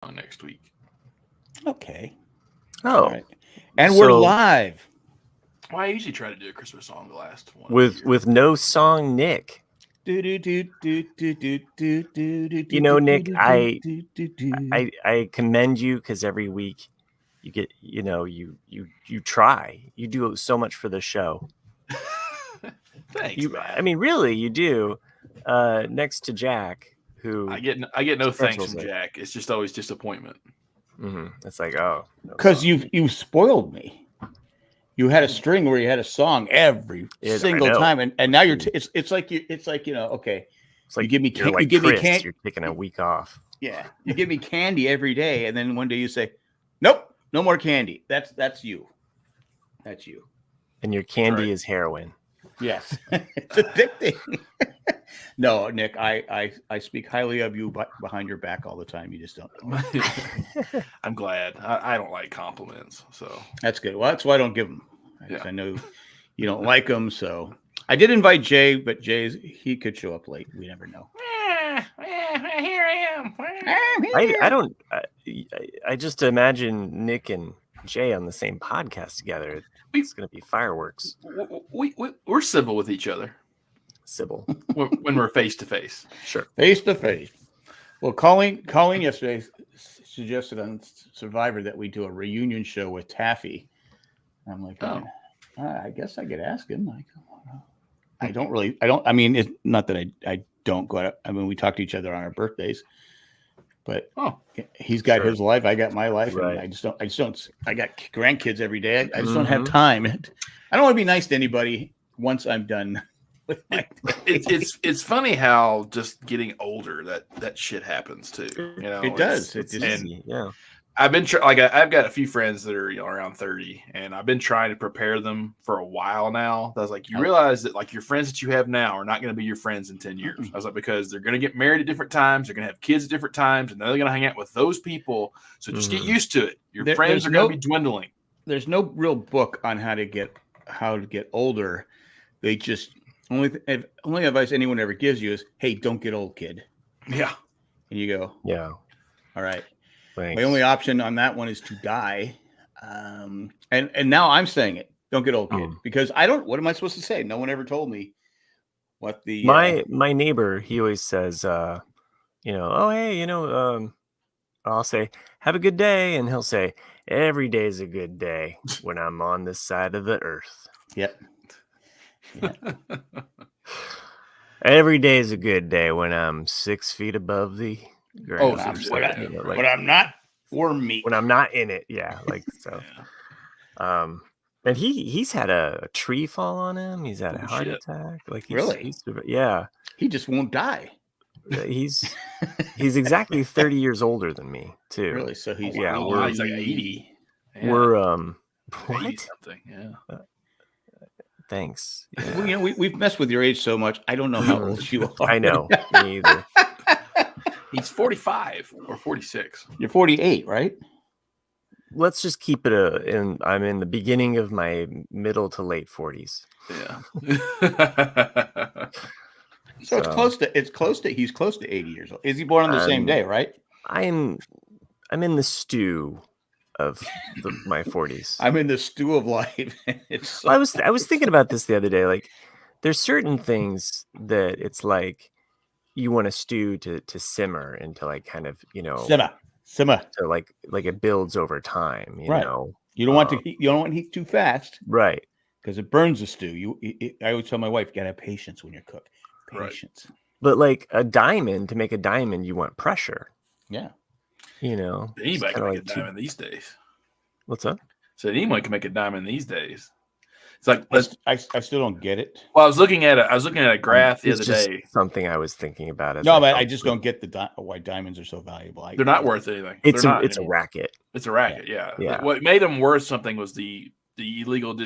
next week. Okay. Oh, All right. And we're live. Well, I usually try to do a Christmas song the last one. with no song, Nick. You know, Nick, I commend you because every week you get, you try. You do so much for the show. Thanks, man. I mean, really, you do. Next to Jack, who I get no thanks from Jack. It's just always disappointment. Mm-hmm. It's like, oh, because you've spoiled me. You had a string where you had a song every single time, and now you're it's like okay. It's like you give me you give me candy. You're taking a week off. Yeah, you give me candy every day, and then one day you say, "Nope, no more candy." That's you. That's you. And your candy is heroin. Yes, it's addicting. No, Nick, I speak highly of you behind your back all the time. You just don't know. I'm glad. I don't like compliments, so that's good. Well, that's why I don't give them. Yeah. I know you don't like them, so I did invite Jay, but he could show up late. We never know. Here I am. I don't. I just imagine Nick and Jay on the same podcast together. It's going to be fireworks. We're civil with each other. Civil when we're face to face. Sure, face to face. Well, Colleen yesterday suggested on Survivor that we do a reunion show with Taffy. I'm like, I guess I could ask him. I don't. I mean, it's not that I don't go out. I mean, we talk to each other on our birthdays, but he's got his life. I got my life, and I just don't. I got grandkids every day. I just don't have time. I don't want to be nice to anybody once I'm done. It's funny how just getting older that shit happens too. You know, it does. Yeah. I've been I've got a few friends that are around 30, and I've been trying to prepare them for a while now. I was like, you realize that like your friends that you have now are not going to be your friends in 10 years. I was like, because they're going to get married at different times, they're going to have kids at different times, and they're going to hang out with those people. So just get used to it. Your friends are going to be dwindling. There's no real book on how to get older. They just only advice anyone ever gives you is, hey, don't get old, kid. Yeah. And you go, yeah. All right. Thanks. My only option on that one is to die. And now I'm saying it. Don't get old, kid. Because what am I supposed to say? No one ever told me what the... My neighbor, he always says, oh, hey, I'll say, have a good day. And he'll say, every day is a good day when I'm on this side of the earth. Yep. Yeah. Every day is a good day when I'm 6 feet above the ground. When I'm not worm meat. When I'm not in it, yeah. Like so. And he's had a tree fall on him. He's had a heart attack. Like really? Yeah. He just won't die. He's exactly 30 years older than me too. Really? So he's he's like 80. Yeah. We're what? Something. Yeah. Thanks. Yeah. Well, we've messed with your age so much. I don't know how old you are. I know. Me either. He's 45 or 46. You're 48, right? Let's just keep it I'm in the beginning of my middle to late 40s. Yeah. So he's close to 80 years old. Is he born on the same day, right? I'm in the stew of my 40s. I'm in the stew of life. I was thinking about this the other day. Like, there's certain things that it's like you want a stew to simmer into like kind of simmer. So like it builds over time. You know, you don't want you don't want heat too fast, right? Because it burns the stew. I always tell my wife, you gotta have patience when you cook. Patience. Right. But like to make a diamond, you want pressure. Yeah. Anybody can make a diamond these days. What's up? So anyone can make a diamond these days. It's like I still don't get it. Well, I was looking at a graph the other day. Something I was thinking about. No, but I just don't get why diamonds are so valuable. They're not worth anything. It's a racket. It's a racket. Yeah. What made them worth something was the illegal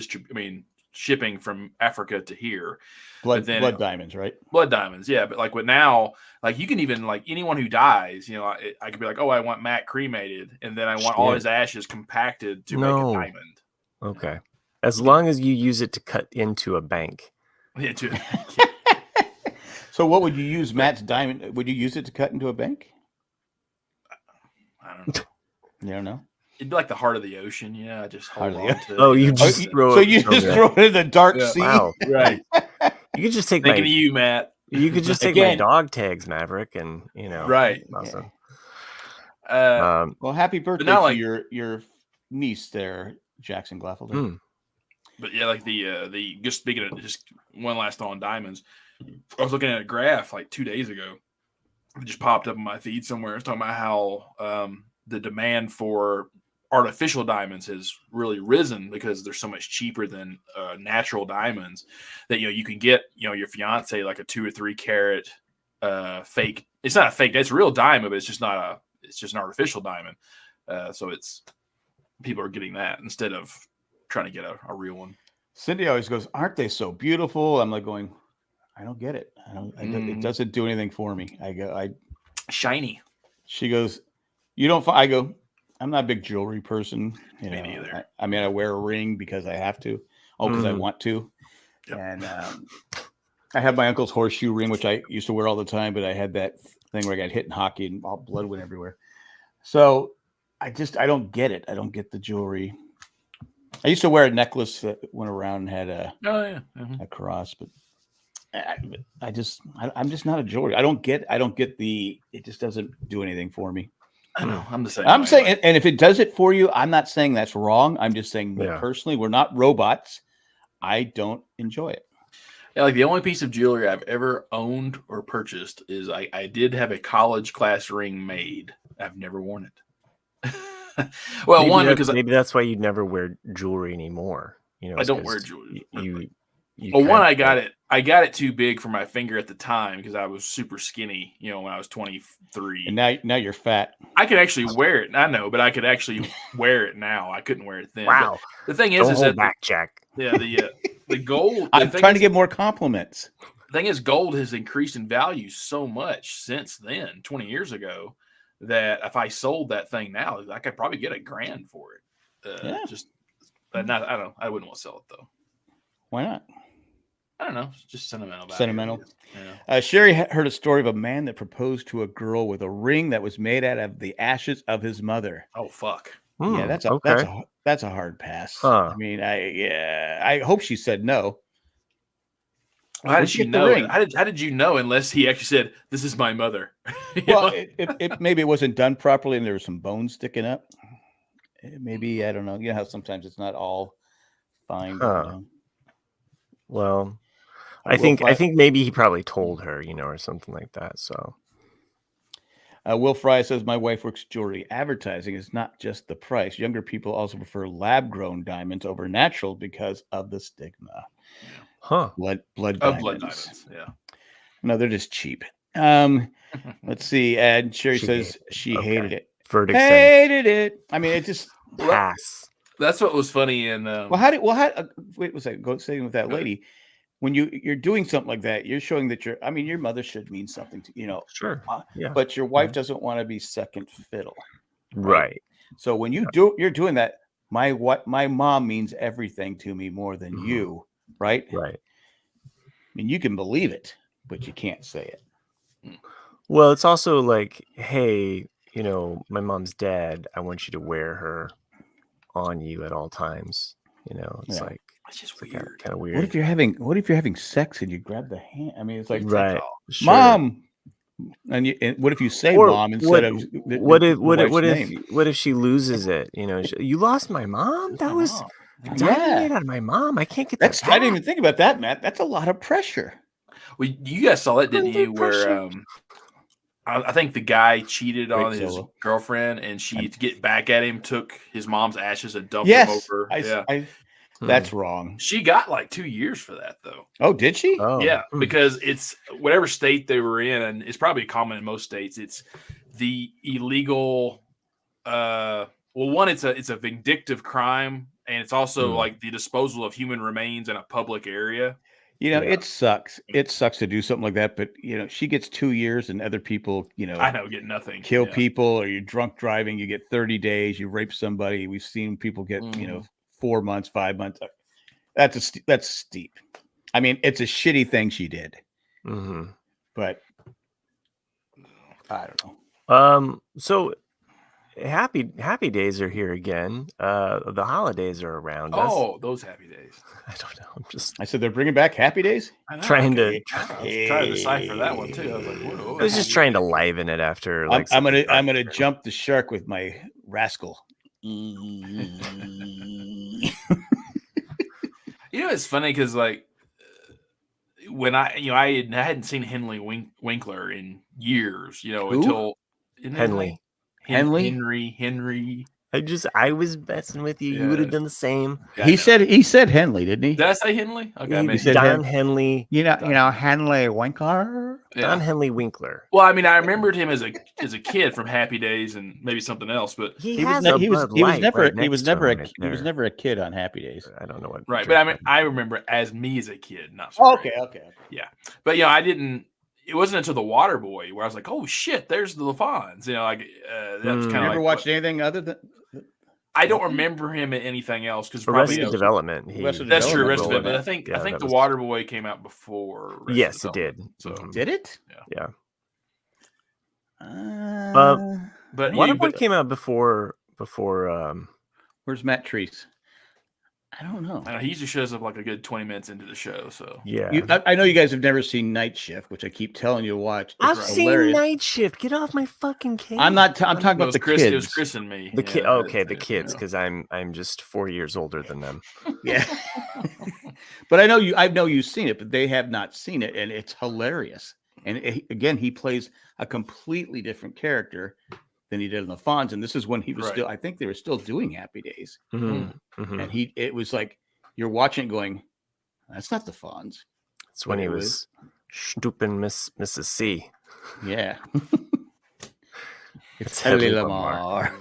shipping from Africa to here. Blood diamonds, right? Blood diamonds, yeah. But like now, like you can even like anyone who dies, I could be like, oh, I want Matt cremated, and then I want all his ashes compacted to make a diamond. Okay, as long as you use it to cut into a bank. Yeah. So, what would you use Matt's diamond? Would you use it to cut into a bank? I don't know. You don't know? It'd be like the heart of the ocean. Yeah, I just hold Heart of on the to. Oh, you know. just throw So it. you throw just that. throw it in the dark Yeah. sea. Wow. Right. You could just take Thinking my. of you, Matt. You could just take my Again. dog tags, Maverick, and Right. awesome. Well, happy birthday not to like- your niece there, Jackson Glaffelder. Hmm. But yeah, like the just speaking of just one last on diamonds, I was looking at a graph like 2 days ago. It just popped up in my feed somewhere. It's talking about how the demand for artificial diamonds has really risen because they're so much cheaper than natural diamonds. That you can get your fiance like a 2 or 3 carat fake. It's not a fake. It's a real diamond, but it's just not a. It's just an artificial diamond. So it's people are getting that instead of trying to get a real one. Cindy always goes, "Aren't they so beautiful?" I'm like going, "I don't get it. It doesn't do anything for me." Shiny. She goes, "You don't." I go, "I'm not a big jewelry person. Me neither. I mean, I wear a ring because I have to. Because I want to. Yep. And I have my uncle's horseshoe ring, which I used to wear all the time, but I had that thing where I got hit in hockey and all blood went everywhere. So I don't get it. I don't get the jewelry. I used to wear a necklace that went around and had a cross, but I'm just not a jewelry. I don't get it just doesn't do anything for me. I know. I'm the same. I'm saying, and if it does it for you, I'm not saying that's wrong. I'm just saying me Yeah. personally, we're not robots. I don't enjoy it. Yeah, like the only piece of jewelry I've ever owned or purchased is I did have a college class ring made. I've never worn it. Well, maybe that's why you'd never wear jewelry anymore. I don't wear jewelry. One, I got it too big for my finger at the time because I was super skinny, when I was 23. And now you're fat. I could actually wear it. I know, but I could actually wear it now. I couldn't wear it then. wow. But the thing is, Don't hold that back, Jack. the gold. I'm trying to get more compliments. The thing is, gold has increased in value so much since then, 20 years ago, that if I sold that thing now, I could probably get $1,000 for it. But not. I wouldn't want to sell it though. Why not? I don't know. It's just sentimental. Sentimental. Yeah. Sherry heard a story of a man that proposed to a girl with a ring that was made out of the ashes of his mother. Oh fuck. Yeah, that's a hard pass. Huh. I mean, I hope she said no. How did she know? How did you know? Unless he actually said, "This is my mother." Well, maybe it wasn't done properly, and there was some bones sticking up. Maybe I don't know. You know how sometimes it's not all fine. Huh. Well, I think maybe he probably told her, or something like that. So, Will Fry says my wife works jewelry. Advertising is not just the price. Younger people also prefer lab-grown diamonds over natural because of the stigma. huh? Blood Blood diamonds. diamonds. Yeah. No, they're just cheap. Let's see. And Sherry says she hated it. Verdict hated it. I mean, it just pass. That's what was funny in. Wait, was that go saying with that lady? When you're doing something like that, you're showing that your mother should mean something to Sure. Yeah. But your wife doesn't want to be second fiddle. Right. So when you're doing that, my mom means everything to me more than you, right? Right. I mean, you can believe it, but you can't say it. Well, it's also like, hey, my mom's dead. I want you to wear her on you at all times. It's like it's just weird. Kind of weird. What if you're having sex and you grab the hand? I mean, it's like, right, Mom. And what if you say mom instead of what if she loses it? You lost my mom. That was made out of my mom. I can't get that. I didn't even think about that, Matt. That's a lot of pressure. Well, you guys saw it, didn't you? Where I think the guy cheated on his girlfriend, and she, to get back at him, took his mom's ashes and dumped them over. That's wrong. She got like 2 years for that, though. Oh, did she? Oh. Yeah, because it's whatever state they were in, and it's probably common in most states. It's the illegal. One, it's a vindictive crime, and it's also like the disposal of human remains in a public area. It sucks. It sucks to do something like that, but she gets 2 years, and other people, I know, get nothing. Kill people, or you're drunk driving, you get 30 days. You rape somebody. We've seen people get 4 months, 5 months. That's steep. I mean, it's a shitty thing she did, but I don't know. So happy days are here again. The holidays are around us. Oh, those happy days. I don't know. I'm just I said they're bringing back Happy Days. I know. trying to. I was trying to decipher that one too. I was like, what I was just trying to liven it after. Like I'm gonna jump the shark with my rascal. It's funny because like when I hadn't seen Henley Winkler in years. Who? Until Henley. Henry. I was messing with you. You would have done the same. Yeah, he said Henley, didn't he? Did I say Henley? Okay, He said Don Henley. You know Henley Winkler. Yeah. Don Henley Winkler. Well, I mean, I remembered him as a kid from Happy Days and maybe something else, but He was never a kid on Happy Days. I don't know what. Right, but I mean, I remember as me as a kid, not so. Oh, okay. Yeah, but I didn't. It wasn't until the Water Boy where I was like, "Oh shit, there's the LaFons." That's kind of. Ever watched anything other than? I don't remember him in anything else because Arrested Development. That's true, Arrested Development. But I think the Water Boy came out before. Yes, it did. So did it? Yeah. But Water Boy came out before. Where's Matt Treese? I don't know. He usually shows up like a good 20 minutes into the show. So yeah, I know you guys have never seen Night Shift, which I keep telling you to watch. I've seen Night Shift. Get off my fucking case. I'm talking about the kids. It was Chris and me. The kid. Okay, the kids, because I'm just 4 years older than them. Yeah, but I know you've seen it, but they have not seen it, and it's hilarious. And again, he plays a completely different character than he did in the Fonz, and this is when he was still. I think they were still doing Happy Days, and it was like you're watching, going, "That's not the Fonz." It's when he was stupid Mrs. C. Yeah, it's Hedy Lamarr.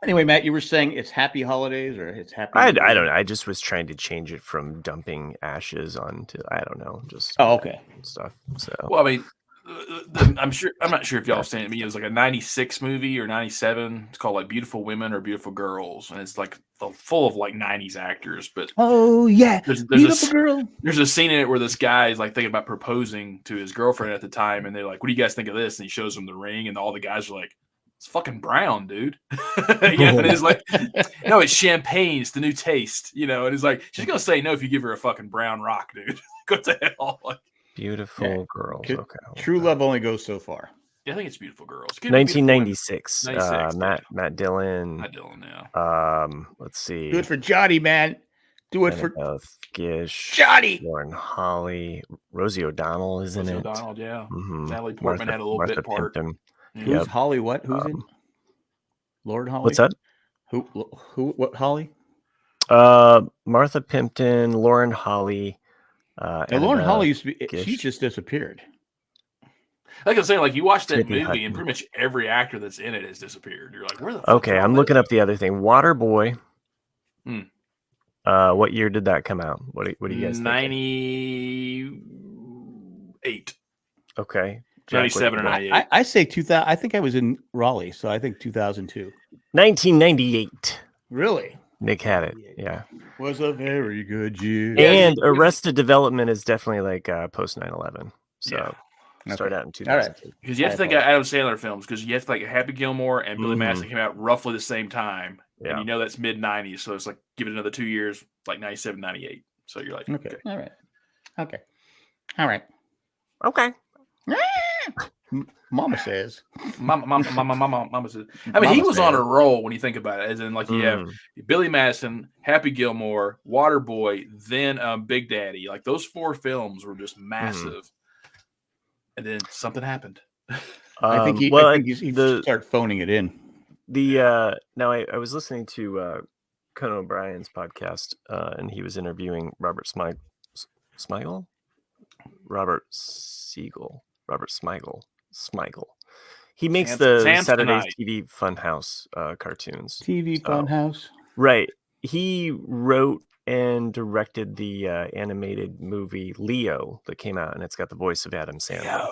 Anyway, Matt, you were saying it's Happy Holidays or it's Happy. I don't know. I just was trying to change it from dumping ashes onto just stuff. So well, I mean. I'm not sure if y'all have seen it. I mean, it was like a 96 movie or 97. It's called like Beautiful Women or Beautiful Girls. And it's like full of like 90s actors. But beautiful girl. There's a scene in it where this guy is like thinking about proposing to his girlfriend at the time. And they're like, what do you guys think of this? And he shows them the ring. And all the guys are like, it's fucking brown, dude. And he's like, no, it's champagne. It's the new taste. And he's like, she's going to say no if you give her a fucking brown rock, dude. What the hell? Like, Beautiful Girls. Okay. True love only goes so far. Yeah, I think it's Beautiful Girls. 1996. 96, Matt Dillon. Matt Dillon, yeah. Let's see. Do it for Johnny, man. Do it for Gish. Johnny. Lauren Holly. Rosie O'Donnell is in it. O'Donnell, yeah. Mm-hmm. Natalie Portman had a little bit part. Who's Holly? What? Who's in? Lord Holly. What's that? Who? What? Holly? Martha Plimpton, Lauren Holly. And Lauren Holly used to be. She just disappeared. Like I'm saying, like you watch that movie, and pretty much every actor that's in it has disappeared. You're like, where the fuck? Okay, I'm looking up the other thing. Water Boy. What year did that come out? What do you guys think? 98. Okay. 97 or 98. I say 2000. I think I was in Raleigh, so I think 2002. 1998. Really? Nick had it. Yeah. Was a very good year. And Arrested Development is definitely like post 9/11. So start out in 2002. Because you have to think of Adam Sandler films, because you have to think Happy Gilmore and Billy Madison came out roughly the same time. Yeah. And that's mid 90s. So it's like give it another 2 years, like 97, 98. So you're like, okay. All right. Okay. Mama says. Mama says. I mean, he was on a roll when you think about it. As in, like, you have Billy Madison, Happy Gilmore, Waterboy, then Big Daddy. Like, those 4 films were just massive. And then something happened. I think he started phoning it in. Now I was listening to Conan O'Brien's podcast, and he was interviewing Robert Smigel. He makes the Saturday TV Funhouse cartoons. TV Funhouse. Right. He wrote and directed the animated movie Leo that came out, and it's got the voice of Adam Sandler.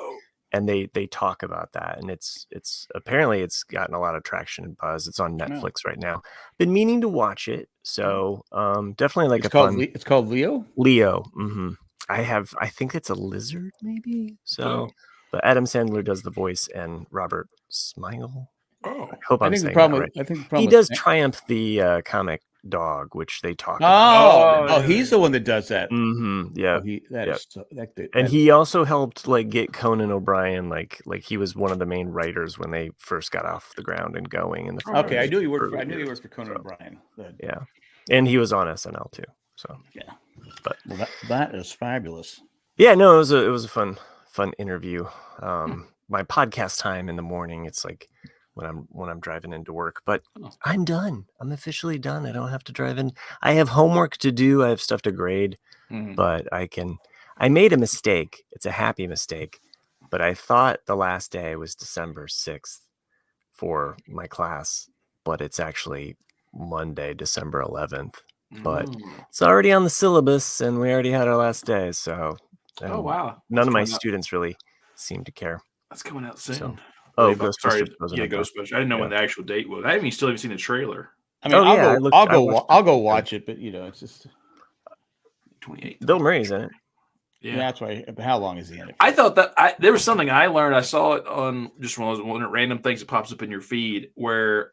And they talk about that, and it's apparently it's gotten a lot of traction and buzz. It's on Netflix right now. Been meaning to watch it, so definitely like It's called Leo. Leo. Mm-hmm. I think it's a lizard, maybe. So, But Adam Sandler does the voice, and Robert Smigel. Oh, I hope I I'm think the saying problem that with right. I think the He problem does with Triumph the comic dog, which they talk about. oh, he's the one that does that. Yeah. Oh, that is so, And he also helped like get Conan O'Brien, like he was one of the main writers when they first got off the ground and going in the okay. I first knew he worked. early I knew he years. worked for Conan So, O'Brien. yeah, and he was on SNL too. So Yeah, but well, that is fabulous. yeah, no, it was a fun interview. My podcast time in the morning. It's like when I'm driving into work, but I'm done. I'm officially done. I don't have to drive in. I have homework to do. I have stuff to grade, but I made a mistake. It's a happy mistake, but I thought the last day was December 6th for my class, but it's actually Monday, December 11th. But it's already on the syllabus, and we already had our last day. So, wow! None of my students really seem to care. That's coming out soon. So, Ghostbusters. Sorry, Ghostbusters. I didn't know when the actual date was. I haven't still haven't seen the trailer. I mean, I'll go watch it, but it's just 28th. Bill Murray's in it. Yeah, that's right. But how long is he in it? I thought that there was something I learned. I saw it on just one of those random things that pops up in your feed where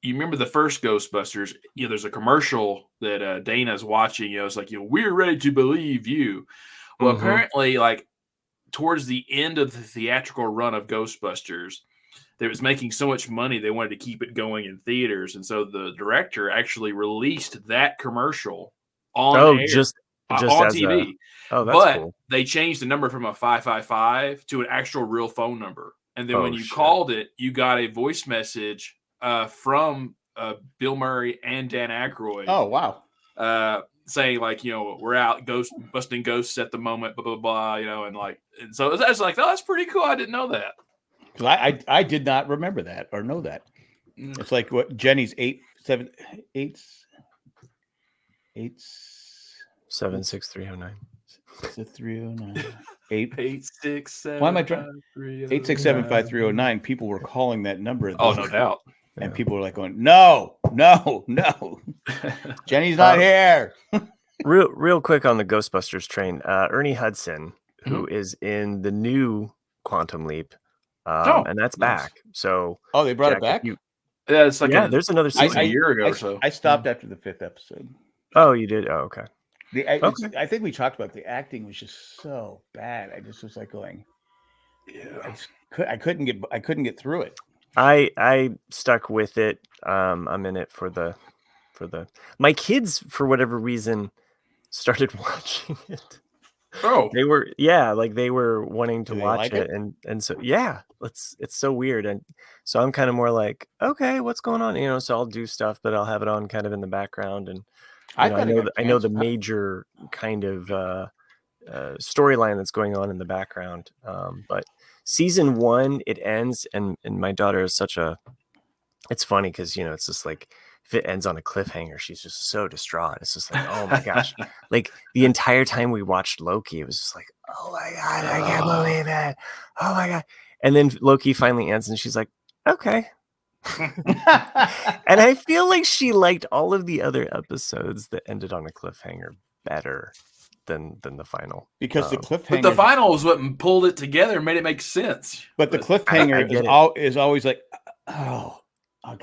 you remember the first Ghostbusters. There's a commercial that Dana's watching. It's like, we're ready to believe you. Well, apparently, like towards the end of the theatrical run of Ghostbusters, that was making so much money they wanted to keep it going in theaters, and so the director actually released that commercial on air, just on TV. That's cool. They changed the number from a 555 to an actual real phone number, and then when you called it, you got a voice message from Bill Murray and Dan Aykroyd. Oh wow! Saying like, we're out busting ghosts at the moment, blah blah blah, and so I was like, oh, that's pretty cool. I didn't know that. Because I did not remember that or know that. It's like what Jenny's 76309. 309. 867. Why am I trying? 8675309. People were calling that number. Oh, no doubt. And people were like going, no. Jenny's not here. real quick on the Ghostbusters train. Ernie Hudson, who is in the new Quantum Leap, and that's back. So they brought it back. It's like there's another season a year ago or so. I stopped after the 5th episode. Oh, you did? Oh, okay. I think we talked about the acting was just so bad. I just was like going, I couldn't get through it. I stuck with it. I'm in it for the my kids, for whatever reason, started watching it. Oh, they were wanting to watch it, and so it's so weird, and so I'm kind of more like, okay, what's going on, so I'll do stuff, but I'll have it on kind of in the background, and I know the major kind of storyline that's going on in the background, but season 1 it ends, and my daughter is it's funny because it's just like, if it ends on a cliffhanger, she's just so distraught. It's just like, oh my gosh. Like the entire time we watched Loki, it was just like, oh my God, I can't believe it. Oh my God. And then Loki finally ends and she's like, okay. And I feel like she liked all of the other episodes that ended on a cliffhanger better than the final. Because the cliffhanger. But the final is what pulled it together and made it make sense. But the cliffhanger is always like, oh,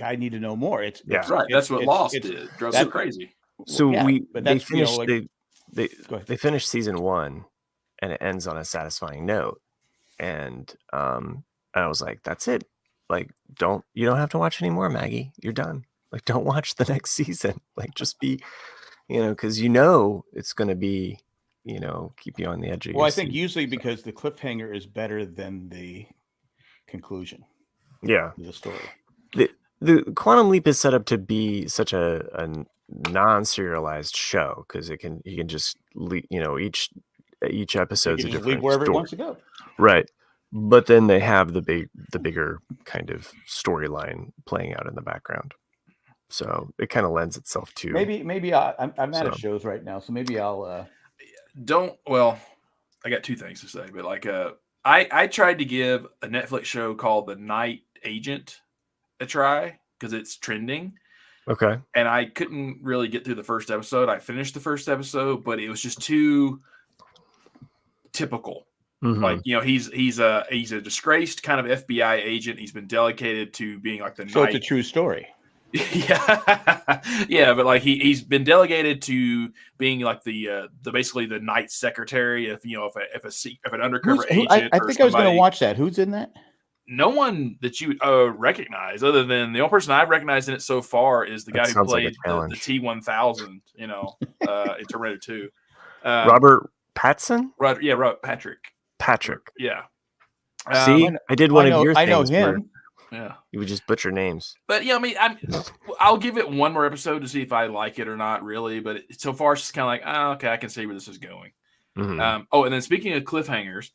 I need to know more. It's right. That's what Lost did. Drove so crazy. So they finished they finished season 1, and it ends on a satisfying note. And I was like, that's it. Like, you don't have to watch anymore, Maggie. You're done. Like, don't watch the next season. Like, just be, because it's going to be, keep you on the edge of your seat. I think usually because the cliffhanger is better than the conclusion. Yeah. The story. The Quantum Leap is set up to be such a non-serialized show because you can just each episode's a different leave wherever story. It wants to go. Right. But then they have the bigger kind of storyline playing out in the background. So it kind of lends itself to maybe I'm out of shows right now, so maybe I'll I got two things to say, but like I tried to give a Netflix show called The Night Agent a try because it's trending. Okay. And I couldn't really get through the first episode. I finished the first episode, but it was just too typical. Like, you know, he's a disgraced kind of FBI agent. He's been delegated to being like the So night. it's a true story. Yeah, yeah, but like he's been delegated to being like the basically the night secretary. If you know if an undercover agent. I think I was going to watch that. Who's in that? No one that you recognize, other than the only person I've recognized in it so far is the guy who played the T-1000. You know, in Terminator 2. Robert Pattinson. Robert Patrick. Yeah. See, I did one of your things. I know him. Yeah, you would just butcher names. But yeah, I mean, I'll give it one more episode to see if I like it or not, really. But so far, it's just kind of like, oh, okay, I can see where this is going. And then speaking of cliffhangers,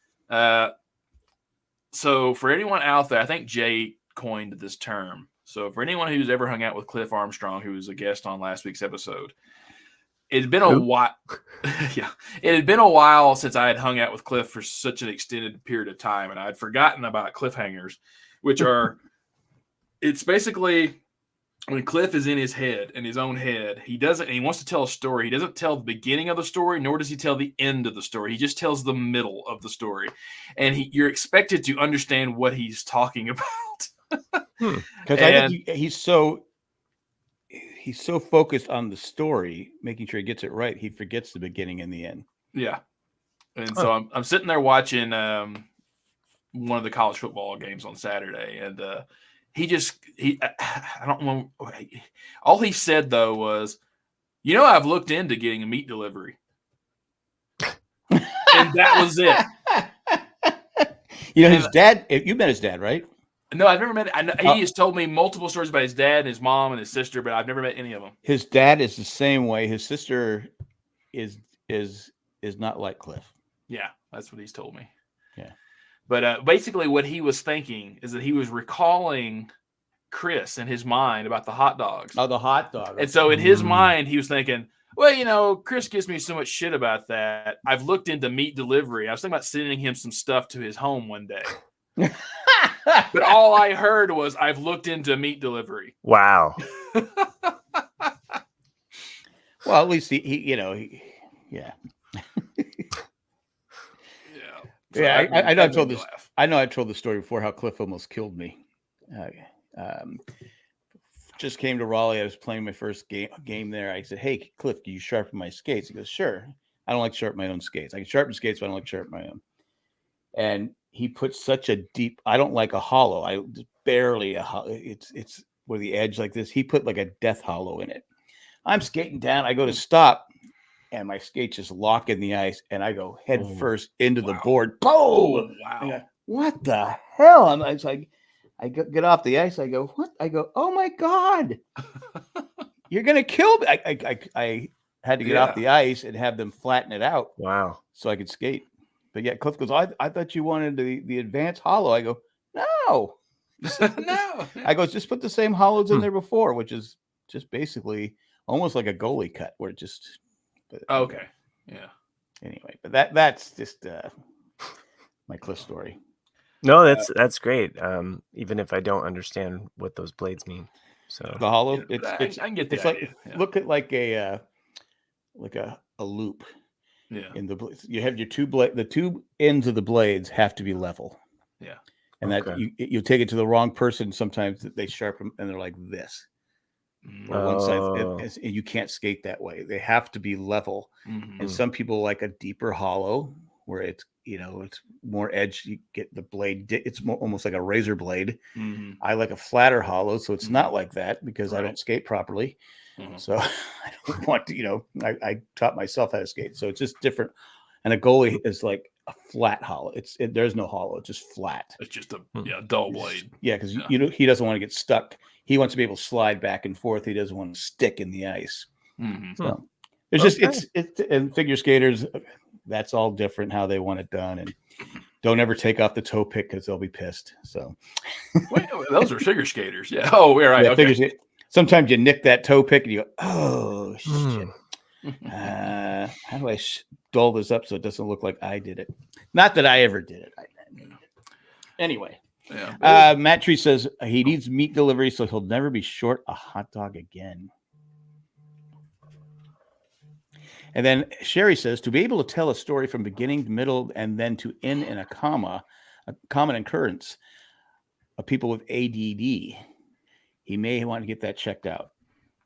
so for anyone out there, I think Jay coined this term. So for anyone who's ever hung out with Cliff Armstrong, who was a guest on last week's episode, it's been a while. Yeah, it had been a while since I had hung out with Cliff for such an extended period of time, and I'd forgotten about cliffhangers, which are. It's basically when Cliff is in his head, in his own head, he wants to tell a story. He doesn't tell the beginning of the story, nor does he tell the end of the story. He just tells the middle of the story. And you're expected to understand what he's talking about. Because I think he's so focused on the story, making sure he gets it right, he forgets the beginning and the end. Yeah. And so I'm sitting there watching one of the college football games on Saturday, and I don't know. All he said though was, you know, I've looked into getting a meat delivery. And that was it. You know, his dad, you met his dad, right? No, I've never met. He has told me multiple stories about his dad and his mom and his sister, but I've never met any of them. His dad is the same way. His sister is not like Cliff. Yeah, that's what he's told me. Yeah. But basically what he was thinking is that he was recalling Chris in his mind about the hot dogs. Oh, the hot dog. And so in his mind, he was thinking, well, you know, Chris gives me so much shit about that. I've looked into meat delivery. I was thinking about sending him some stuff to his home one day. But all I heard was, I've looked into meat delivery. Wow. Well, at least he yeah. So yeah, I know I've told this. I know I told the story before how Cliff almost killed me. Just came to Raleigh. I was playing my first game there. I said, "Hey, Cliff, can you sharpen my skates?" He goes, "Sure." I don't like to sharpen my own skates. I can sharpen skates, but I don't like to sharpen my own. And he put such a deep. I don't like a hollow. I barely a hollow. It's where the edge like this. He put like a death hollow in it. I'm skating down. I go to stop. And my skate just lock in the ice, and I go head first into the board. Boom! Oh, wow! Go, what the hell? It's like I get off the ice. I go, what? I go, oh my god! You're gonna kill me! I had to get off the ice and have them flatten it out. Wow! So I could skate. But yeah, Cliff goes, I thought you wanted the advanced hollow. I go, no, no. I go, just put the same hollows in there before, which is just basically almost like a goalie cut, where it just. But, okay. Yeah. Anyway, but that's just my Cliff story. No, that's great. Even if I don't understand what those blades mean. So the hollow, I can get the idea. Look at like a loop. Yeah. In the you have your the two ends of the blades have to be level. Yeah. And that you take it to the wrong person. Sometimes they sharpen and they're like this. One side, and you can't skate that way. They have to be level. And some people like a deeper hollow where it's it's more edge. You get the blade. It's almost like a razor blade. I like a flatter hollow, so it's not like that because I don't skate properly. So I don't want to. I taught myself how to skate, so it's just different. And a goalie is like a flat hollow. There's no hollow. It's just flat. It's just a dull blade. Yeah, because he doesn't want to get stuck. He wants to be able to slide back and forth. He doesn't want to stick in the ice. So there's just it's and figure skaters. That's all different how they want it done, and don't ever take off the toe pick because they'll be pissed. So wait, those are figure skaters. Yeah. Oh, we're right. Yeah, okay. Sometimes you nick that toe pick and you go, oh shit. How do I dull this up so it doesn't look like I did it? Not that I ever did it. Anyway. Yeah. Matt Tree says he needs meat delivery so he'll never be short a hot dog again. And then Sherry says, to be able to tell a story from beginning to middle and then to end in a comma, a common occurrence of people with ADD, he may want to get that checked out.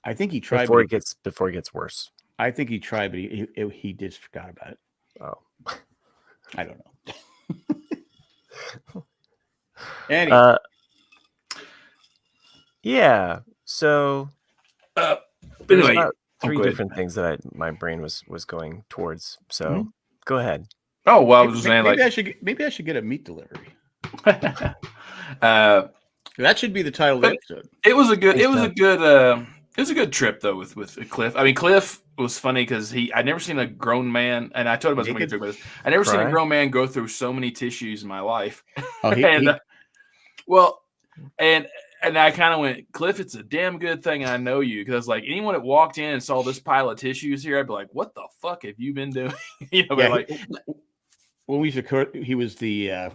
I think he tried before it gets worse. I think he tried, but he just forgot about it. Oh, I don't know. Anyway. Yeah. So, But there's anyway, about three go ahead. different things that my brain was going towards. So, go ahead. Oh well, I was just saying, maybe I should get a meat delivery. That should be the title of the episode. It was a good trip though with Cliff. I mean, Cliff was funny because I'd never seen a grown man, and I told him I was going to joke about this. I never seen a grown man go through so many tissues in my life. And I kind of went, Cliff, it's a damn good thing I know you, because like anyone that walked in and saw this pile of tissues here, I'd be like, what the fuck have you been doing? When we recorded, he was the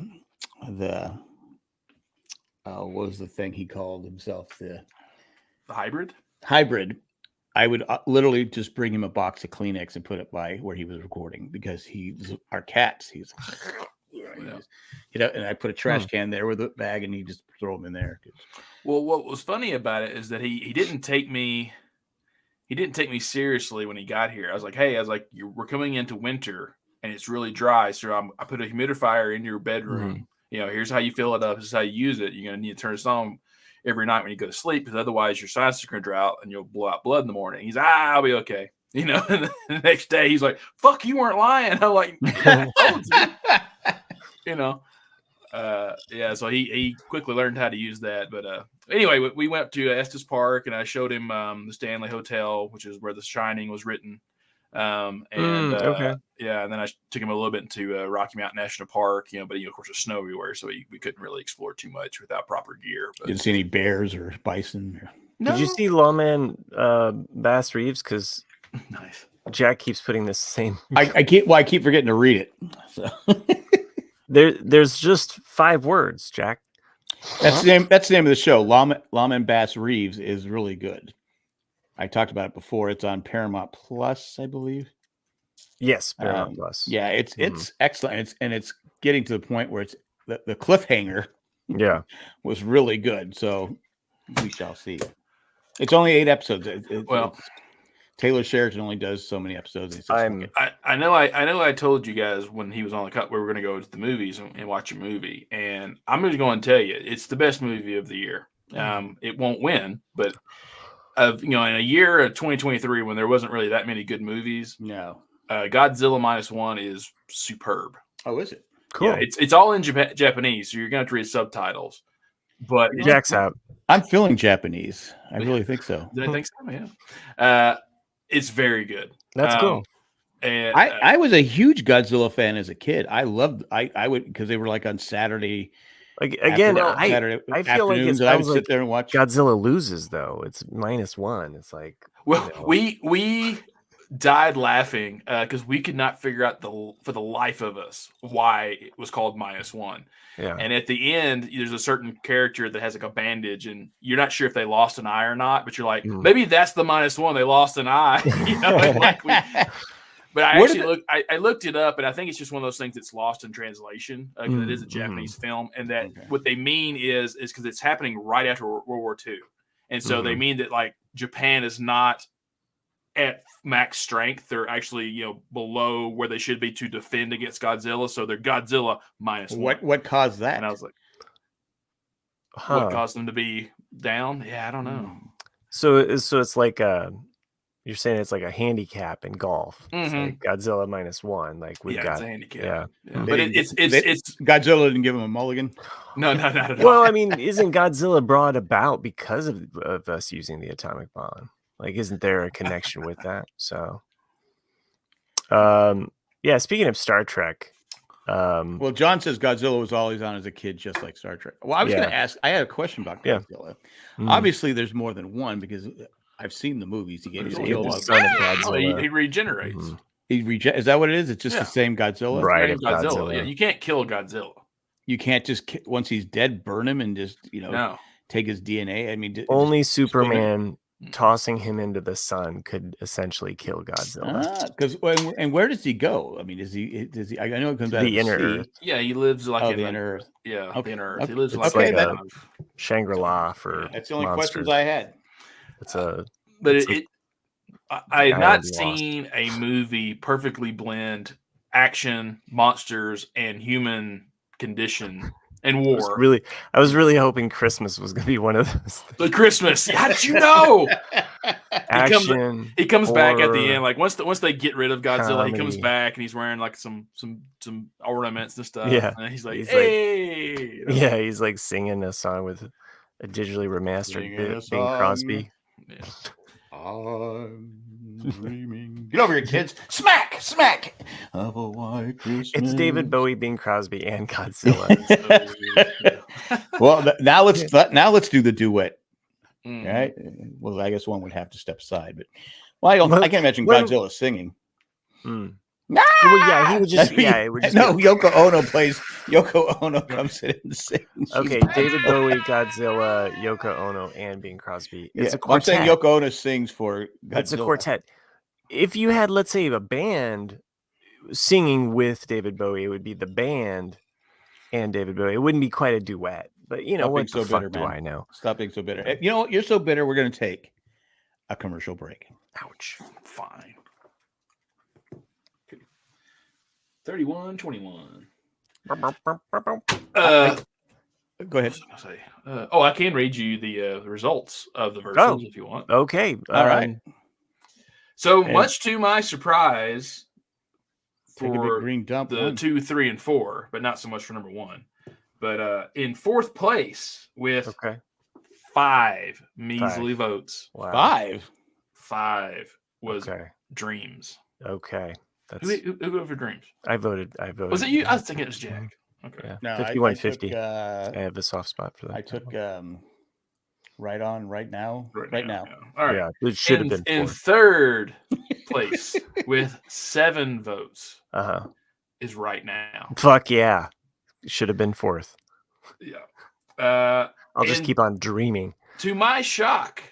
what was the thing he called himself? The hybrid. I would literally just bring him a box of Kleenex and put it by where he was recording, because our cats. He's and I put a trash can there with a bag, and he just throw them in there. Well, what was funny about it is that he didn't take me seriously when he got here. I was like, hey, we're coming into winter and it's really dry, so I put a humidifier in your bedroom. Here's how you fill it up. This is how you use it. You're gonna need to turn this on every night when you go to sleep, because otherwise your sinuses are gonna dry out and you'll blow out blood in the morning. He's I'll be okay. And the next day he's like, fuck, you weren't lying. I'm like, so he quickly learned how to use that. But anyway, we went to Estes Park, and I showed him the Stanley Hotel, which is where The Shining was written. And then I took him a little bit into Rocky Mountain National Park, but of course there's snow everywhere, so we couldn't really explore too much without proper gear. But didn't see any bears or bison. No. Did you see Lawman Bass Reeves? Because nice. Jack keeps putting this same. I keep forgetting to read it. So. There's just 5 words, Jack. That's the name of the show. Lawman Bass Reeves is really good. I talked about it before. It's on Paramount Plus, I believe. Yes, Paramount Plus. Yeah, it's excellent. It's getting to the point where it's the cliffhanger. Yeah, was really good. So we shall see. It's only 8 episodes. Taylor Sheridan only does so many episodes. I know I told you guys when he was on the cut we were going to go to the movies and watch a movie, and I'm just going to tell you it's the best movie of the year. It won't win, but in a year of 2023 when there wasn't really that many good movies, Godzilla -1 is superb. Oh, is it? Cool. Yeah, it's all in Japanese, so you're going to have to read subtitles. But Jack's out. I'm feeling Japanese. I really think so. I think so. Yeah. It's very good. That's cool. And I was a huge Godzilla fan as a kid. I would, because they were like on Saturday. Like again, Saturday I feel like it's I would sit there and watch. Godzilla loses though. It's -1. It's like, we died laughing because we could not figure out for the life of us why it was called -1. Yeah. And at the end, there's a certain character that has like a bandage, and you're not sure if they lost an eye or not, but you're like, maybe that's the -1. They lost an eye. But I actually I looked it up, and I think it's just one of those things that's lost in translation because it is a Japanese film, and that what they mean is because it's happening right after World War II, and so they mean that like Japan is not at max strength. They're actually below where they should be to defend against Godzilla, so they're Godzilla -1. What caused that? And I was like, what caused them to be down? Yeah, I don't know. So it's like you're saying it's like a handicap in golf. It's like Godzilla -1. Like we've got it's a handicap. Yeah. But it's Godzilla didn't give him a mulligan. No, not at all. Well, I mean, isn't Godzilla brought about because of us using the atomic bomb? Like, isn't there a connection with that? So, speaking of Star Trek. Well, John says Godzilla was always on as a kid, just like Star Trek. Well, I was going to ask, I had a question about Godzilla. Obviously, there's more than one because I've seen the movies. He regenerates. Is that what it is? It's just the same Godzilla? Right. Godzilla. Yeah, you can't kill Godzilla. You can't just, once he's dead, burn him and just, take his DNA. I mean, only Superman tossing him into the sun could essentially kill Godzilla. Because and where does he go? I mean, does he? I know it comes out of The the inner sea. Earth. Yeah, he lives like in the the inner Earth. Yeah, Okay. the inner Earth. Okay. He lives It's like like a a Shangri-La for That's the only monsters. questions I had. It's a but it's I had Island not Lost. seen a movie perfectly blend action, monsters, and human condition and war. I was really hoping Christmas was going to be one of those. The Christmas. How did you know? Action. He comes back at the horror, end, like once they get rid of Godzilla, he comes comedy. back and he's wearing like some ornaments and stuff. Yeah. And he's like, He's hey. Yeah, he's like singing a song with a digitally remastered Bing Crosby. Yeah. I'm dreaming. Get over here, kids! Smack of a white Christmas. It's David Bowie, Bing Crosby, and Godzilla. Well, now let's do the duet. Mm. Right? Well, I guess one would have to step aside, but I can't imagine Godzilla singing. Mm. Nah! Well, yeah, he would just. Yeah, it would just. No, Yoko Ono plays. Yoko Ono comes in and sings. Okay, David Bowie, Godzilla, Yoko Ono, and Bing Crosby. It's a Well, I'm saying quartet. Yoko Ono sings for Godzilla. It's a quartet. If you had, let's say, a band singing with David Bowie, it would be the band and David Bowie. It wouldn't be quite a duet. But you know Stop what being the so fuck bitter, do man. I know? Stop being so bitter. You know what? You're so bitter. We're going to take a commercial break. Ouch. Fine. 31-21. Go ahead. I can read you the results of the versions if you want. Okay. All right. So much to my surprise, Take a big for green dump. the 2, 3, and 4, but not so much for number 1. But in 4th place with 5 measly votes. Wow. 5 was Dreams. Okay. Who voted for Dreams? I voted. Was it you? I was thinking it was Jack. Okay. Yeah. No, 51-50. I have a soft spot for that. I took Right On, Right Now. Right now. Yeah. All right. Yeah, it should have been in 4th. 3rd place with 7 votes is Right Now. Fuck yeah. Should have been 4th. Yeah. I'll just keep on dreaming. To my shock,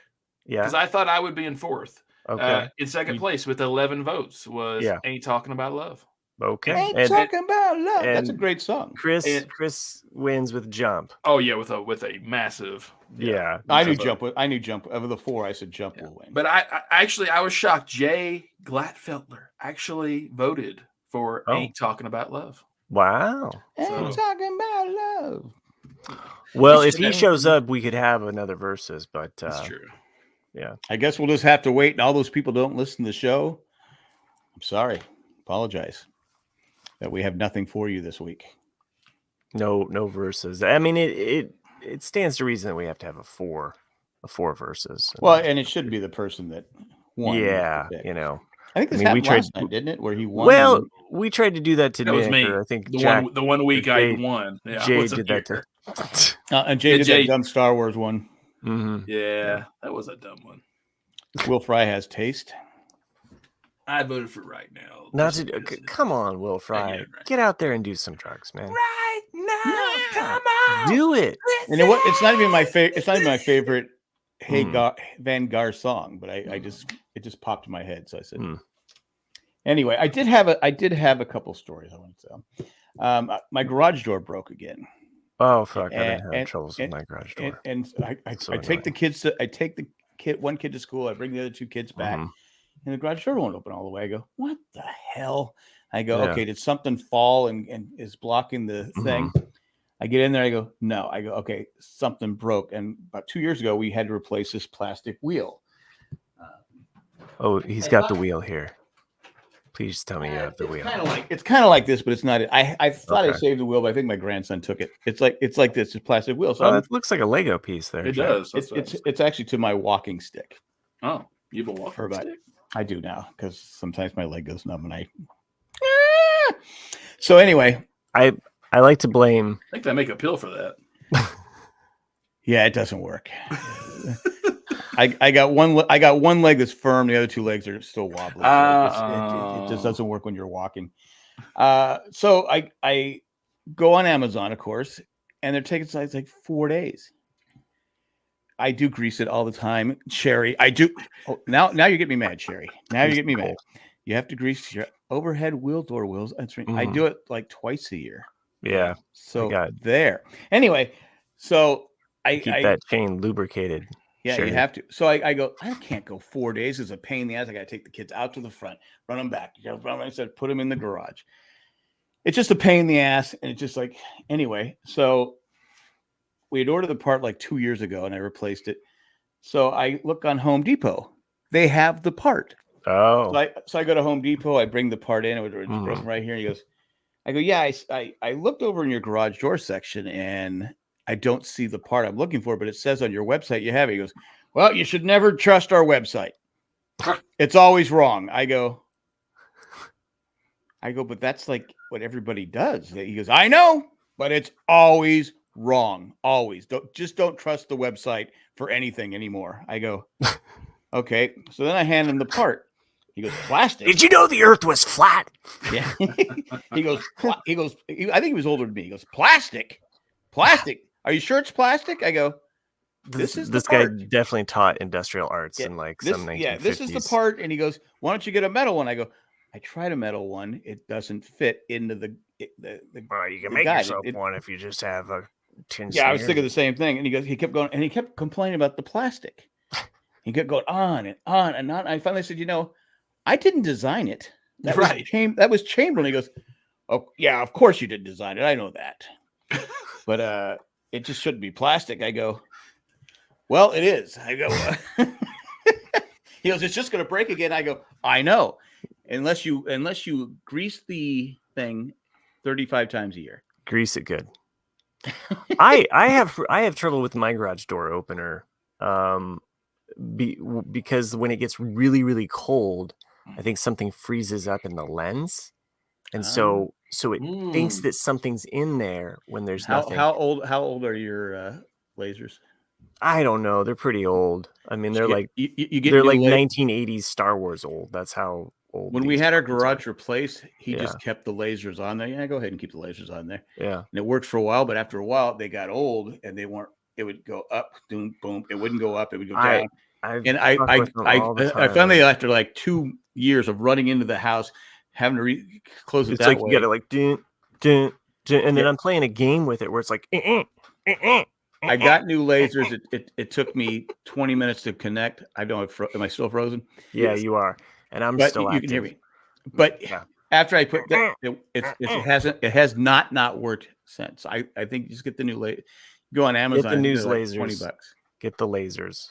because Yeah. I thought I would be in 4th. Okay. In 2nd place with 11 votes was Ain't Talking About Love. Okay. Ain't talking about love. That's a great song. Chris wins with Jump. Oh yeah, with a massive. Yeah. I knew Jump. I knew Jump. Of the 4, I said Jump will win. But I was shocked. Jay Glatfelter actually voted for Ain't Talking About Love. Wow. Ain't talking about love. Well, if he shows up, we could have another versus, but that's true. Yeah. I guess we'll just have to wait, and all those people don't listen to the show. I'm sorry. Apologize that we have nothing for you this week. No verses. I mean, it stands to reason that we have to have a four verses. Well, and it should be the person that won. Yeah, you know. I think this happened last night, didn't it? Where he won. Well, we tried to do that to Nick. Nick. Was me. I think the one week I won. Yeah, Jay did that to. And Jay did that dumb Star Wars one. Mm-hmm. Yeah, that was a dumb one. Will Fry has taste. I voted for Right Now. Not to come on, Will Fry. Get out there and do some drugs, man. Right now, come on, do it. You know what? It's not even my favorite. It's not even my favorite. Van Gar song, but it just popped in my head, so I said. Anyway, I did have a couple stories I wanted to tell. My garage door broke again. Oh fuck! I didn't have troubles with my garage door. And I take the kids to one kid to school. I bring the other 2 kids back, and the garage door won't open all the way. I go, what the hell? I go, okay, did something fall and is blocking the thing? I get in there. I go, no. I go, okay, something broke. And about 2 years ago, we had to replace this plastic wheel. He's got the wheel here. Please tell me you have the wheel. It's kind of like this, but it's not. I thought I saved the wheel, but I think my grandson took it. It's like this. It's a plastic wheel. So it looks like a Lego piece there. It does. It's actually to my walking stick. Oh, you have a walking stick? I do now because sometimes my leg goes numb and I. So anyway, I like to blame. I think they make a pill for that. Yeah, it doesn't work. I got one leg that's firm. The other 2 legs are still wobbly. So it just doesn't work when you're walking. So I go on Amazon, of course, and they're taking size like 4 days. I do grease it all the time, Sherry. I do. Oh, now you get me mad, Sherry. Now you get me mad. You have to grease your overhead wheel door wheels. That's right. I do it like twice a year. Yeah. So there. Anyway, so keep that chain lubricated. Yeah, you have to. So I go, I can't go 4 days. It's a pain in the ass. I got to take the kids out to the front, run them back. I said, put them in the garage. It's just a pain in the ass. And it's just like, anyway. So we had ordered the part like 2 years ago and I replaced it. So I look on Home Depot. They have the part. Oh. So I go to Home Depot. I bring the part in. It's broken right here. And he goes, I go, yeah, I looked over in your garage door section and I don't see the part I'm looking for, but it says on your website you have it. He goes, well, you should never trust our website. It's always wrong. I go, but that's like what everybody does. He goes, I know, but it's always wrong. Always. Don't trust the website for anything anymore. I go, okay. So then I hand him the part. He goes, plastic. Did you know the earth was flat? Yeah. He goes, I think he was older than me. He goes, plastic. Are you sure it's plastic? I go, this guy definitely taught industrial arts in like some 1950s. Yeah, this is the part. And he goes, why don't you get a metal one? I go, I tried a metal one. It doesn't fit into the well, you can make yourself one if you just have a tin. Yeah, I was thinking the same thing. And he kept going, and he kept complaining about the plastic. He kept going on and on and on. I finally said, I didn't design it. That was Chamberlain. He goes, oh yeah, of course you didn't design it. I know that. But it just shouldn't be plastic. I go, well, it is. I go, he goes, it's just going to break again. I go, I know. Unless you grease the thing 35 times a year. Grease it good. I have trouble with my garage door opener because when it gets really, really cold, I think something freezes up in the lens. And so it thinks that something's in there when there's nothing. How old are your lasers? I don't know. They're pretty old. I mean, they're like 1980s Star Wars old. That's how old. When we had our garage replaced, he just kept the lasers on there. Yeah, go ahead and keep the lasers on there. Yeah, and it worked for a while, but after a while, they got old and they weren't. It would go up, boom, boom. It wouldn't go up. It would go down. I finally, after like 2 years of running into the house, having to close it it's that like way. You gotta like and then I'm playing a game with it where it's like I got new lasers. It took me 20 minutes to connect. I don't am I still frozen? Yeah, yes. You are. And I'm still active. You can hear me. But after I put that, it has not worked since. I think you just get the new laser. Go on Amazon. Get the new lasers. $20. Get the lasers.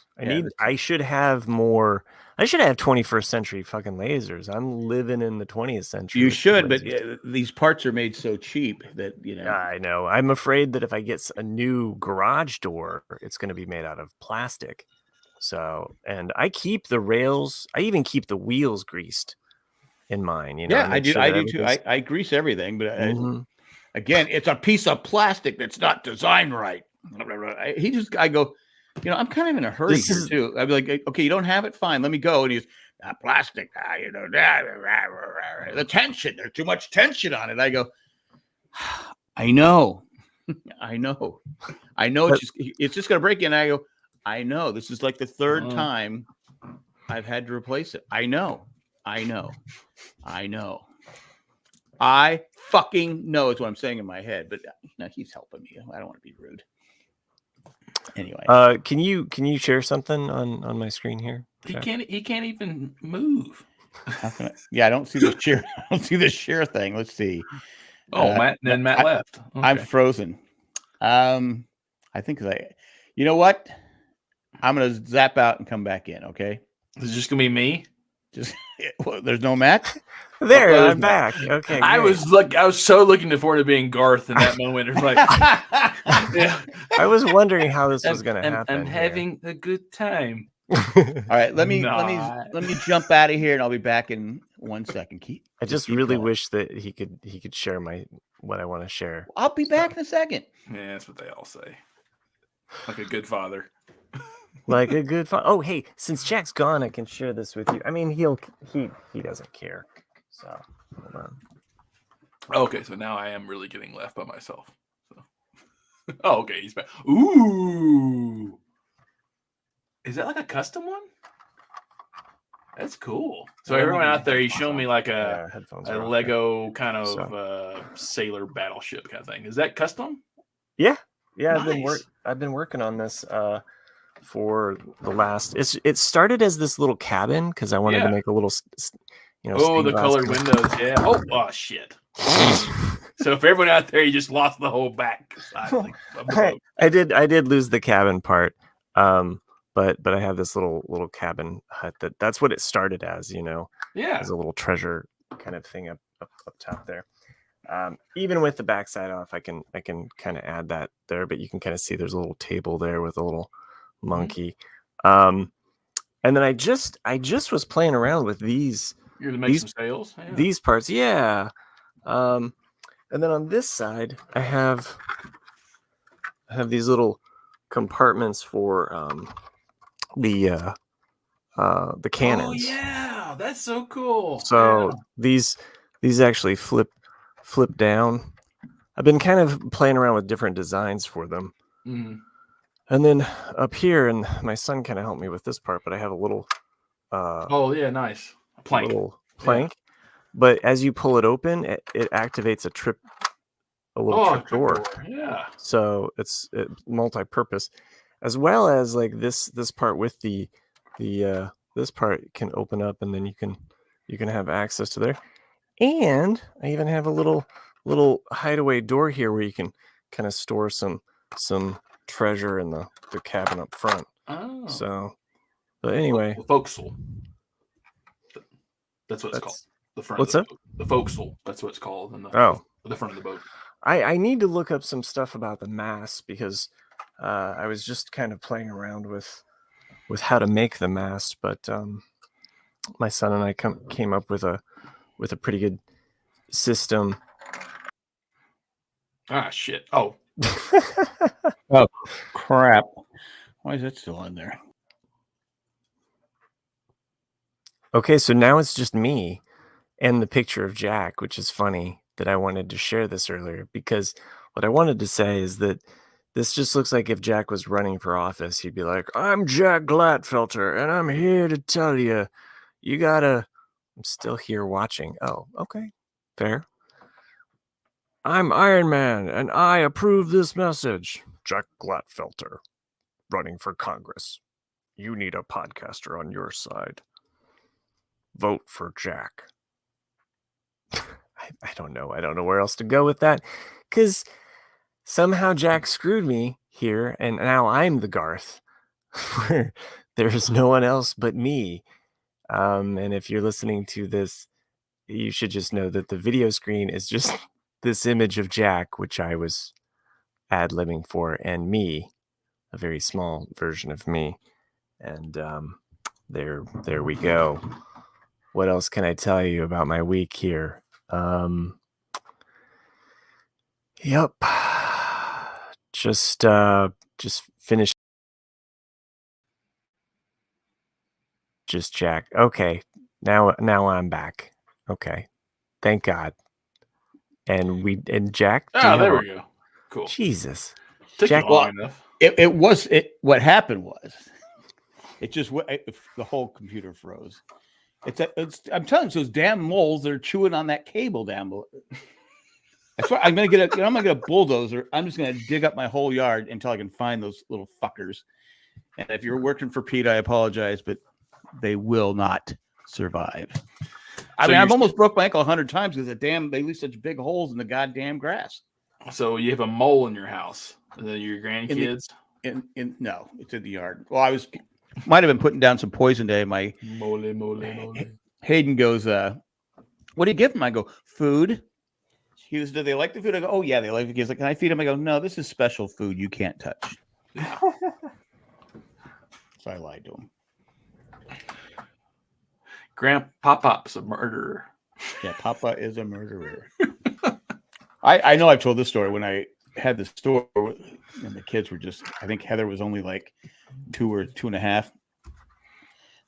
I should have more. I should have 21st century fucking lasers. I'm living in the 20th century. You should, but these parts are made so cheap that I know. I'm afraid that if I get a new garage door, it's going to be made out of plastic. So, and I keep the rails. I even keep the wheels greased in mine. Yeah, I do. I do too. I grease everything, but again, it's a piece of plastic that's not designed right. I go. I'm kind of in a hurry here too. I'd be like, okay, you don't have it, fine, let me go. And he's plastic, the tension. There's too much tension on it. I go, I know. It's just gonna break in. I go, I know. This is like the third time I've had to replace it. I know. I fucking know is what I'm saying in my head. But he's helping me. I don't want to be rude. Anyway, can you share something on my screen here? He can't even move. I don't see the share. I don't see the share thing. Let's see. Matt left. Okay. I'm frozen. I think you know what? I'm gonna zap out and come back in. Okay. Is it just gonna be me? There's no Matt. There, I'm back. Okay. I was so looking forward to being Garth in that moment. It's like, yeah. I was wondering how this was going to happen. I'm having a good time. All right, let me jump out of here, and I'll be back in 1 second. I just really wish that he could share what I want to share. I'll be back in a second. Yeah, that's what they all say. Like a good father. Like a good father. Oh, hey, since Jack's gone, I can share this with you. I mean, he doesn't care. So hold on. Okay, so now I am really getting left by myself. So. Oh, okay, he's back. Ooh. Is that like a custom one? That's cool. So everyone out there, he's showing me like a headphones a are off Lego kind of So. sailor battleship kind of thing. Is that custom? Yeah. Nice. I've been working on this for the last. It started as this little cabin because I wanted to Yeah. make a little, Oh, stained the glass colored cabin. windows. Yeah. Oh shit. So for everyone out there, you just lost the whole back side of the boat. I did lose the cabin part. But I have this little cabin hut that's what it started as, Yeah. as a little treasure kind of thing up top there. Even with the backside off, I can kind of add that there, but you can kind of see there's a little table there with a little monkey. And then I just was playing around with these. You're gonna make some sales. Yeah. These parts, yeah. And then on this side, I have these little compartments for the cannons. Oh yeah, that's so cool. So these actually flip down. I've been kind of playing around with different designs for them. Mm. And then up here, and my son kind of helped me with this part, but I have a little oh yeah, nice plank. Little plank. Yeah. But as you pull it open, it activates a little trip door. Yeah. So it's multi-purpose, as well as like this part with the this part can open up, and then you can have access to there. And I even have a little hideaway door here where you can kind of store some treasure in the cabin up front. Oh. So, but anyway, the forecastle. That's what it's called. The front. What's of that? The forecastle. That's what it's called. In the front of the boat. I need to look up some stuff about the mast because I was just kind of playing around with how to make the mast, but my son and I came up with a pretty good system. Ah, shit. Oh. Oh, crap. Why is that still in there? Okay, so now it's just me and the picture of Jack, which is funny that I wanted to share this earlier, because what I wanted to say is that this just looks like if Jack was running for office, he'd be like, "I'm Jack Glatfelter, and I'm here to tell you, you gotta..." I'm still here watching. Oh, okay. Fair. "I'm Iron Man, and I approve this message. Jack Glatfelter, running for Congress. You need a podcaster on your side. Vote for Jack." I don't know. I don't know where else to go with that, because somehow Jack screwed me here, and now I'm the Garth, where there's no one else but me. And if you're listening to this, you should just know that the video screen is just this image of Jack, which I was ad-libbing for, and me, a very small version of me. And there we go. What else can I tell you about my week here? Yep. Just finished. Just Jack. Okay. Now I'm back. Okay. Thank God. And Jack. Ah, there we go. Cool. Jesus. Took Jack, long enough. What happened was, it just the whole computer froze. I'm telling you, those damn moles that are chewing on that cable down below. That's why I'm gonna get a bulldozer. I'm just gonna dig up my whole yard until I can find those little fuckers. And if you're working for Pete, I apologize, but they will not survive. I mean, I've almost broke my ankle 100 times because they leave such big holes in the goddamn grass. So you have a mole in your house. Your grandkids? No, it's in the yard. Well, might have been putting down some poison today. My mole. Hayden goes, "What do you give them?" I go, "Food." He goes, "Do they like the food?" I go, "Oh yeah, they like it." He's like, "Can I feed them?" I go, "No, this is special food you can't touch." Yeah. So I lied to him. Grandpapa's a murderer. Yeah, Papa is a murderer. I know I've told this story when I had the store and the kids were I think Heather was only like 2 or 2.5.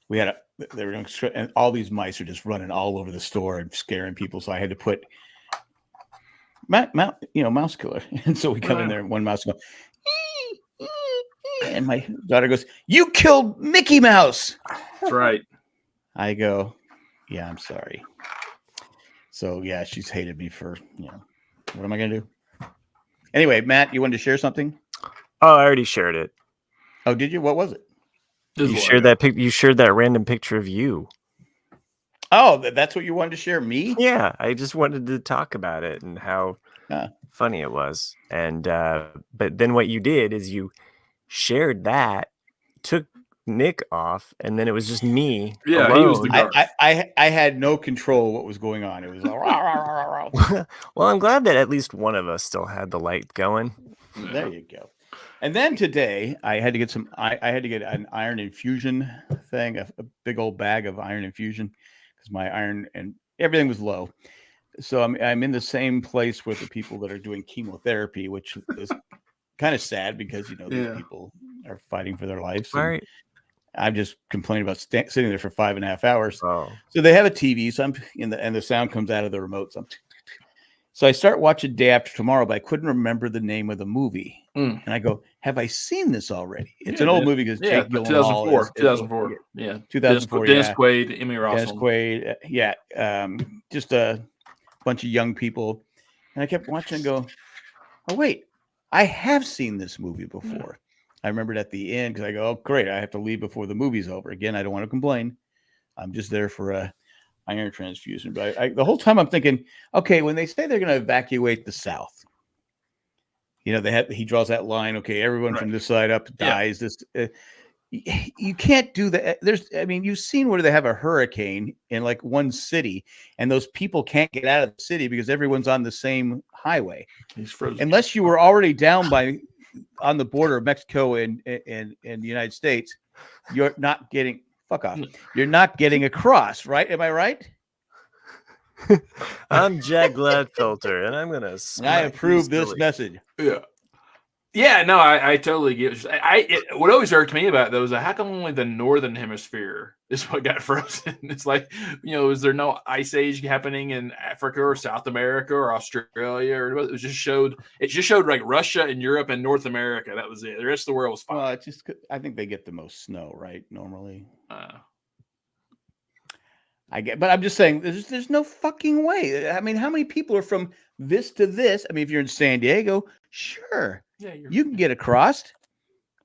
They were and all these mice are just running all over the store and scaring people. So I had to put mouse killer. And so we come in there and one mouse goes, And my daughter goes, "You killed Mickey Mouse." That's right. I go, "Yeah, I'm sorry." So yeah, she's hated me for, what am I gonna do? Anyway, Matt, you wanted to share something? Oh, I already shared it. Oh, did you? What was it? You shared that you shared that random picture of you. Oh, that's what you wanted to share? Me? Yeah, I just wanted to talk about it and how funny it was. And but then what you did is you shared that, took Nick off, and then it was just me Yeah, alone. he was the guard. I had no control what was going on. It was all rah, rah, rah, rah, rah. Well, I'm glad that at least one of us still had the light going. There you go. And then today I had to get I had to get an iron infusion thing, a big old bag of iron infusion, because my iron and everything was low. So I'm in the same place with the people that are doing chemotherapy, which is kind of sad because these people are fighting for their lives. Right. I'm just complaining about sitting there for 5.5 hours. Oh. So they have a TV, so I'm and the sound comes out of the remote. So I start watching Day After Tomorrow, but I couldn't remember the name of the movie. And I go, have I seen this already? It's an old movie because Jake Gyllenhaal 2004. Yeah. 2004. Dennis Quaid, Emmy Rossum. Dennis Quaid. Just a bunch of young people. And I kept watching and go, oh, wait, I have seen this movie before. I remembered at the end because I go, oh, great, I have to leave before the movie's over. Again, I don't want to complain. I'm just there for a iron transfusion. But the whole time I'm thinking, okay, when they say they're going to evacuate the South, he draws that line. Okay, everyone from this side up dies. You can't do that. You've seen where they have a hurricane in like one city, and those people can't get out of the city because everyone's on the same highway. He's frozen. Unless you were already down on the border of Mexico and the United States, you're not getting You're not getting across, right? Am I right? I'm Jack Gladfelter, and I'm gonna. I approve this message. Yeah, no, I totally get. What always irked me about those, how come only the northern hemisphere is what got frozen? It's like, is there no ice age happening in Africa or South America or Australia or what? It just showed like Russia and Europe and North America. That was it. The rest of the world was fine. Well, I think they get the most snow, right? Normally. But I'm just saying, there's no fucking way. I mean, how many people are from this to this? I mean, if you're in San Diego, sure, you can get across,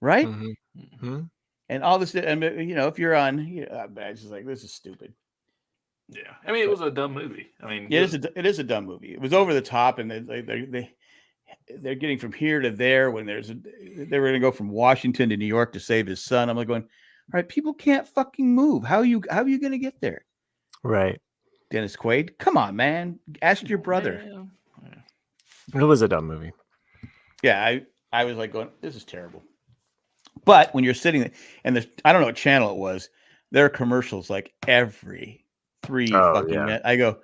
right? Mm-hmm. And all this, if you're on, it's just like, this is stupid. Yeah, I mean, it was a dumb movie. I mean, it is a dumb movie. It was over the top, and they're getting from here to there when they were going to go from Washington to New York to save his son. I'm like going, all right, people can't fucking move. How are you going to get there? Right. Dennis Quaid, come on, man. Ask your brother. Yeah. It was a dumb movie. Yeah, I was like going, this is terrible. But when you're sitting there, and I don't know what channel it was, there are commercials like every 3 minutes. I go,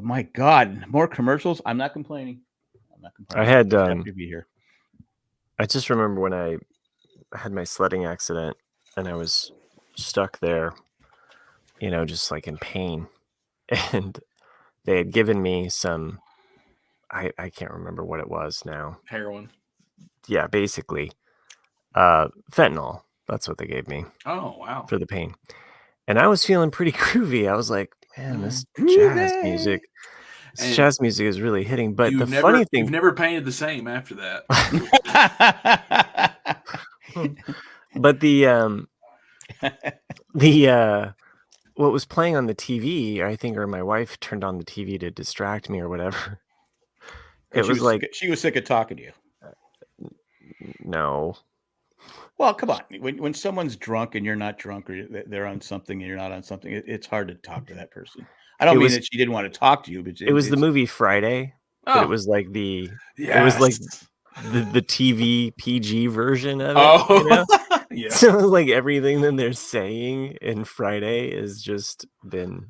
my God, more commercials. I'm not complaining. I had happy to be here. I just remember when I had my sledding accident and I was stuck there, just like in pain, and they had given me some, I can't remember what it was now. Heroin. Yeah, basically. Fentanyl. That's what they gave me. Oh, wow. For the pain. And I was feeling pretty groovy. I was like, man, this jazz music is really hitting. But funny thing, you've never painted the same after that. But what was playing on the TV, I think, or my wife turned on the TV to distract me or whatever. She was sick of talking to you. No. Well, come on. When someone's drunk and you're not drunk, or they're on something and you're not on something, it's hard to talk to that person. I don't mean that she didn't want to talk to you, but it was the movie Friday. But it was like it was like the TV PG version of it. Oh, yeah. So it was like everything that they're saying in Friday has just been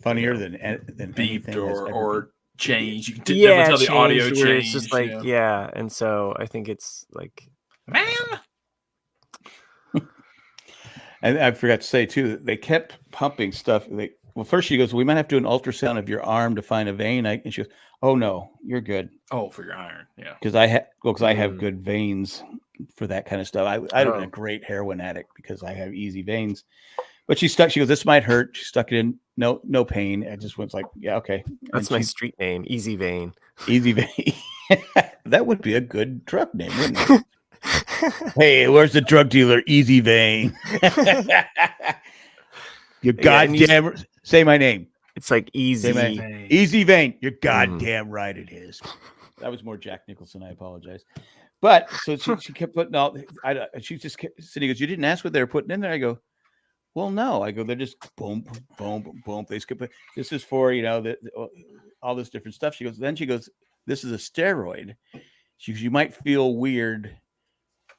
funnier than beeped or changed. You can tell the audio changed. It's just like and so I think it's like, man. And I forgot to say too, they kept pumping stuff. First she goes, we might have to do an ultrasound of your arm to find a vein. And she goes, oh no, you're good. Oh, for your iron, yeah. Because I have good veins for that kind of stuff. I'd have been a Oh. great heroin addict because I have easy veins. But she goes, this might hurt. She stuck it in, no pain. I just was like, yeah, okay. That's And my street name, Easy Vein. Easy vein. That would be a good drug name, wouldn't it? Hey, where's the drug dealer? Easy vein. You goddamn say my name. It's like Easy. Easy vein. You're goddamn right it is. That was more Jack Nicholson. I apologize. But so she kept putting all. She just kept sitting. Goes, you didn't ask what they were putting in there. I go, well, no. I go, they're just boom, boom, boom, boom. They skip it. This is for all this different stuff. She goes. Then she goes, this is a steroid. She goes, you might feel weird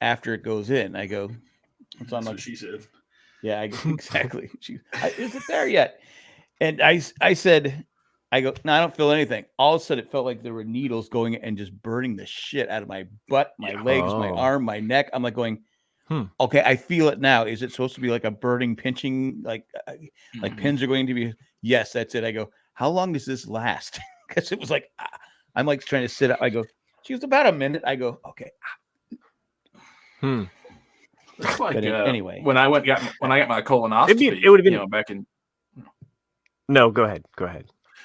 after it goes in. I go, that's what she said. Yeah, exactly. Is it there yet? And I said, I go, no, I don't feel anything. All of a sudden, it felt like there were needles going and just burning the shit out of my butt, my legs, my arm, my neck. I'm like going, okay, I feel it now. Is it supposed to be like a burning, pinching, like pins are going to be? Yes, that's it. I go, how long does this last? Because it was like, I'm like trying to sit up. I go, she was about a minute. I go, okay. It's like anyway, when I got my colonoscopy, it would have been back in. No, go ahead.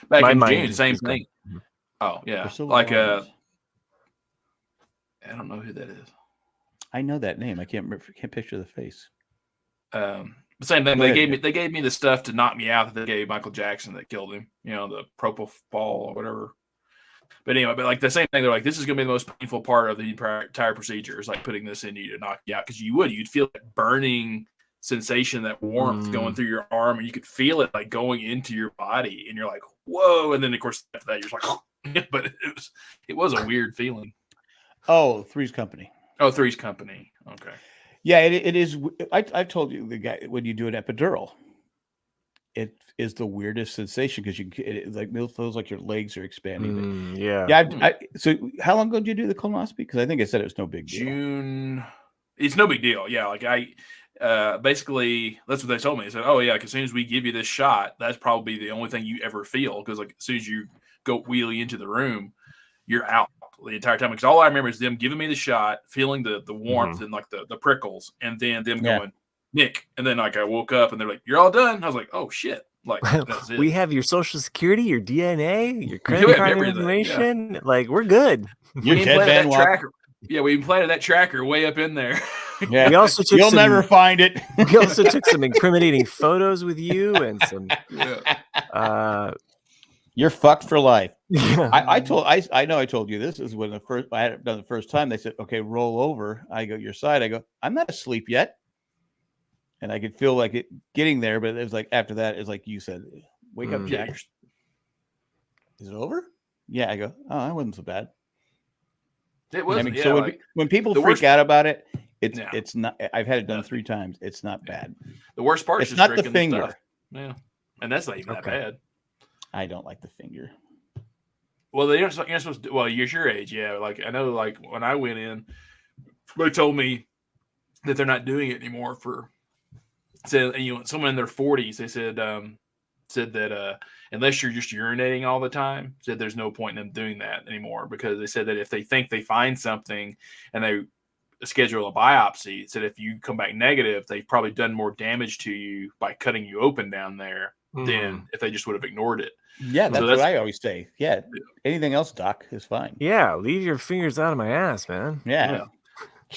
Back in June, same thing. Oh yeah, like I don't know who that is. I know that name. I can't picture the face. Same thing. They gave me the stuff to knock me out that they gave Michael Jackson that killed him. The propofol or whatever. But anyway, like the same thing. They're like, this is going to be the most painful part of the entire procedure. Is like putting this in you to knock you out because you'd feel that burning sensation, that warmth going through your arm, and you could feel it like going into your body, and you're like, whoa! And then of course after that, you're just like, but it was a weird feeling. Oh, Three's Company. Oh, Three's Company. Okay. Yeah, it is. I've told you the guy when you do an epidural, it is the weirdest sensation because it feels like your legs are expanding. Yeah. So how long ago did you do the colonoscopy? Because I think I said it was no big deal. June. It's no big deal. Yeah, like basically that's what they told me. They said, oh yeah, like as soon as we give you this shot, that's probably the only thing you ever feel because like as soon as you go wheelie into the room, you're out the entire time. Because all I remember is them giving me the shot, feeling the warmth and like the prickles, and then them going, Nick. And then like I woke up and they're like, you're all done. I was like, oh shit. Like that's it. We have your social security, your DNA, your credit card information. Yeah. Like we're good. Your deadband tracker. Yeah, we implanted that tracker way up in there. Yeah, we also took you'll never find it. We also took some incriminating photos with you and some. You're fucked for life. Yeah. I know I told you this is when I had it done the first time. They said, okay, roll over. I go your side. I go, I'm not asleep yet. And I could feel like it getting there, but it was like after that, it's like you said, wake up, Jack. Is it over? Yeah, I go, oh, that wasn't so bad. It wasn't. I mean, so when people freak out about it, it's not. I've had it done 3 times. It's not bad. The worst part is not the finger. Stuff. Yeah, and that's not even that bad. I don't like the finger. Well, you're supposed to. Well, you're your age, yeah. Like I know, like when I went in, they told me that they're not doing it anymore for. Said someone in their 40s. They said that unless you're just urinating all the time, said there's no point in them doing that anymore because they said that if they think they find something and they schedule a biopsy, said if you come back negative, they've probably done more damage to you by cutting you open down there than if they just would have ignored it. Yeah, that's what I always say. Yeah, anything else, Doc, is fine. Yeah, leave your fingers out of my ass, man. Yeah.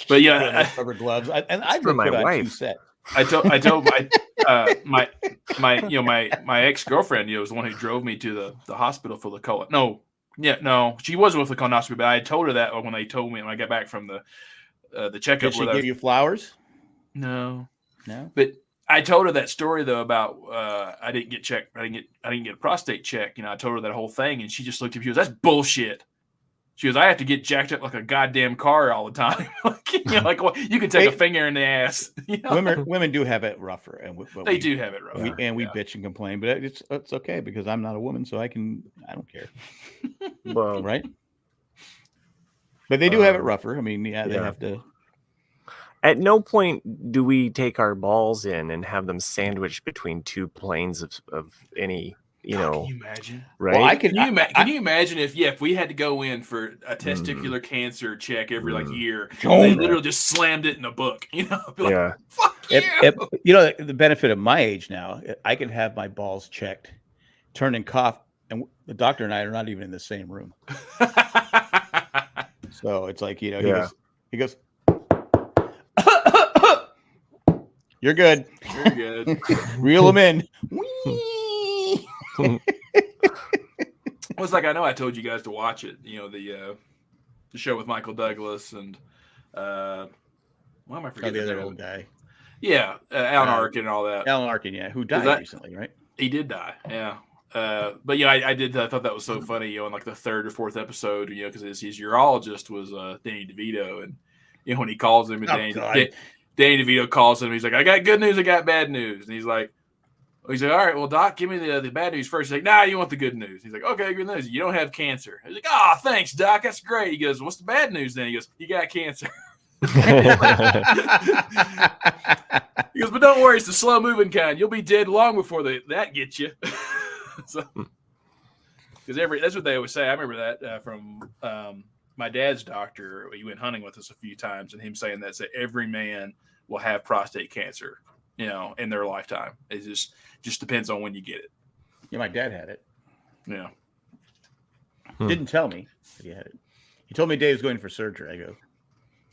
But yeah, rubber gloves. I've been put on 2 sets. I told my ex-girlfriend, was the one who drove me to the hospital for the colon. No, she wasn't with the colonoscopy, but I told her that when they told me when I got back from the checkup. Did she give you flowers? No. But I told her that story though about I didn't get checked. I didn't get a prostate check. I told her that whole thing, and she just looked at me. She goes, "That's bullshit." She goes, I have to get jacked up like a goddamn car all the time. You can take a finger in the ass. Women do have it rougher, and they do have it rougher. We bitch and complain, but it's okay because I'm not a woman, so I don't care. Well, right? But they do have it rougher. I mean, they have to. At no point do we take our balls in and have them sandwiched between 2 planes of any you God, know, can you imagine? right? Well, Can you imagine if we had to go in for a testicular cancer check every like year, and they literally just slammed it in a book, you know? Be like, Yeah. fuck you. You know, the benefit of my age now, I can have my balls checked, turn and cough, and the doctor and I are not even in the same room. So it's like, you know, he goes, you're good. You're good. Reel them in. It was like, I know I told you guys to watch it, you know, the show with Michael Douglas and why am I forgetting the other name? old guy? Yeah, Alan Arkin and all that. Alan Arkin, yeah, who died recently, right? He did die, yeah. But yeah, I thought that was so funny, you know, in like the third or fourth episode, you know, because his urologist was Danny DeVito, and you know when he calls him, and Danny DeVito calls him, he's like, I got good news, I got bad news, and he's like, all right, well, Doc, give me the bad news first. He's like, nah, you want the good news. He's like, okay, good news. You don't have cancer. He's like, oh, thanks, Doc. That's great. He goes, what's the bad news then? He goes, you got cancer. He goes, but don't worry, it's the slow moving kind. You'll be dead long before that gets you. So, because that's what they always say. I remember that from my dad's doctor. He went hunting with us a few times, and him saying that every man will have prostate cancer, you know, in their lifetime. It just depends on when you get it. Yeah, my dad had it. Yeah. Didn't tell me that he had it. He told me Dave was going for surgery. I go,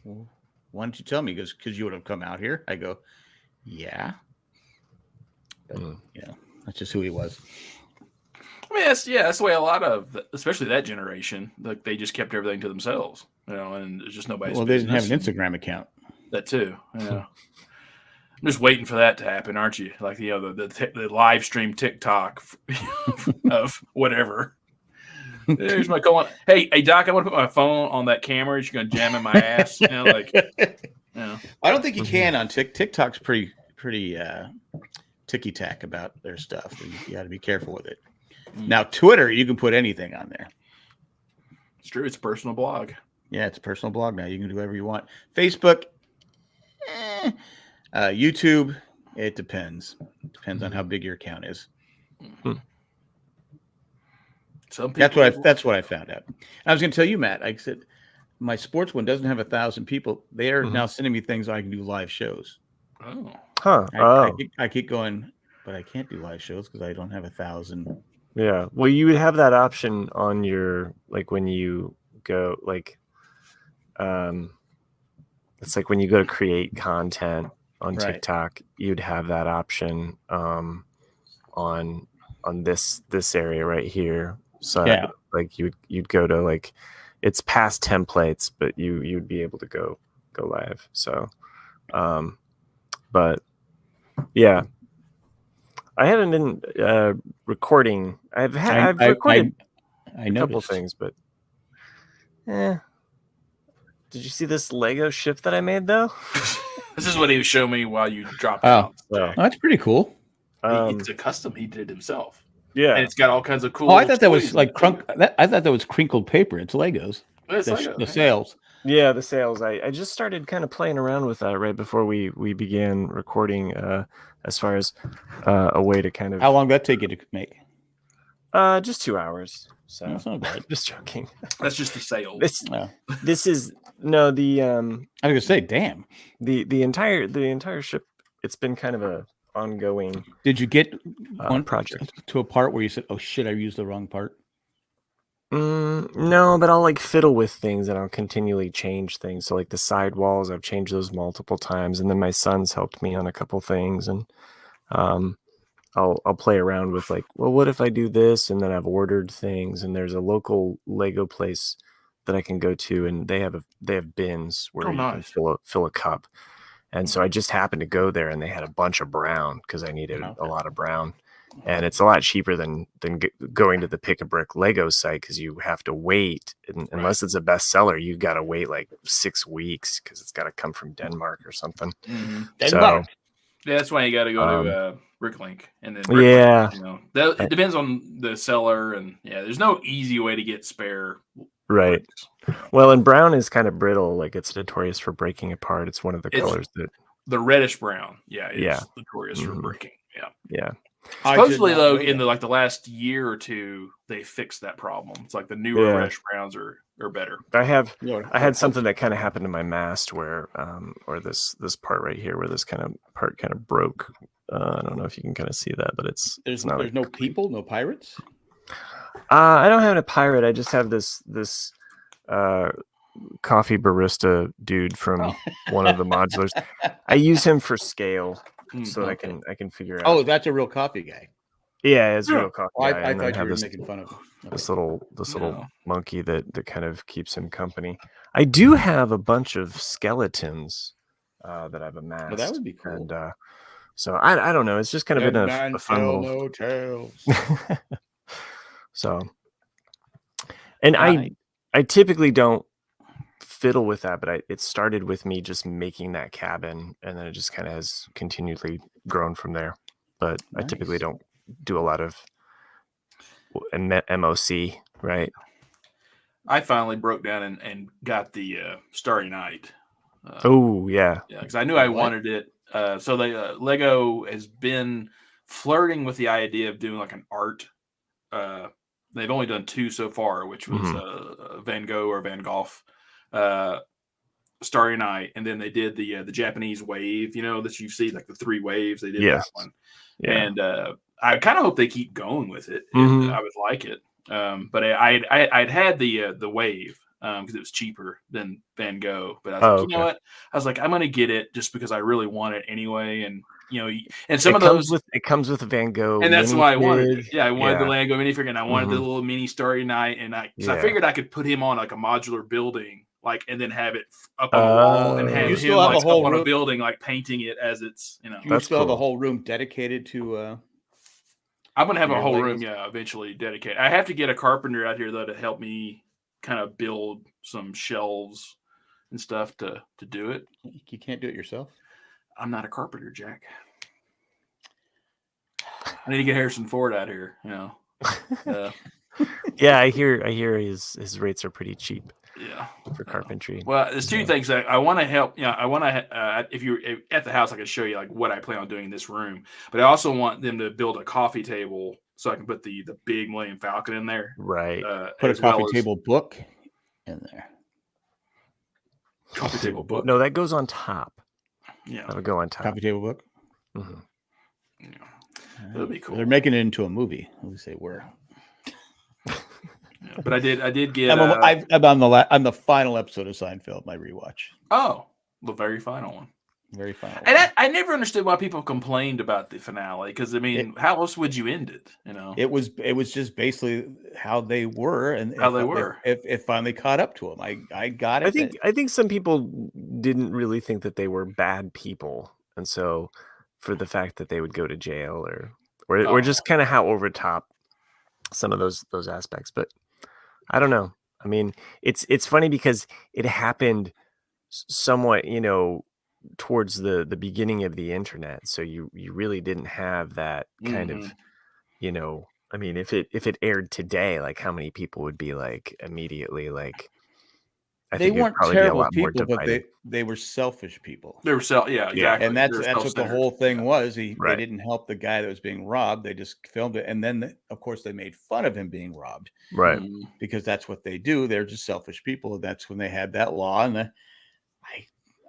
well, why don't you tell me? He goes, because you would have come out here. I go, yeah. But, you know, that's just who he was. I mean, that's the way a lot of, especially that generation, like they just kept everything to themselves, you know, and it's just nobody's Well, they didn't have an Instagram account. That too, yeah. I'm just waiting for that to happen, aren't you? Like, you know, the live stream TikTok of whatever. There's my colon. Hey, Doc, I want to put my phone on that camera. You're going to jam in my ass. You know, like, you know. I don't think you can on TikTok's pretty ticky-tack about their stuff. You got to be careful with it. Now, Twitter, you can put anything on there. It's true. It's a personal blog. Yeah, it's a personal blog now. You can do whatever you want. Facebook, YouTube, it depends. It depends on how big your account is. Some people, that's what I found out. I was going to tell you, Matt. I said my sports one doesn't have 1,000 people. They are now sending me things I can do live shows. Oh, huh? I keep going, but I can't do live shows because I don't have 1,000. Yeah. Well, you would have that option on your, like, when you go, like, it's like when you go to create content on TikTok, you'd have that option on this area right here. So like you'd go to, like, it's past templates, but you'd be able to go live. So, but yeah, I haven't been recording. I've recorded a couple things, but did you see this Lego ship that I made though? This is what he was showing me while you dropped out. Oh, that's pretty cool. It's a custom he did himself. Yeah, and it's got all kinds of cool. Oh, I thought that was like I thought that was crinkled paper. It's Legos. The sails. Yeah, the sails. I just started kind of playing around with that right before we began recording. As far as a way to kind of. How long did that take you to make? Just 2 hours. So that's not bad. Just joking. That's just the sail. This is no the. I was gonna say, damn. The entire ship. It's been kind of a ongoing. Did you get one project to a part where you said, "Oh shit, I used the wrong part"? No, but I'll like fiddle with things and I'll continually change things. So like the sidewalls, I've changed those multiple times, and then my son's helped me on a couple things, and I'll play around with, like, well, what if I do this? And then I've ordered things, and there's a local Lego place that I can go to, and they have bins where you can fill a cup. And so I just happened to go there, and they had a bunch of brown because I needed a lot of brown. And it's a lot cheaper than going to the Pick a Brick Lego site, because you have to wait. Unless it's a bestseller, you got to wait like 6 weeks because it's got to come from Denmark or something. Mm-hmm. Denmark. So, yeah, that's why you got to go to Bricklink, and then Bricklink, you know, it depends on the seller, and there's no easy way to get spare. Right. Well, and brown is kind of brittle. Like, it's notorious for breaking apart. It's one of the colors that the reddish brown. Yeah. It's notorious for breaking. Yeah. Yeah. Supposedly, though, in the last year or two, they fixed that problem. It's like the newer Resh browns are better. I had something that kind of happened to my mast where, or this part right here where this part broke. I don't know if you can kind of see that, but there's no people, no pirates. I don't have a pirate. I just have this coffee barista dude from one of the modulars. I use him for scale, so I can figure out. Oh, that's a real coffee guy. Yeah, it's a real coffee guy. I thought you were making fun of him. This little monkey that kind of keeps him company. I do have a bunch of skeletons that I've amassed. Well, that would be cool. And so I don't know. It's just kind of been a fun little. No tails. So, and I typically don't fiddle with that, but it started with me just making that cabin, and then it just kind of has continually grown from there. But I typically don't do a lot of MOC, right? I finally broke down and got the Starry Night. Yeah, because I knew I wanted it. So Lego has been flirting with the idea of doing like an art. They've only done 2 so far, which was Van Gogh or Van Gogh, Starry Night, and then they did the Japanese wave. You know that you see like the 3 waves. They did that one, and I kind of hope they keep going with it. I would like it, but I'd had the wave because it was cheaper than Van Gogh. But I was like, you know what? I was like, I'm gonna get it just because I really want it anyway, and. And some of those it comes with a Van Gogh, and that's why I wanted it. Yeah, I wanted the Van Gogh minifigure, and I wanted the little mini Starry Night, and I figured I could put him on like a modular building, like, and then have it up on the wall, and have him like up on a building, like painting it as it's You still have a whole room dedicated to. I'm gonna have a whole room, eventually dedicated. I have to get a carpenter out here though to help me kind of build some shelves and stuff to do it. You can't do it yourself. I'm not a carpenter, Jack. I need to get Harrison Ford out here, Yeah, I hear his rates are pretty cheap. Yeah, for carpentry. Well, there's 2 things that I want to help. I want to. If you're at the house, I can show you like what I plan on doing in this room. But I also want them to build a coffee table so I can put the big Millennium Falcon in there. Right. Put a coffee table book in there. Coffee table book. No, that goes on top. Yeah, that would go on top. Coffee table book. Yeah, that'd be cool. They're making it into a movie. At least they were. But I did get. I'm on the final episode of Seinfeld. My rewatch. Oh, the very final one. Very final. And I never understood why people complained about the finale because I mean, how else would you end it? It was just basically how they were and how they were. It finally caught up to them. I got it. I think some people didn't really think that they were bad people, and so for the fact that they would go to jail or just kind of how over top some of those aspects, but I don't know. I mean, it's funny because it happened somewhat, towards the beginning of the internet, so you really didn't have that kind of, I mean, if it aired today, like how many people would be like immediately like. They weren't terrible people, but they were selfish people. They were exactly. And that's what the whole thing was. They didn't help the guy that was being robbed. They just filmed it, and then of course they made fun of him being robbed, right? Because that's what they do. They're just selfish people, and that's when they had that law. And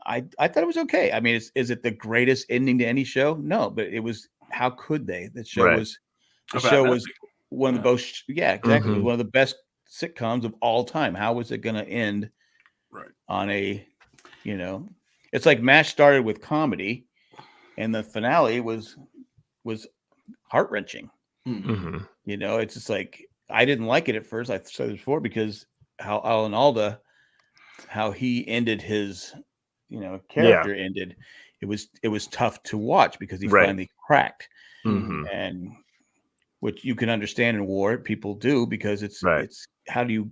I thought it was okay. I mean, is it the greatest ending to any show? No, but it was. How could they? The show was one of the most. Yeah, exactly. It was one of the best sitcoms of all time. How was it going to end? Right. On a, it's like MASH started with comedy, and the finale was heart wrenching. It's just like I didn't like it at first. I said this before because how Alan Alda, how he ended his, character ended. It was tough to watch because he finally cracked, and which you can understand in war, people do because it's how do you,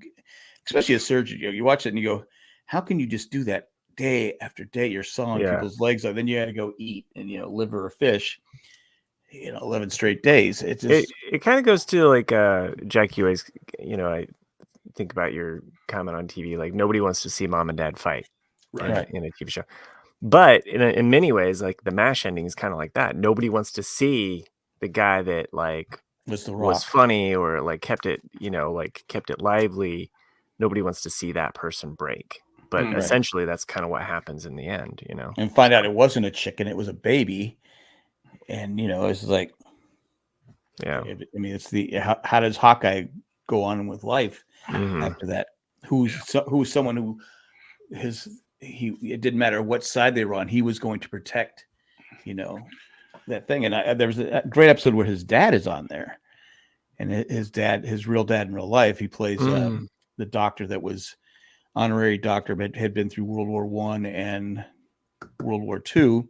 especially a surgeon, you watch it and you go. How can you just do that day after day? You're sawing people's legs off. Then you got to go eat and liver or fish. 11 straight days. It just it kind of goes to like Jack. You always, I think about your comment on TV. Like nobody wants to see mom and dad fight, in a TV show. But in many ways, like the MASH ending is kind of like that. Nobody wants to see the guy that like Was the was Rock. funny or like kept it, like kept it lively, nobody wants to see that person break. But Right. essentially, that's kind of what happens in the end, And find out it wasn't a chicken, it was a baby. And, it's like, Yeah. I mean, it's how does Hawkeye go on with life Mhm. after that? Who's someone who it didn't matter what side they were on, he was going to protect, that thing. And there was a great episode where his dad is on there, and his real dad in real life, he plays Mm. the doctor that was honorary doctor, but had been through World War I and World War II,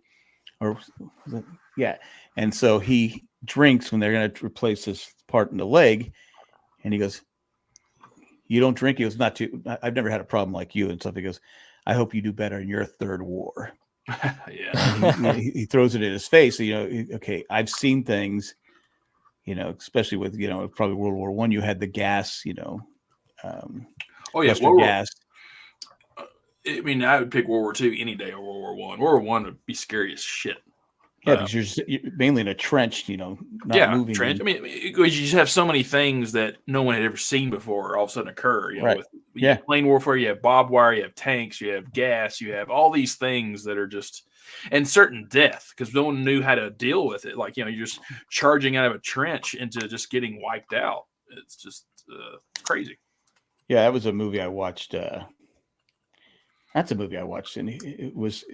and so he drinks when they're going to replace his part in the leg, and he goes, "You don't drink?" He goes, "Not too. I've never had a problem like you," and stuff. He goes, "I hope you do better in your third war." Yeah. He throws it in his face. Okay, I've seen things, especially with probably World War I. You had the gas, Oh yeah, cluster gas. I mean, I would pick World War II any day or World War One. World War One would be scary as shit. Yeah, because you're mainly in a trench, not moving. Trench. I mean, because you just have so many things that no one had ever seen before all of a sudden occur. Right. You have plane warfare, you have barbed wire, you have tanks, you have gas, you have all these things that are just, and certain death because no one knew how to deal with it. Like, you're just charging out of a trench into just getting wiped out. It's just crazy. Yeah, that was a movie I watched. That's a movie I watched, and it was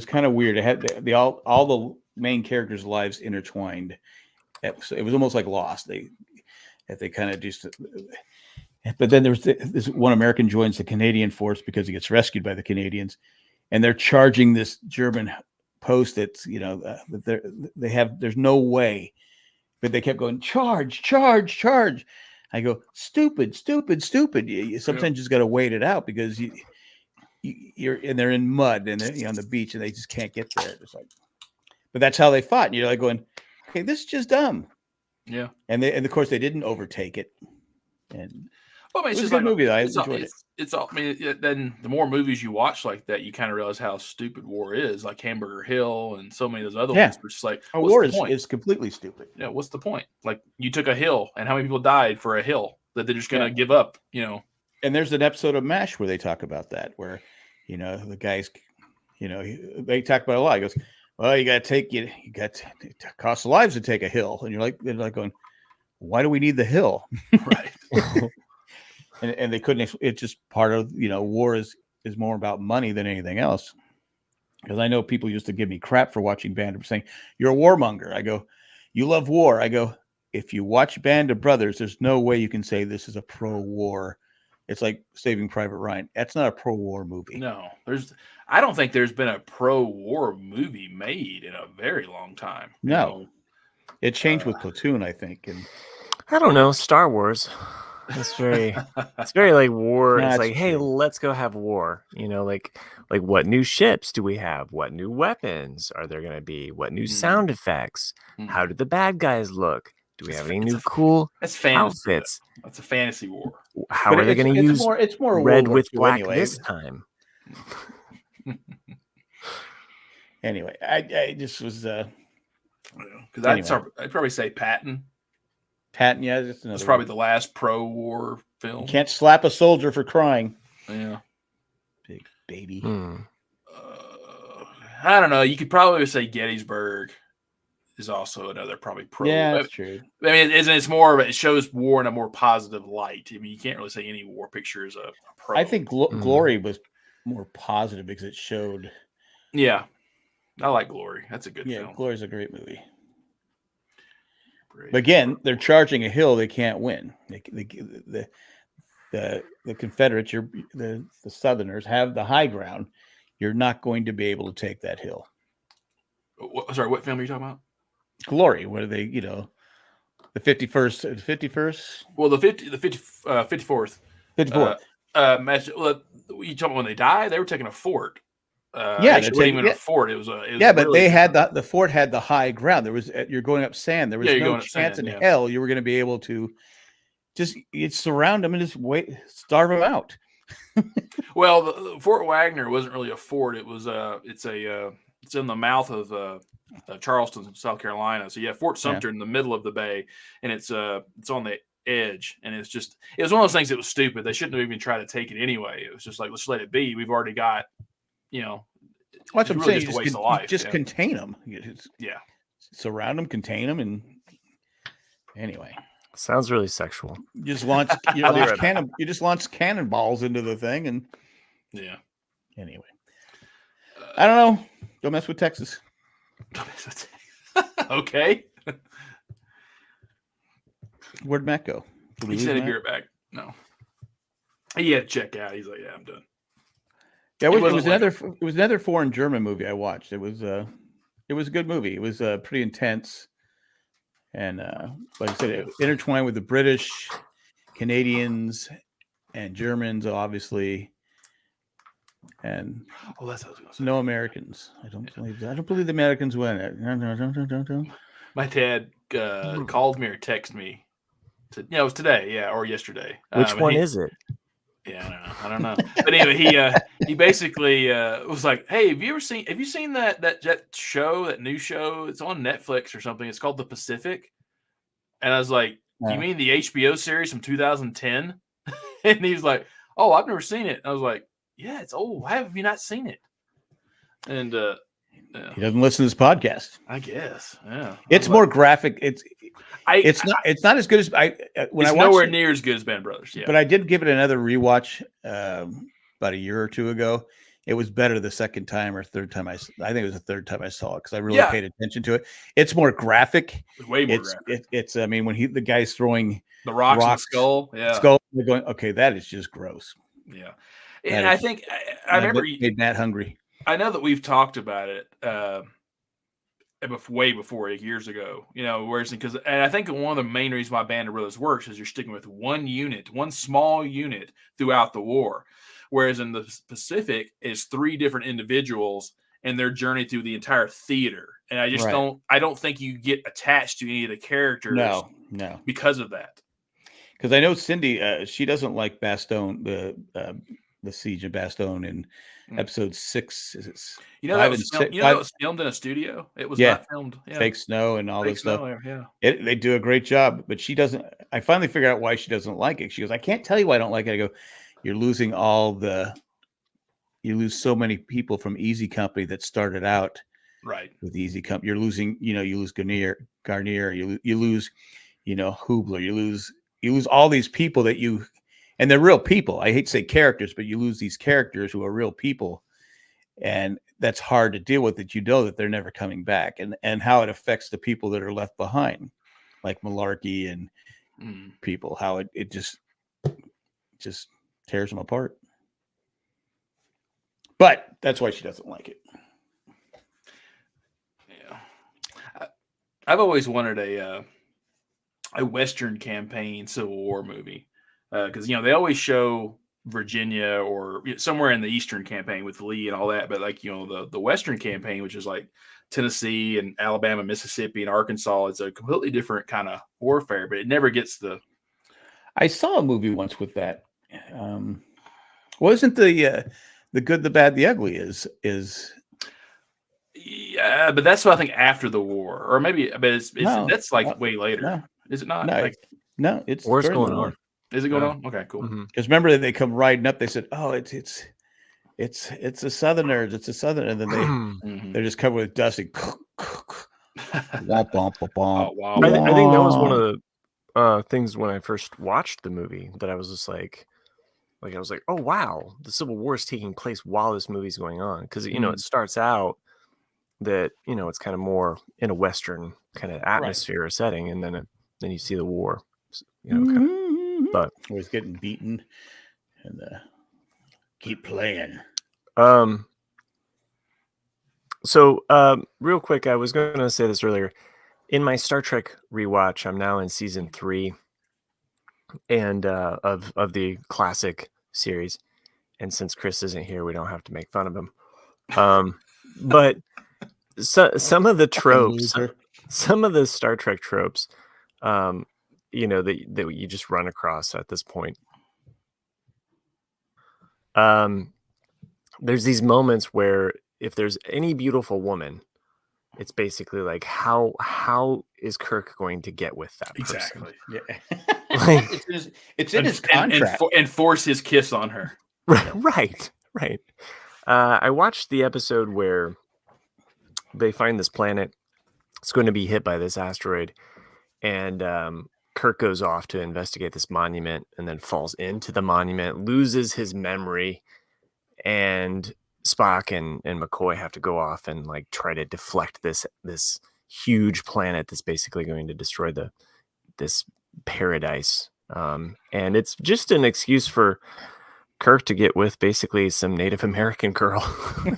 kind of weird. It had all the main characters' lives intertwined. It was almost like Lost. They kind of just. But then there's this one American joins the Canadian force because he gets rescued by the Canadians, and they're charging this German post that's there's no way, but they kept going charge, charge, charge. I go stupid. Sometimes you just got to wait it out because they're in mud and they're on the beach and they just can't get there. It's like, but that's how they fought. And you're like going, okay, this is just dumb. Yeah. And of course they didn't overtake it. And well, I mean, it's just a good movie. I enjoyed it. It's all. I mean, then the more movies you watch like that, you kind of realize how stupid war is. Like Hamburger Hill and so many of those other ones. Were just like, war is completely stupid. Yeah, what's the point? Like you took a hill, and how many people died for a hill that they're just going to give up? And there's an episode of MASH where they talk about that, where the guys, they talk about a lot. He goes, well, you got to cost lives to take a hill, and they're like going, why do we need the hill? Right. and they couldn't. It's just part of war is more about money than anything else. Because I know people used to give me crap for watching Band of saying you're a warmonger. I go, you love war. I go, if you watch Band of Brothers, there's no way you can say this is a pro-war. It's like Saving Private Ryan. That's not a pro-war movie. No, I don't think there's been a pro-war movie made in a very long time. No, it changed with Platoon, I think. And I don't know, Star Wars. It's very like war. It's like, hey, let's go have war. Like what new ships do we have? What new weapons are there going to be? What new sound effects? How do the bad guys look? Do we have any new cool outfits? That's a fantasy war. How are they going to use it's more red with black this time? Anyway, I just was because I'd probably say Patton. Patton, yeah, that's probably the last pro-war film. You can't slap a soldier for crying. Yeah, big baby. I don't know. You could probably say Gettysburg is also another probably pro. Yeah, that's true. I mean, it's more of it shows war in a more positive light. I mean, you can't really say any war picture is a pro. I think Glory was more positive because it showed. Yeah, I like Glory. That's a good film. Yeah, Glory's a great movie. But again, they're charging a hill they can't win. The Confederates, the Southerners have the high ground. You're not going to be able to take that hill. Sorry, what film are you talking about? Glory. What are they? The 51st. 51st. Well, the 54th. 54th. You talking about when they died? They were taking a fort. Yeah, it wasn't even a fort. It was but really they had the fort had the high ground. There was you're going up sand. There was no chance in hell you were going to be able to just surround them and just starve them out. Well, Fort Wagner wasn't really a fort. It was it's in the mouth of Charleston, South Carolina. So you have Fort Sumter in the middle of the bay, and it's on the edge, and it was one of those things that was stupid. They shouldn't have even tried to take it anyway. It was just like, let's let it be. We've already got, What I'm saying, just a waste of life. Just contain them. Surround them, contain them, and anyway. Sounds really sexual. You just launch cannonballs into the thing, and Anyway, I don't know. Don't mess with Texas. Okay. Where'd Matt go? He said he'd be right back. No. He had to check out. He's like, yeah, I'm done. Yeah, it was another foreign German movie I watched. It was a good movie. It was pretty intense, and like I said, it intertwined with the British, Canadians, and Germans, obviously, and that's what I was gonna say. No Americans. I don't believe that. I don't believe the Americans win it. My dad called me or texted me. It was today, or yesterday. Which one is it? Yeah, I don't know. But anyway, he basically was like, "Hey, have you seen that show, that new show? It's on Netflix or something. It's called The Pacific." And I was like, "You mean the HBO series from 2010?" And he was like, "Oh, I've never seen it." I was like, "Yeah, it's old. Why have you not seen it?" And he doesn't listen to this podcast. I guess. Yeah. It's more graphic. It's not as good as it's nowhere near as good as Band of Brothers. Yeah. But I did give it another rewatch about a year or two ago. It was better the second time or third time I think it was the third time I saw it because I really paid attention to it. It's more graphic. It's way more graphic. It's I mean, when the guy's throwing the rocks in the skull, they're going, okay, that is just gross. Yeah. And I think I remember made Matt hungry. I know that we've talked about it way before, years ago, and I think one of the main reasons why Band of Brothers works is you're sticking with one small unit throughout the war. Whereas in the Pacific is 3 different individuals and their journey through the entire theater. And I just don't think you get attached to any of the characters. No. Because of that. Because I know Cindy, she doesn't like Bastogne, the Siege of Bastogne in episode 6. Is it? That was filmed in a studio. It was not filmed. Yeah. Fake snow and all this stuff. Yeah. They do a great job, but she doesn't. I finally figured out why she doesn't like it. She goes, "I can't tell you why I don't like it." I go, "You're losing you lose so many people from Easy Company that started out with Easy Company. You're losing, you lose Garnier, you lose, Hubler, you lose all these people and they're real people. I hate to say characters, but you lose these characters who are real people. And that's hard to deal with, that that they're never coming back, and how it affects the people that are left behind, like Malarkey and people, how it just tears them apart. But that's why she doesn't like it. Yeah. I've always wanted a Western campaign Civil War movie. Because they always show Virginia or somewhere in the Eastern campaign with Lee and all that, but the Western campaign, which is like Tennessee and Alabama, Mississippi, and Arkansas, it's a completely different kind of warfare, but it never gets the. I saw a movie once with that. Wasn't the Good, the Bad, the Ugly is? Yeah, but that's what I think after the war, or maybe, but that's way later. No, is it not? No, it's war's going on. Is it going on? Okay, cool. Because remember that they come riding up. They said, "Oh, it's the Southerners. It's the Southern," and then they're just covered with dust. And Wow. I think that was one of the things when I first watched the movie that I was just like I was like, oh wow, the Civil War is taking place while this movie's going on, because it starts out that it's kind of more in a Western kind of atmosphere or setting, and then you see the war, but always getting beaten and keep playing. So real quick, I was going to say this earlier. In my Star Trek rewatch, I'm now in season 3, and of the classic series. And since Chris isn't here, we don't have to make fun of him. But some of the tropes, some of the Star Trek tropes, that you just run across at this point. There's these moments where if there's any beautiful woman, it's basically like how is Kirk going to get with that person? Exactly. Yeah. Like, it's in his contract. And force his kiss on her. right. I watched the episode where they find this planet. It's going to be hit by this asteroid, and Kirk goes off to investigate this monument, and then falls into the monument, loses his memory, and Spock and McCoy have to go off and like try to deflect this huge planet that's basically going to destroy this paradise. And it's just an excuse for Kirk to get with basically some Native American girl.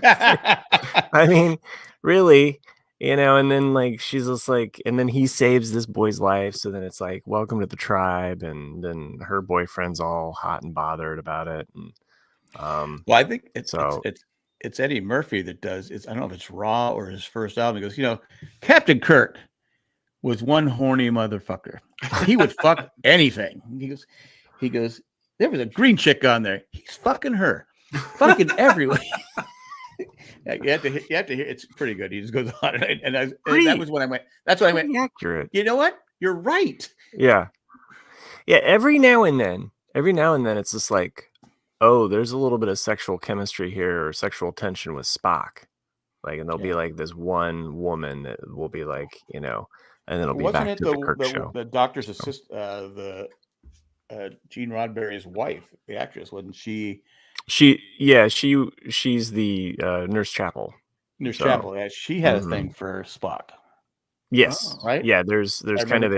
I mean, really, and then like she's just like, and then he saves this boy's life. So then it's like, welcome to the tribe, and then her boyfriend's all hot and bothered about it. And well, I think so it's Eddie Murphy that does. I don't know if it's Raw or his first album. He goes, Captain Kirk was one horny motherfucker. He would fuck anything. He goes. There was a green chick on there. He's fucking her, fucking everywhere. You have to hear. It's pretty good. He just goes on, and that was when I went. That's when I went. Accurate. You know what? You're right. Yeah. Every now and then, it's just like, oh, there's a little bit of sexual chemistry here or sexual tension with Spock, like, and there'll be like this one woman that will be like, and then it'll be back to the Kirk show. The doctor's assistant, Gene Roddenberry's wife, the actress, wasn't she? She's the Nurse Chapel. Chapel. Yeah, she had a thing for Spock. Yes. Right. Yeah. There's kind of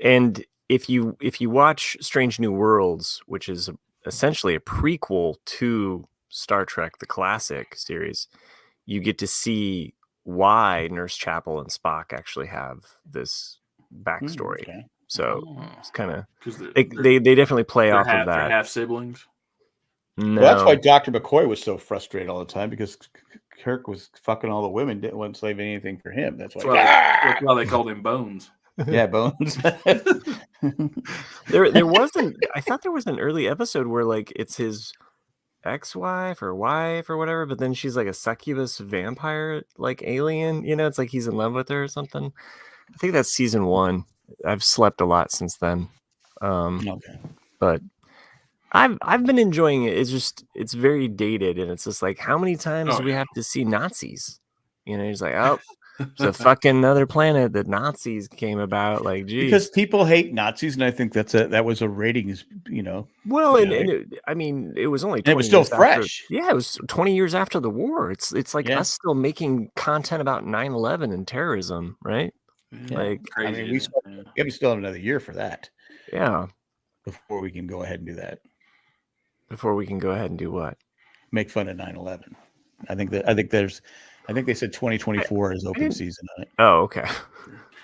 and if you watch Strange New Worlds, which is essentially a prequel to Star Trek, the classic series, you get to see why Nurse Chapel and Spock actually have this backstory. Okay. So it's kind of they definitely play off of that. They're half siblings. No. Well, that's why Dr. McCoy was so frustrated all the time, because Kirk was fucking all the women, wasn't saving anything for him. That's why they called him Bones. Yeah, Bones. There wasn't. I thought there was an early episode where like it's his ex-wife or wife or whatever, but then she's like a succubus vampire like alien. It's like he's in love with her or something. I think that's season 1. I've slept a lot since then. Okay. But I've been enjoying it. It's very dated, and it's just like, how many times do we have to see Nazis? He's like, oh, it's a fucking other planet that Nazis came about. Like, geez. Because people hate Nazis, and I think that was a ratings, Well, I mean, it was only 20 it was still years fresh. It was 20 years after the war. It's like us still making content about 9/11 and terrorism, right? Yeah. Like, crazy, I mean, we still have another year for that. Yeah. Before we can go ahead and do that. Before we can go ahead and do what? Make fun of 9/11. I think they said 2024 is open season on it. Oh, okay.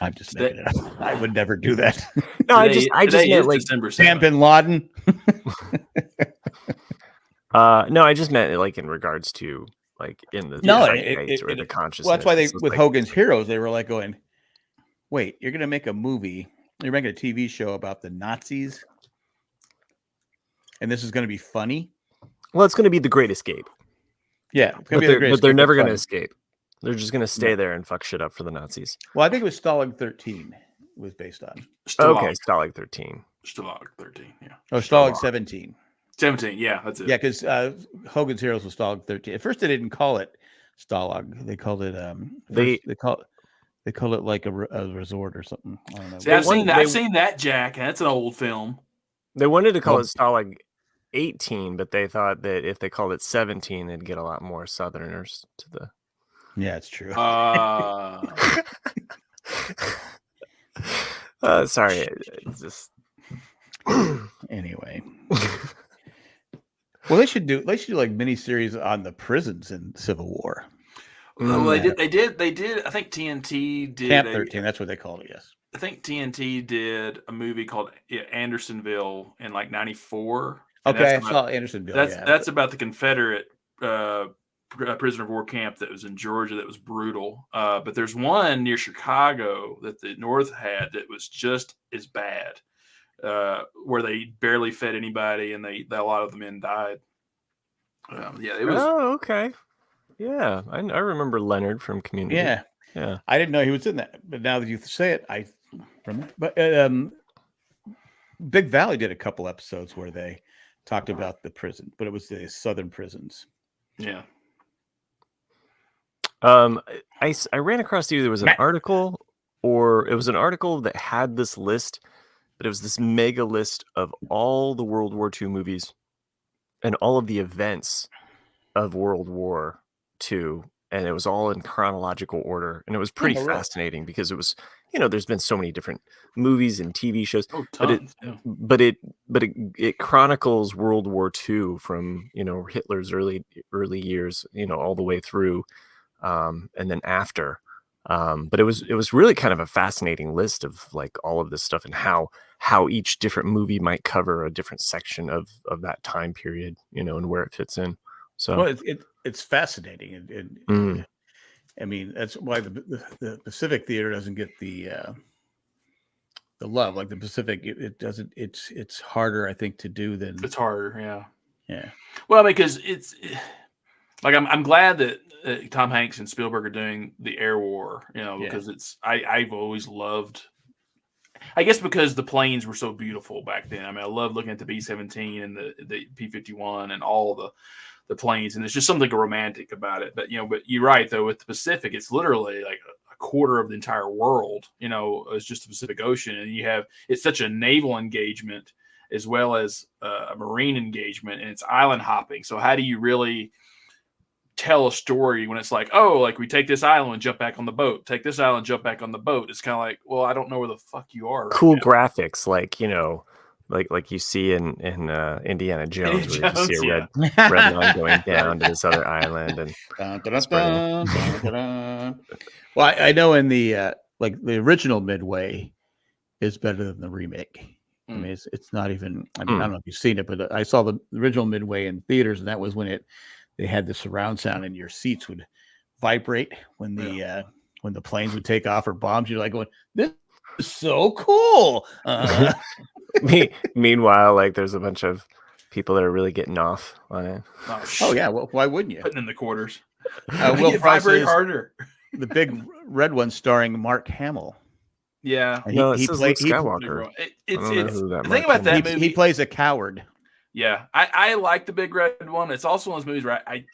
I'm just making it up. I would never do that. No, I just meant like Sam bin Laden. No, I just meant like in regards to like in the or the consciousness. Well, that's why with Hogan's Heroes, they were like going, wait, you're going to make a movie, you're making a TV show about the Nazis, and this is going to be funny? Well, it's going to be The Great Escape. Yeah. But they're never going to escape. They're just going to stay there and fuck shit up for the Nazis. Well, I think it was Stalag 13 was based on. Stalag 13. Stalag 13, yeah. Oh, Stalag 17. 17, yeah, that's it. Yeah, because Hogan's Heroes was Stalag 13. At first, they didn't call it Stalag. They called it they call it like a resort or something. I don't know. See, I've seen that, Jack. That's an old film. They wanted to call it Stalag 18, but they thought that if they called it 17, they'd get a lot more Southerners to the. Yeah, it's true. Sorry, it's just. Anyway. Well, they should do like miniseries on the prisons in Civil War. Well, they did. I think TNT did. Camp 13. That's what they called it. Yes. I think TNT did a movie called Andersonville in like '94. Okay, I saw Andersonville. That's about the Confederate prisoner of war camp that was in Georgia that was brutal. But there's one near Chicago that the North had that was just as bad, where they barely fed anybody and a lot of the men died. Yeah, it was. Oh, okay. Yeah, I remember Leonard from Community. Yeah. Yeah. I didn't know he was in that, but now that you say it, I remember. But Big Valley did a couple episodes where they talked about the prison, but it was the southern prisons. Yeah. I ran across either there was an Matt. article or it was an article that had this list, but it was this mega list of all the World War II movies and all of the events of World War II, and it was all in chronological order, and it was pretty Oh, really? fascinating because it was, there's been so many different movies and TV shows, Oh, but tons. Yeah. it chronicles World War II from Hitler's early years, all the way through, and then after. But it was really kind of a fascinating list of like all of this stuff and how each different movie might cover a different section of that time period, and where it fits in. So Well, it's fascinating, and I mean that's why the Pacific Theater doesn't get the love like the Pacific. It doesn't. It's harder, I think, to do than It's harder. Yeah. yeah. Well, because it's like I'm glad that Tom Hanks and Spielberg are doing the Air War, because it's I've always loved. I guess because the planes were so beautiful back then. I mean, I love looking at the B-17 and the P-51 and all the planes, and there's just something romantic about it. But you're right though. With the Pacific, it's literally like a quarter of the entire world. Is just the Pacific Ocean, and it's such a naval engagement as well as a marine engagement, and it's island hopping. So how do you really tell a story when it's like, oh, like we take this island and jump back on the boat, take this island, jump back on the boat? It's kind of like, well, I don't know where the fuck you are. Cool graphics, like like you see in Indiana Jones, where you see a red line going down to this other island, and well, I know in the like the original Midway is better than the remake. I mean, it's not even. I mean, I don't know if you've seen it, but I saw the original Midway in theaters, and that was when they had the surround sound, and your seats would vibrate when the planes would take off or bombs. You're like going, "This is so cool." Meanwhile, like there's a bunch of people that are really getting off on it. Oh yeah, well, why wouldn't you? Putting in the quarters. Will Price vibrate is harder. the big red one starring Mark Hamill. Yeah, he plays Skywalker. It's the thing about that movie. He plays a coward. Yeah, I like the big red one. It's also one of those movies where I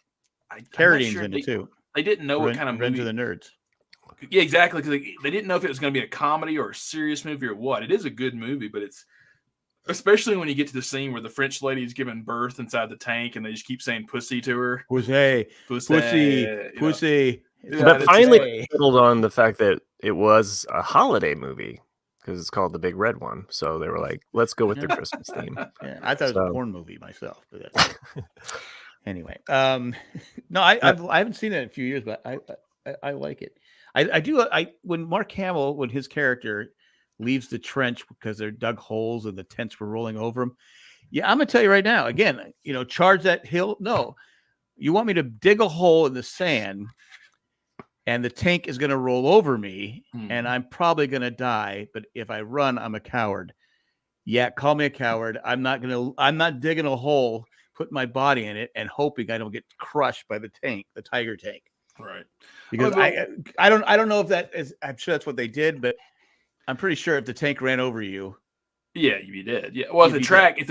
Carradine's in it too. They didn't know what kind of movie. Revenge of the Nerds. Yeah, exactly, because they didn't know if it was going to be a comedy or a serious movie or what. It is a good movie, but it's especially when you get to the scene where the French lady is giving birth inside the tank and they just keep saying pussy to her. Pussy. But finally settled on the fact that it was a holiday movie because it's called The Big Red One. So they were like, let's go with the Christmas theme. Yeah, I thought it was a porn movie myself. But anyway, no, I haven't seen it in a few years, but I like it. I do. When Mark Hamill, when his character leaves the trench because they're dug holes and the tents were rolling over him. Yeah, I'm gonna tell you right now. Again, charge that hill. No, you want me to dig a hole in the sand, and the tank is gonna roll over me, and I'm probably gonna die. But if I run, I'm a coward. Yeah, call me a coward. I'm not digging a hole, putting my body in it, and hoping I don't get crushed by the tank, the tiger tank. Right. Because I don't know if that is. I'm sure that's what they did, but I'm pretty sure if the tank ran over you, yeah, you'd be dead. Yeah. Well, if the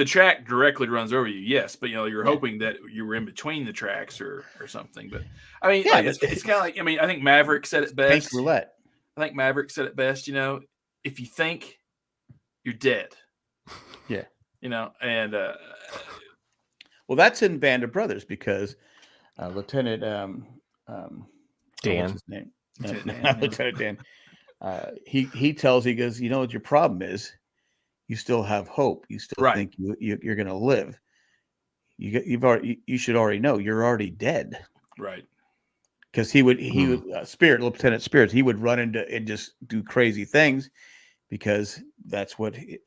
track directly runs over you, yes, but you're hoping that you were in between the tracks or something. But I mean, it's kind of like, I mean, I think Maverick said it best. Tank roulette. I think Maverick said it best. If you think you're dead, yeah, and well, that's in Band of Brothers because Lieutenant Dan. What's his name? Lieutenant Dan. He goes, what your problem is? You still have hope. You still think you're going to live. You should already know you're already dead. Right. Because he would Lieutenant Spirits, he would run into and just do crazy things because that's what he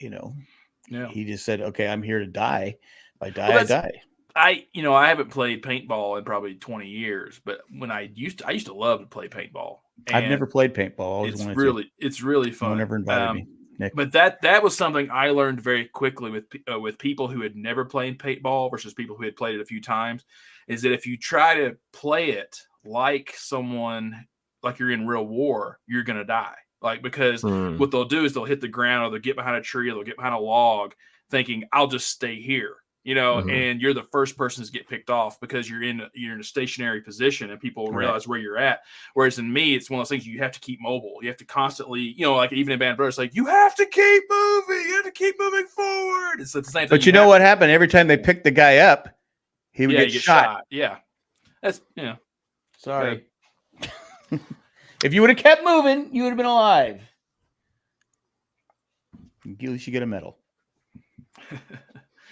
just said, okay, I'm here to die. If I die, I die. I haven't played paintball in probably 20 years, but when I used to love to play paintball. I've never played paintball. It's really fun. No one ever invited me. Nick. But that was something I learned very quickly with people who had never played paintball versus people who had played it a few times, is that if you try to play it like someone like you're in real war, you're gonna die. Like, because what they'll do is they'll hit the ground, or they'll get behind a tree, or they'll get behind a log, thinking I'll just stay here, and you're the first person to get picked off because you're in a stationary position and people realize where you're at. Whereas in me, it's one of those things you have to keep mobile. You have to constantly, like even in Band of Brothers, like you have to keep moving. You have to keep moving forward. It's the same thing. But you know what happened? Every time they picked the guy up, he would get shot. Yeah. That's, Sorry. If you would have kept moving, you would have been alive. At least you get a medal.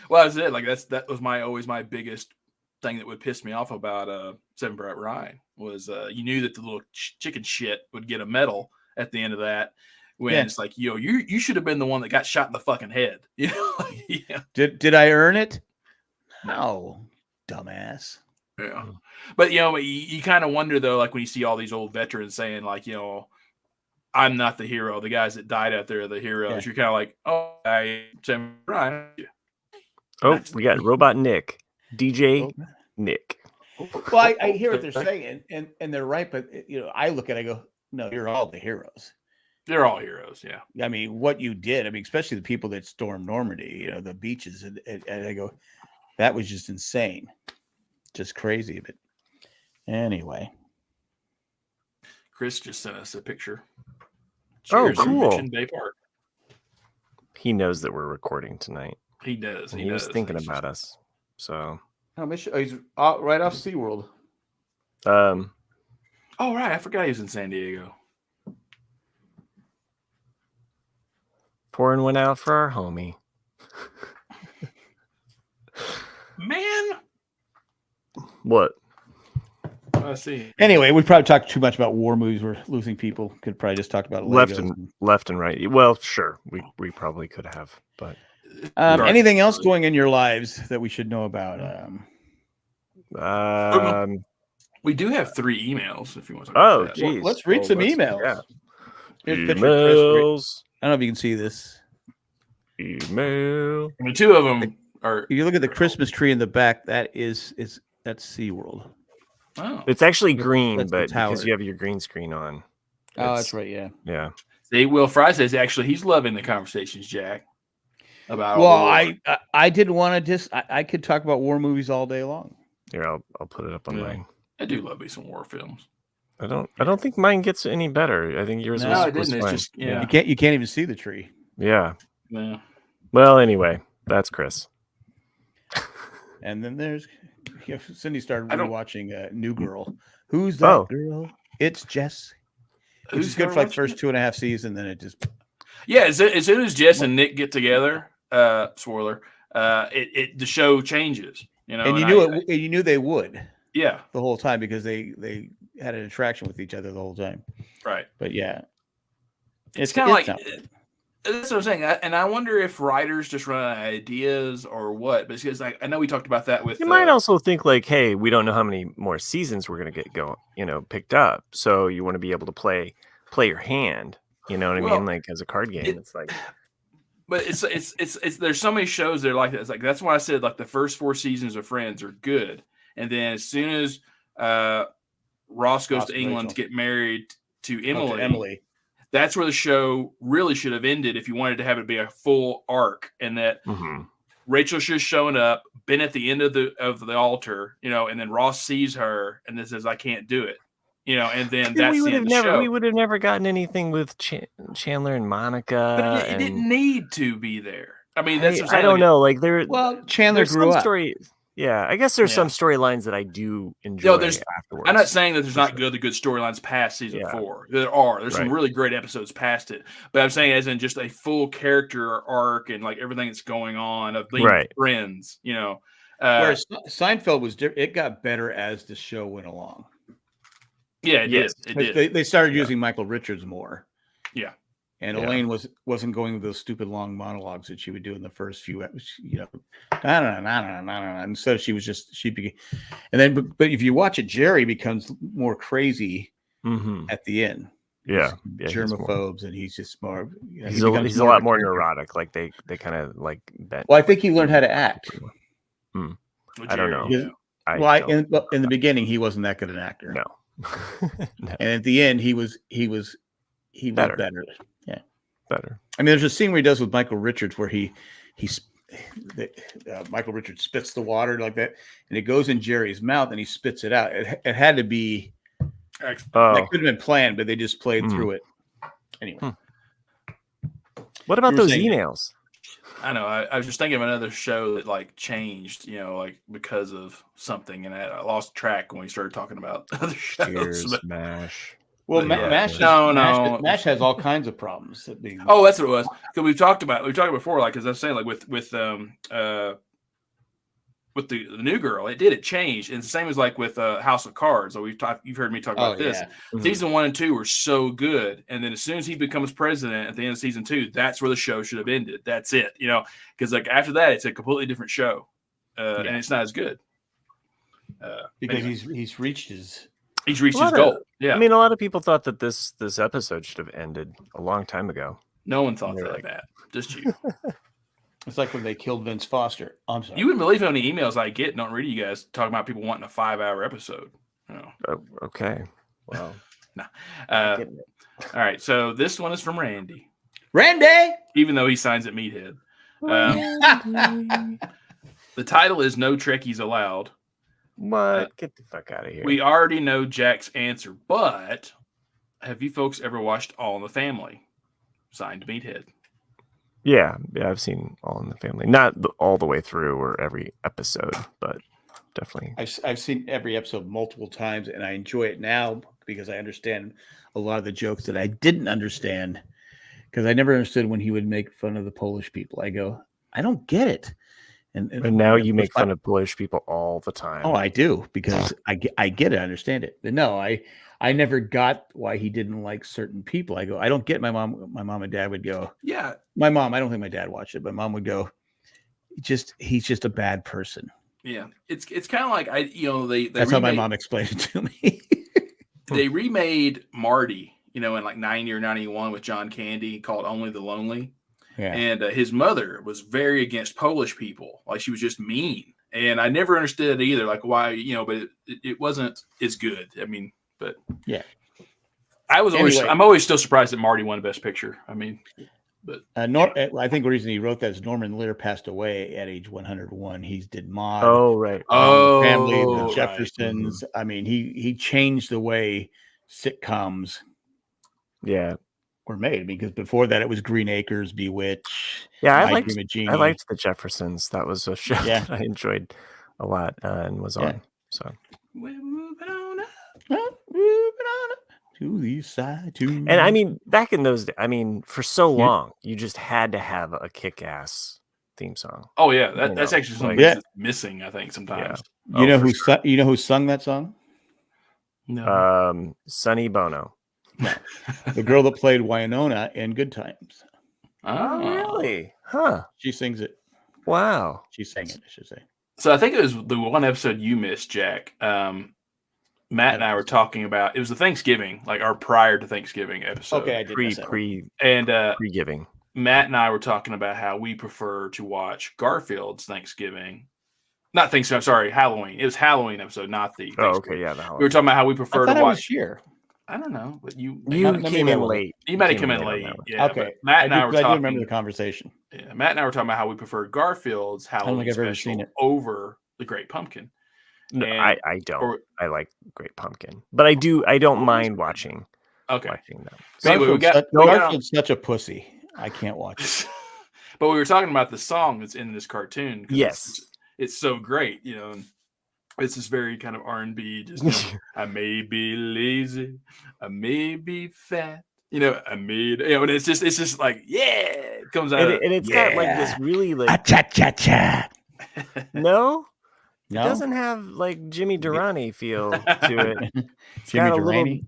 Well, that's it. Like that was always my biggest thing that would piss me off about Saving Private Ryan was you knew that the little chicken shit would get a medal at the end of that. When it's like, you should have been the one that got shot in the fucking head. Did I earn it? No, dumbass. Yeah. But you kind of wonder though, like when you see all these old veterans saying like, I'm not the hero. The guys that died out there are the heroes. You're kind of like, right. Oh, we got Robot Nick, DJ Nick. Well, I hear what they're saying, and they're right. But I look at it, I go, no, you're all the heroes. They're all heroes. Yeah. I mean, what you did. I mean, especially the people that stormed Normandy. The beaches, and I go, that was just insane. Just crazy, but anyway. Chris just sent us a picture. Cheers, cool. Bay Park. He knows that we're recording tonight. He does. He was thinking about us. So. He's right off SeaWorld. Oh right, I forgot he was in San Diego. Pouring one out for our homie. Man. What? I see. Anyway, we probably talked too much about war movies. We're losing people. Could probably just talk about Legos. left and right. Well, sure, we probably could have, but anything else going in your lives that we should know about? We do have 3 emails if you want to. Oh, geez. Well, let's read some emails. Yeah. Here's emails. I don't know if you can see this. Email. I mean, 2 of them are. If you look at the Christmas tree in the back, that's SeaWorld. Oh. It's actually green, but because you have your green screen on. Oh, that's right. Yeah. Yeah. See, Will Fry says actually he's loving the conversations, Jack. About I didn't want to I could talk about war movies all day long. Here, I'll put it up on mine. I do love me some war films. I don't think mine gets any better. I think yours was it didn't. It's just you can't even see the tree. Yeah. Yeah. Well, anyway, that's Chris. And then there's Cindy started watching New Girl. Who's that girl? It's Jess. Which is good for like first 2.5 seasons, then it just as soon as Jess and Nick get together, spoiler, the show changes. And you knew they would. Yeah. The whole time because they had an attraction with each other the whole time. Right. But yeah. It's kind of like that's what I'm saying. And I wonder if writers just run out of ideas or what. But because I know we talked about that with. You might also think like, hey, we don't know how many more seasons we're gonna get picked up. So you want to be able to play your hand. You know what I mean? Like as a card game, it's like. But it's there's so many shows that are like that. It's like that's why I said like the first 4 seasons of Friends are good, and then as soon as Ross goes to England to get married to Emily. That's where the show really should have ended if you wanted to have it be a full arc, and that Rachel should have shown up, been at the end of the altar, and then Ross sees her and then says, "I can't do it," and then that's the end of the show. We would have never gotten anything with Chandler and Monica. But it didn't need to be there. I mean, that's what I'm saying. I don't know. Like Chandler grew up. Yeah, I guess there's some storylines that I do enjoy afterwards. I'm not saying that there's not good storylines past season 4. There are. There's some really great episodes past it. But I'm saying as in just a full character arc and like everything that's going on of being friends, Whereas Seinfeld was different. It got better as the show went along. Yeah, it did. It did. They started using Michael Richards more. Yeah. And Elaine wasn't going with those stupid long monologues that she would do in the first few episodes, and so and then, but if you watch it, Jerry becomes more crazy at the end. Yeah, germaphobes, and he's just more. He's a lot more neurotic. Like they kind of like bent. Well, I think he learned how to act. I don't know. in the beginning he wasn't that good an actor. No. No. And at the end he was better. Yeah, Better. I mean, there's a scene where he does with Michael Richards where Michael Richards spits the water like that, and it goes in Jerry's mouth, and he spits it out. It had to be that could have been planned, but they just played through it anyway. What about those emails? I know. I was just thinking of another show that like changed, like because of something, and I lost track when we started talking about other shows. Cheers, MASH. Well, MASH. MASH has all kinds of problems. That's what it was. Because we've talked about before, like as I was saying, like with the new girl, it changed, and it's the same as like with House of Cards. So you've heard me talk about this. Yeah. Mm-hmm. Season 1 and 2 were so good, and then as soon as he becomes president at the end of season 2, that's where the show should have ended. That's it, because like after that, it's a completely different show, and it's not as good. Because he's reached his goal. Yeah, I mean, a lot of people thought that this episode should have ended a long time ago. No one thought that, Matt. Just you. It's like when they killed Vince Foster. I'm sorry. You wouldn't believe how many emails I get. Don't read you guys talking about people wanting a 5-hour episode. Okay. Well, no. All right. So this one is from Randy. Randy, even though he signs at Meathead. The title is "No Trekkies Allowed." What? Get the fuck out of here. We already know Jack's answer, but have you folks ever watched All in the Family? Signed Meathead. Yeah, I've seen All in the Family. Not all the way through or every episode, but definitely. I've seen every episode multiple times, and I enjoy it now because I understand a lot of the jokes that I didn't understand, because I never understood when he would make fun of the Polish people. I go, I don't get it. And now you make fun of Polish people all the time. Oh, I do, because I get it. I understand it. But no, I never got why he didn't like certain people. I go, I don't get. My mom and dad would go, yeah. My mom, I don't think my dad watched it, but mom would go, he's just a bad person. Yeah, it's kind of like that's how my mom explained it to me. They remade Marty, in like 90 or 91 with John Candy, called Only the Lonely. Yeah. And his mother was very against Polish people. Like, she was just mean. And I never understood either, like why, but it wasn't as good. I mean, but yeah, I'm always still surprised that Marty won Best Picture. I mean, but I think the reason he wrote that is Norman Lear passed away at age 101. He did Maude. Oh, right. Family, the Jeffersons. Right. I mean, he changed the way sitcoms were made, because before that it was Green Acres, Bewitched. Yeah, I liked the Jeffersons. That was a show that I enjoyed a lot and was on. So we're moving on up. To the side too. And I mean, back in those days, I mean, for so long, you just had to have a kick-ass theme song. Oh yeah, that's actually something that's missing, I think, sometimes. Yeah. You know who sung that song? No. Sonny Bono. No. The girl that played Wynonna in Good Times. Oh, really? Huh. She sings it. Wow. She sang it, I should say. So I think it was the one episode you missed, Jack. Matt and I were talking about, it was the Thanksgiving, like our prior to Thanksgiving episode. Okay, I did pre-giving. Matt and I were talking about how we prefer to watch Garfield's Thanksgiving. Not Thanksgiving, sorry, Halloween. It was Halloween episode, not the Thanksgiving. Oh, okay, yeah. The we were talking about how we prefer to watch. I was here. I don't know, but you came in late. You might have come in late. Yeah. Okay. Matt and I were talking. I do remember the conversation. Yeah, Matt and I were talking about how we prefer Garfield's Halloween special over the Great Pumpkin. No, I don't. I like Great Pumpkin, but I don't mind watching. Okay. Watching them. So anyway, Garfield's such a pussy. I can't watch it. But we were talking about the song that's in this cartoon. Yes, it's so great. And it's this very kind of R&B. Just I may be lazy, I may be fat. I made. And it's just like it comes out, and it's got like this really like cha cha cha. No. It doesn't have like Jimmy Durrani feel to it. It's Jimmy got a Durrani? little,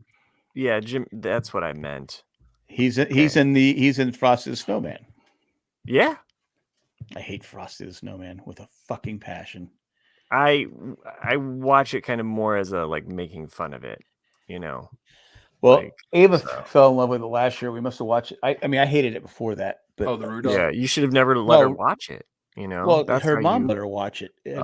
yeah, Jim. That's what I meant. He's in Frosty the Snowman. Yeah, I hate Frosty the Snowman with a fucking passion. I watch it kind of more as a like making fun of it, Well, like, Ava fell in love with it last year. We must have watched it. I mean, I hated it before that. But the Rudolph. Yeah, you should have never let her watch it. Well, that's her mom let her watch it. And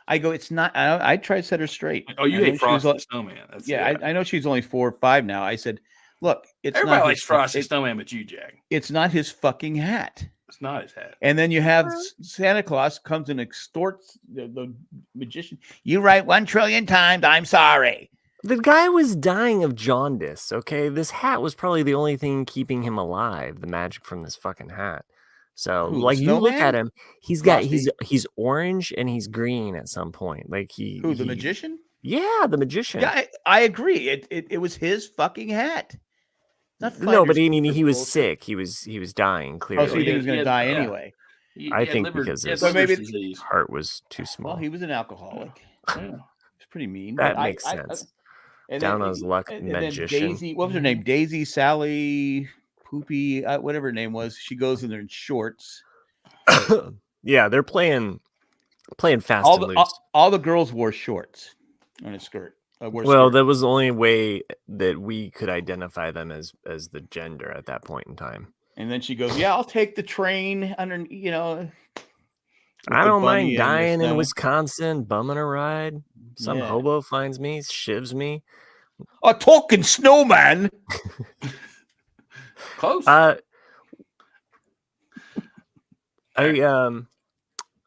I go, it's not. I try to set her straight. Oh, you I know hate she was Frosty like- the Snowman. That's, yeah, I know she's only 4 or 5 now. I said, look, it's everybody not likes his, Frosty the Snowman, but you, Jack. it's not his fucking hat. It's not his hat. And then you have Santa Claus comes and extorts the magician. You write 1 trillion times, I'm sorry. The guy was dying of jaundice, okay? This hat was probably the only thing keeping him alive, the magic from this fucking hat. So, Who, the like, you look snowman? at him, he's got Frosty? he's orange and he's green at some point. Like Who, the magician? Yeah, the magician. Yeah, I agree. It was his fucking hat. Not No, but I Finders mean, he Keepers was bullshit. sick. He was dying, clearly. Oh, so you think he was going to die yeah. anyway? I think because his disease. heart was too small. Well, he was an alcoholic. Yeah. It's pretty mean. That but makes sense. and Down then- on his luck, and then magician. Daisy, what was her name? Daisy, Sally, Poopy, whatever her name was. She goes in there in shorts. Yeah, they're playing fast and loose. All the girls wore shorts on a skirt. Well, that was the only way that we could identify them as the gender at that point in time. And then she goes, "Yeah, I'll take the train under, I don't mind the dying in snow." Wisconsin, bumming a ride. Some Yeah. hobo finds me, shivs me. A talking snowman. Close. I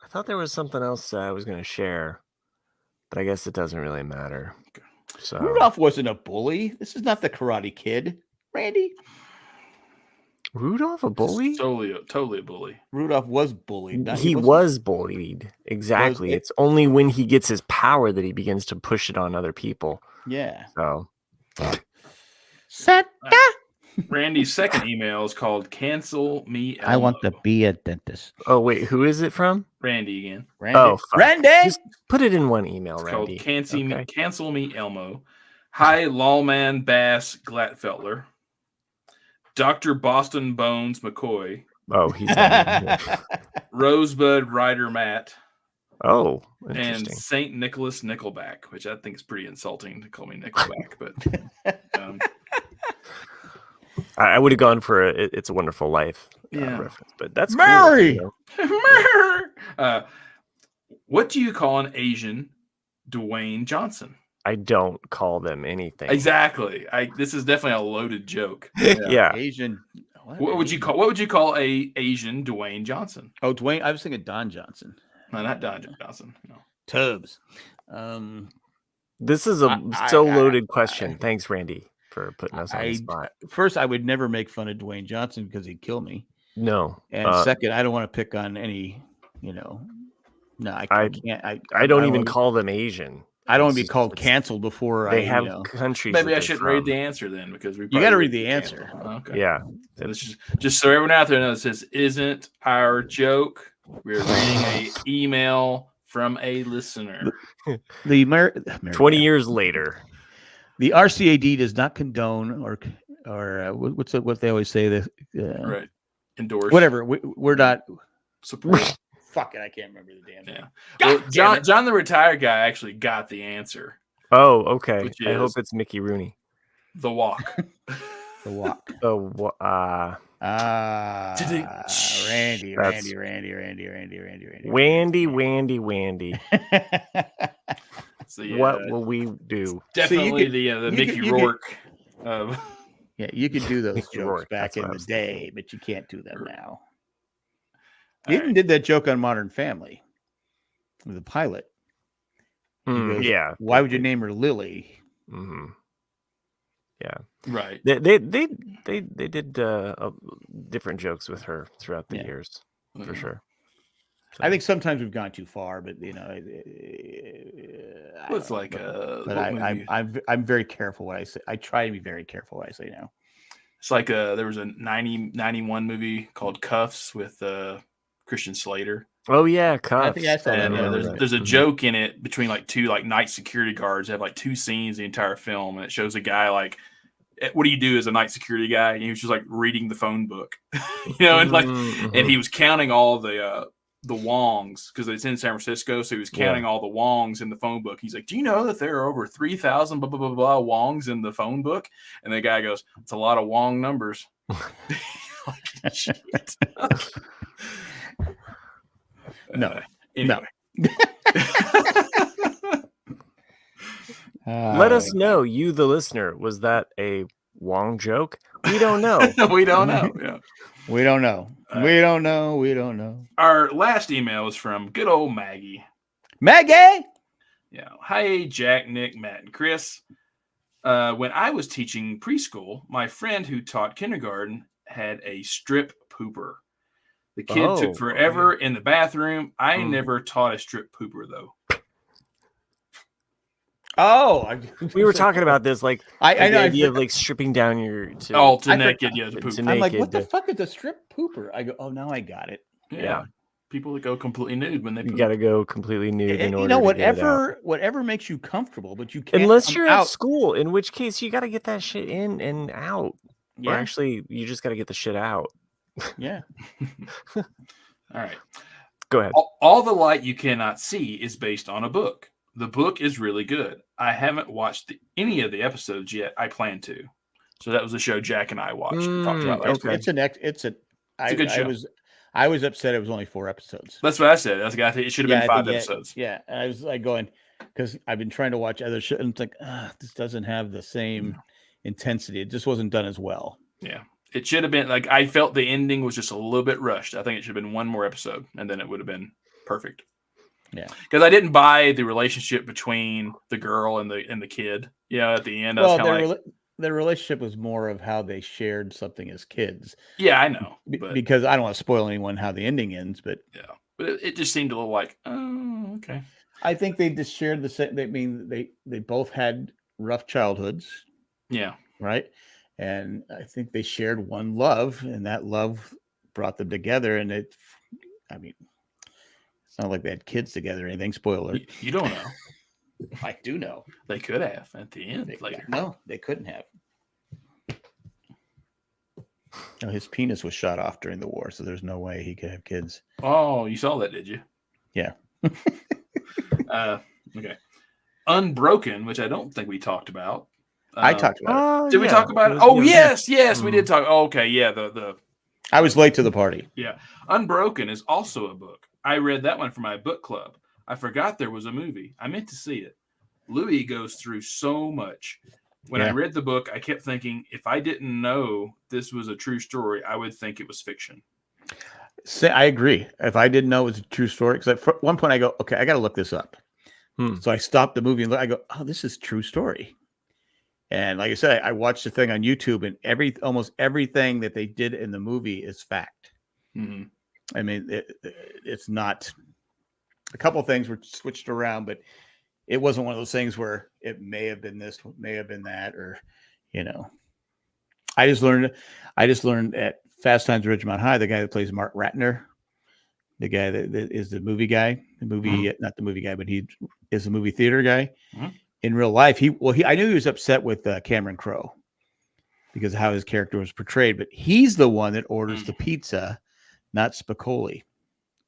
thought there was something else I was going to share, but I guess it doesn't really matter. So Rudolph wasn't a bully. This is not the Karate Kid, Randy. Rudolph a bully? Totally a bully. Rudolph was bullied. He was bullied. Exactly. It's only when he gets his power that he begins to push it on other people. Yeah. So Santa. Randy's second email is called "Cancel Me." I want to be a dentist. oh wait, who is it from? Randy again. Randy. Oh, fuck. Randy. Just put it in one email, It's Randy. called Okay. Cancel Me Elmo. Hi, Lawman Bass Glatfeltler. Dr. Boston Bones McCoy. Oh, he's not here. Rosebud Ryder Matt. Oh, And interesting. St. Nicholas Nickelback, which I think is pretty insulting to call me Nickelback, but I would have gone for It's a Wonderful Life Yeah. reference, but that's Mary! cool, you know? what do you call an Asian Dwayne Johnson? I don't call them anything. Exactly. This is definitely a loaded joke. Yeah. Asian. What would you call a Asian Dwayne Johnson? Oh, Dwayne. I was thinking Don Johnson. No, not Don Johnson. No. Tubbs. This is a loaded question. Thanks, Randy, for putting us on the spot. First, I would never make fun of Dwayne Johnson because he'd kill me. No. And second, I don't want to pick on any, no, I can't. I don't even call them Asian. I don't want to be called canceled before they have countries. Maybe I shouldn't read the answer then because you got to read the answer. Okay. Yeah. So this just so everyone out there knows, this isn't our joke. We're reading an email from a listener. 20 years later. The RCAD does not condone or what they always say, Right. Endorse. Whatever. We're not support. Fuck it, I can't remember the damn name. Yeah. Well, John the retired guy actually got the answer. Oh, okay. Which I hope is it's Mickey Rooney. The Walk. The Walk. Randy. Wandy. What will we do? Definitely the Mickey Rourke. Yeah, you could do those Mickey jokes Rourke, back in what I the was day, but you can't do them now. You even did that joke on Modern Family with the pilot. Goes, yeah. Why would you name her Lily? Mm-hmm. Yeah. Right. They did different jokes with her throughout the years, for sure. So. I think sometimes we've gone too far, but it's like but I'm very careful what I say. I try to be very careful what I say now. It's like there was a 91 movie called Cuffs with Christian Slater. Oh yeah, Cuffs. I think I saw that. There's a joke in it between like two night security guards. They have like two scenes the entire film, and it shows a guy like, what do you do as a night security guy? And he was just like reading the phone book, and and he was counting all the wongs because it's in San Francisco, so he was counting all the wongs in the phone book. He's like, "Do you know that there are over 3,000 blah blah blah blah wongs in the phone book?" And the guy goes, "It's a lot of wong numbers." Like, shit. No. Anyway. Let us know, you the listener, was that a Wong joke? We don't know. We don't know. Yeah. We don't know. We don't know. We don't know. Our last email is from good old Maggie. Maggie! Yeah. Hi, Jack, Nick, Matt, and Chris. When I was teaching preschool, my friend who taught kindergarten had a strip pooper. The kid took forever in the bathroom. I never taught a strip pooper, though. Oh, we were talking about this, like I know. The idea of like stripping down your to naked, to poop. I'm like, what the fuck is a strip pooper? I go, oh, now I got it. Yeah. People that go completely nude when they poop. You got to go completely nude in order. Whatever makes you comfortable, but you can't unless you're at school, in which case you got to get that shit in and out. Yeah. Or actually, you just got to get the shit out. Yeah. All right. Go ahead. All the Light You Cannot See is based on a book. The book is really good. I haven't watched any of the episodes yet. I plan to. So that was the show Jack and I watched. Talked about last week. It's a good show. I was upset it was only 4 episodes. That's what I said. I think it should have been 5 episodes. Yeah. And I was like going, because I've been trying to watch other shows, and it's like, this doesn't have the same intensity. It just wasn't done as well. Yeah. It should have been, like, I felt the ending was just a little bit rushed. I think it should have been 1 more episode, and then it would have been perfect. Yeah. Because I didn't buy the relationship between the girl and the kid. Yeah, at the end, I was kind of like... The relationship was more of how they shared something as kids. Yeah, I know. Because I don't want to spoil anyone how the ending ends, but... Yeah. But it just seemed a little like, oh, okay. I think they just shared the same... I mean, they both had rough childhoods. Yeah. Right? And I think they shared one love, and that love brought them together. And it's not like they had kids together or anything. Spoiler. You don't know. I do know. They could have at the end later. No, they couldn't have. No, his penis was shot off during the war, so there's no way he could have kids. Oh, you saw that, did you? Yeah. Okay. Unbroken, which I don't think we talked about. I talked about it. Did we talk about it? Oh, yes, we did talk. Oh, okay, yeah. I was late to the party. Yeah. Unbroken is also a book. I read that one for my book club. I forgot there was a movie. I meant to see it. Louis goes through so much. When I read the book, I kept thinking, if I didn't know this was a true story, I would think it was fiction. I agree. If I didn't know it was a true story, because at one point I go, okay, I got to look this up. So I stopped the movie and I go, oh, this is a true story. And like I said, I watched the thing on YouTube, and almost everything that they did in the movie is fact. Mm-hmm. I mean, it's not. A couple of things were switched around, but it wasn't one of those things where it may have been this, may have been that, or, I just learned at Fast Times at Ridgemont High, the guy that plays Mark Ratner, the guy that is the movie guy, not the movie guy, but he is the movie theater guy. Mm-hmm. In real life, I knew he was upset with Cameron Crowe because of how his character was portrayed, but he's the one that orders the pizza, not Spicoli,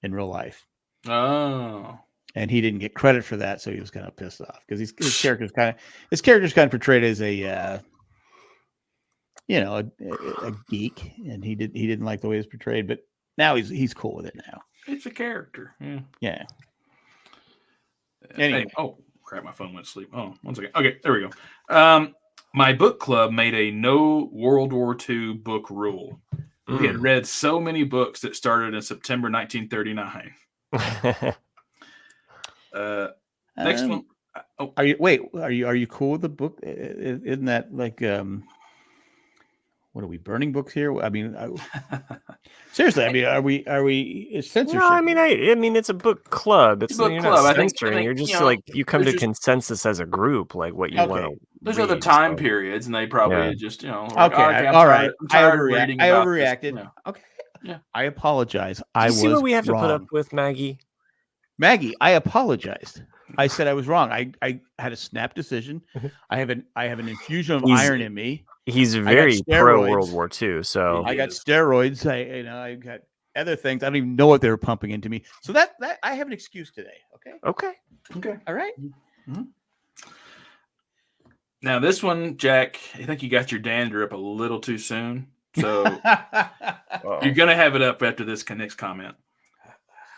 in real life. Oh, and he didn't get credit for that, so he was kind of pissed off because his character's kind of portrayed as a geek, and he didn't like the way it was portrayed, but now he's cool with it now. It's a character, yeah. Anyway. Oh crap! My phone went to sleep. Oh, 1 second. Okay, there we go. My book club made a no World War II book rule. We had read so many books that started in September 1939. Next one. Are you cool with the book? Isn't that like what are we burning books here? I mean, seriously. I mean, are we? It's censorship. No, I mean, it's a book club. It's a book club. I think you're just you come to consensus as a group, like what you want to. There's other time periods, and they probably just okay. All right. I overreacted. No. Okay. Yeah. I apologize. See what we have to put up with, Maggie. Maggie, I apologized. I said I was wrong. I had a snap decision. I have an infusion of iron in me. He's very pro World War II, so I got steroids. I got other things. I don't even know what they were pumping into me. So that I have an excuse today. Okay. All right. Mm-hmm. Now this one, Jack, I think you got your dander up a little too soon. So you're gonna have it up after this next comment.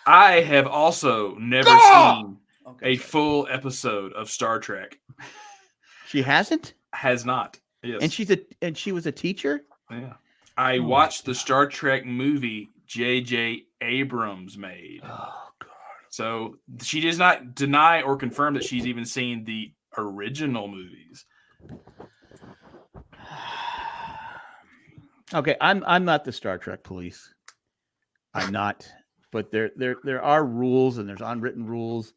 I have also never seen a full episode of Star Trek. She hasn't? Has not. Yes. And she was a teacher? Yeah. I watched the Star Trek movie J.J. Abrams made. Oh God. So she does not deny or confirm that she's even seen the original movies. Okay, I'm not the Star Trek police. I'm not, but there are rules and there's unwritten rules,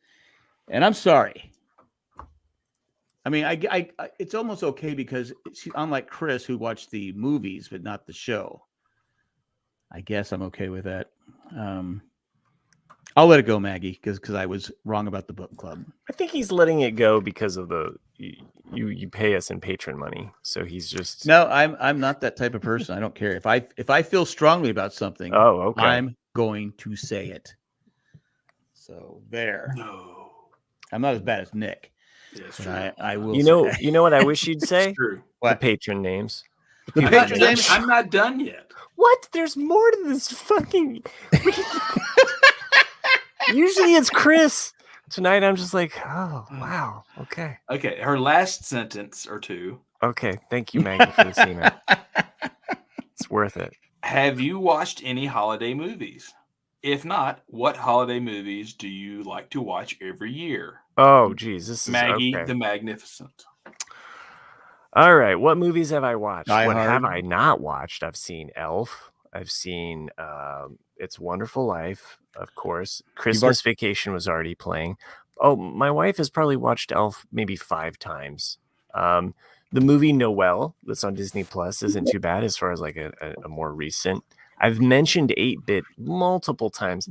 and I'm sorry. I mean, I it's almost okay because unlike Chris who watched the movies but not the show. I guess I'm okay with that. I'll let it go, Maggie, because I was wrong about the book club. I think he's letting it go because of you pay us in patron money, so he's just No, I'm not that type of person. I don't care if I feel strongly about something. Oh, okay. I'm going to say it. So there. No. I'm not as bad as Nick. Yes, But I will. You know what I wish you'd say? True. The patron names. I'm not done yet. What? There's more to this fucking. Usually it's Chris. Tonight I'm just like, oh wow, okay. Okay, her last sentence or two. Okay, thank you, Maggie, for the email. It's worth it. Have you watched any holiday movies? If not, what holiday movies do you like to watch every year? Oh, geez, this is Maggie okay. the Magnificent. All right, what movies have I watched? Die What Hard. have I not watched? I've seen Elf. I've seen It's a Wonderful Life, of course. Christmas Vacation was already playing. Oh, my wife has probably watched Elf maybe 5 times. The movie Noelle that's on Disney Plus isn't too bad as far as like a more recent. I've mentioned 8-Bit multiple times.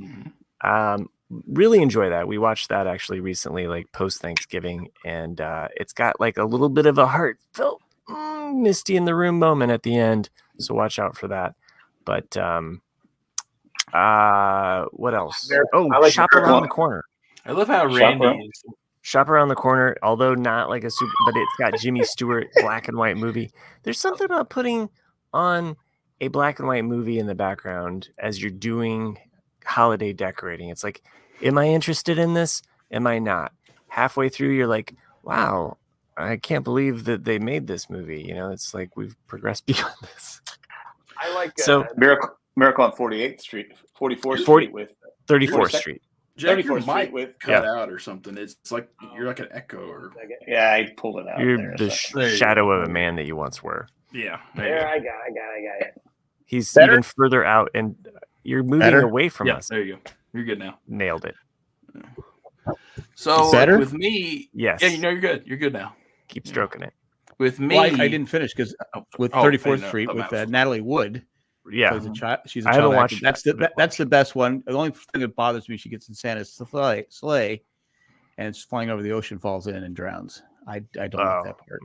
Really enjoy that. We watched that actually recently, like post Thanksgiving, and it's got like a little bit of a heartfelt Misty in the Room moment at the end, so watch out for that. But what else? Oh, Shop Around the Corner. I love how Randy is. Shop Around the Corner, although not like a super, but it's got Jimmy Stewart black and white movie. There's something about putting on a black and white movie in the background as you're doing holiday decorating. It's like, am I interested in this? Am I not? Halfway through, you're like, wow, I can't believe that they made this movie. You know, it's like we've progressed beyond this. I like Miracle on 44th Street with 34th Street. Jack, 34th your Street mic with cut out or something. It's like you're like an echo. Or yeah, I pulled it out. You're the shadow of a man that you once were. Yeah, there. I got it. He's Better? even further out, and you're moving Better? away from us. There you go. You're good now. Nailed it. So Better? with me, Yes. yeah, you know you're good. You're good now. Keep stroking it. With me, Well, I didn't finish because with 34th Street with Natalie Wood. Yeah. Plays a child. She's a I child haven't actor. watched That's the best one. The only thing that bothers me, she gets in Santa's sleigh, and it's flying over the ocean, falls in, and drowns. I don't like that part.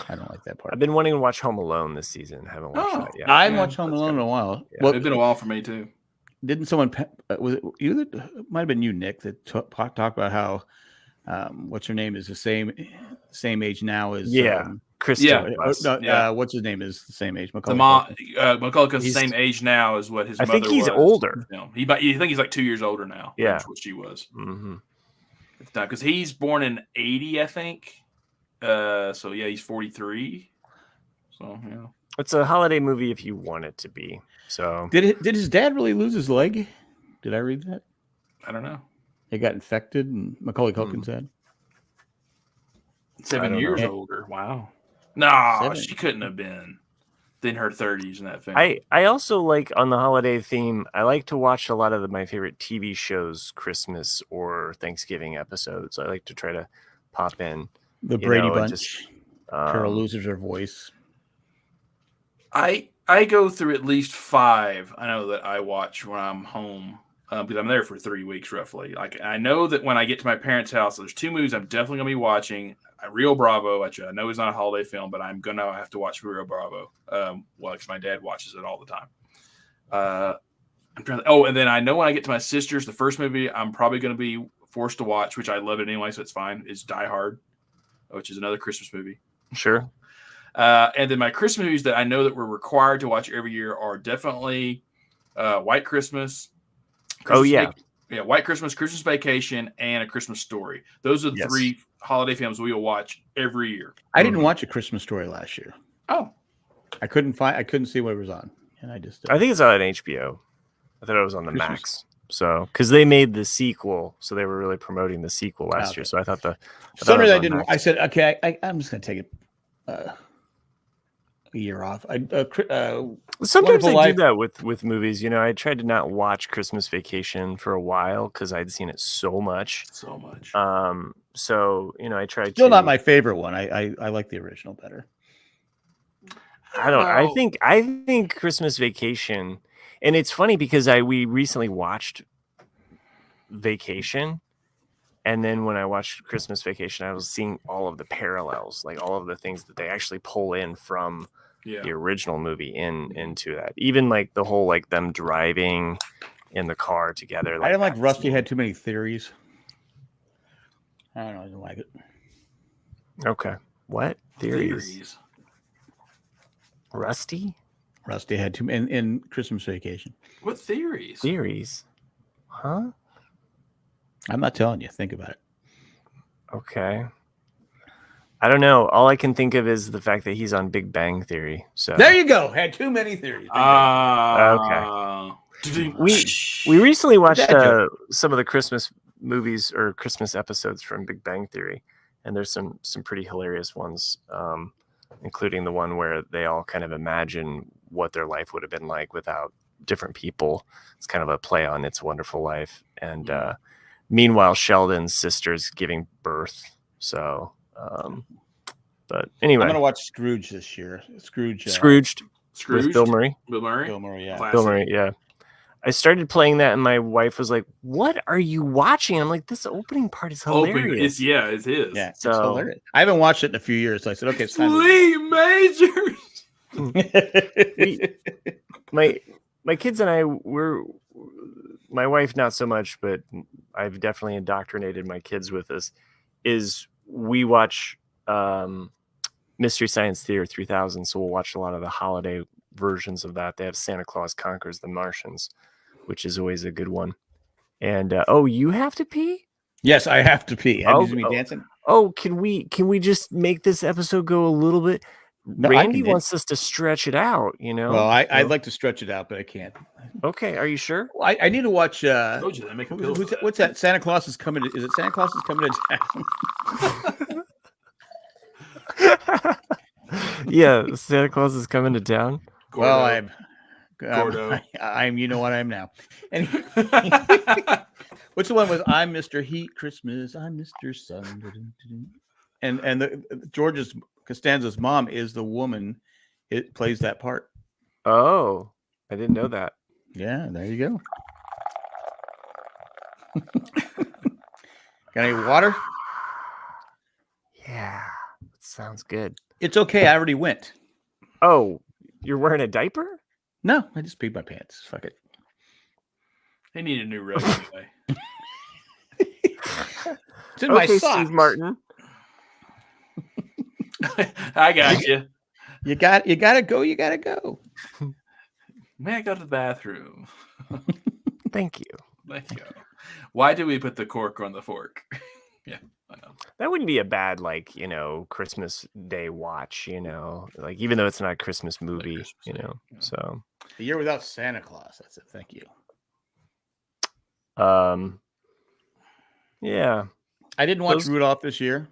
I don't like that part. I've been wanting to watch Home Alone this season. I haven't watched that yet. I haven't watched Home Alone in a while. Yeah. Well, it's been a while for me too. didn't someone was it you that might have been you, Nick, that talked about how what's her name is the same age now as Kristen. what's his name is the same age. Macaulay Culkin's the same age now as what his mother was. I think he's older. You know, you think he's like 2 years older now. Yeah, that's what she was. Mm-hmm. Because he's born in 80, I think. So yeah, he's 43. So yeah, it's a holiday movie if you want it to be. So did his dad really lose his leg? Did I read that? I don't know. It got infected, and Macaulay Culkin said 7 years older. Wow. No, she couldn't have been in her 30s in that film. I also like, on the holiday theme, I like to watch a lot of my favorite TV shows Christmas or Thanksgiving episodes. I like to try to pop in the Brady Bunch. Carol loses her voice. I go through at least 5. I know that I watch when I'm home because I'm there for 3 weeks roughly. Like I know that when I get to my parents' house, there's 2 movies I'm definitely gonna be watching. Rio Bravo, which I know is not a holiday film, but I'm gonna have to watch Rio Bravo. Because my dad watches it all the time. I'm trying to, and then I know when I get to my sister's, the first movie I'm probably gonna be forced to watch, which I love it anyway, so it's fine, is Die Hard, which is another Christmas movie. Sure. And then my Christmas movies that I know that we're required to watch every year are definitely White Christmas. White Christmas, Christmas Vacation, and A Christmas Story. Those are the 3 holiday films we will watch every year. I didn't watch A Christmas Story last year. Oh, I couldn't see what it was on, and I just. I think it's on HBO. I thought it was on the Christmas. Max. So, because they made the sequel, so they were really promoting the sequel last Okay. year. So I thought For some it was reason I on didn't. Max. I said, okay, I'm just going to take it a year off. Sometimes Wonderful I Life- do that with movies. You know, I tried to not watch Christmas Vacation for a while because I'd seen it so much. so much. So you know, I tried. Still to, not my favorite one. I like the original better. I think Christmas Vacation, and it's funny because we recently watched Vacation, and then when I watched Christmas Vacation, I was seeing all of the parallels, like all of the things that they actually pull in from the original movie into that. Even like the whole like them driving in the car together. I didn't like that Rusty scene. had too many theories. I don't know. I didn't like it. Okay, what theories? Rusty Rusty had in Christmas Vacation. What theories? theories, huh? I'm not telling you. Think about it. Okay. I don't know. All I can think of is the fact that he's on Big Bang Theory. So There you go. Had too many theories. we recently watched Dad joke. some of the Christmas movies or Christmas episodes from Big Bang Theory, and there's some pretty hilarious ones, including the one where they all kind of imagine what their life would have been like without different people. It's kind of a play on It's a Wonderful Life, and meanwhile Sheldon's sister's giving birth. So, but anyway, I'm gonna watch Scrooge this year. Scrooged Scrooged? with Bill Murray. Bill Murray? Bill Murray, yeah. Classic. Bill Murray, yeah. I started playing that, and my wife was like, "What are you watching?" I'm like, "This opening part is hilarious." It is. Yeah, it's So- hilarious. I haven't watched it in a few years, so I said, okay, it's time. Lee Majors. My kids and I were, my wife not so much, but I've definitely indoctrinated my kids with this. Is we watch Mystery Science Theater 3000, so we'll watch a lot of the holiday versions of that. They have Santa Claus Conquers the Martians, which is always a good one. And you have to pee? Yes, I have to pee. Have you seen me Oh. dancing? Oh, can we just make this episode go a little bit? No, I Randy can- wants us to stretch it out, you know. Well, I'd So- like to stretch it out, but I can't. Okay, are you sure? Well, I need to watch. I told you they make a pill for that. What's that? Santa Claus is coming. Is it Santa Claus is coming to town? Yeah, Santa Claus is coming to town. Well, Gordo. I'm. You know what I am now. And what's the one with I'm Mr. Heat Christmas? I'm Mr. Sun. And George's Costanza's mom is the woman. It plays that part. Oh, I didn't know that. Yeah, there you go. Got any water? Yeah, that sounds good. It's okay. I already went. Oh, you're wearing a diaper? No, I just peed my pants. Fuck it. They need a new robe anyway. It's in my Okay, socks. Steve Martin. I got you. You gotta go. You gotta go. May I go to the bathroom? Thank you. Thank you. Why do we put the cork on the fork? Yeah, I know. That wouldn't be a bad, like, Christmas Day watch, like, even though it's not a Christmas movie, Christmas Day, yeah. So, The year without Santa Claus. That's it. Thank you. yeah, I didn't watch Those- Rudolph this year.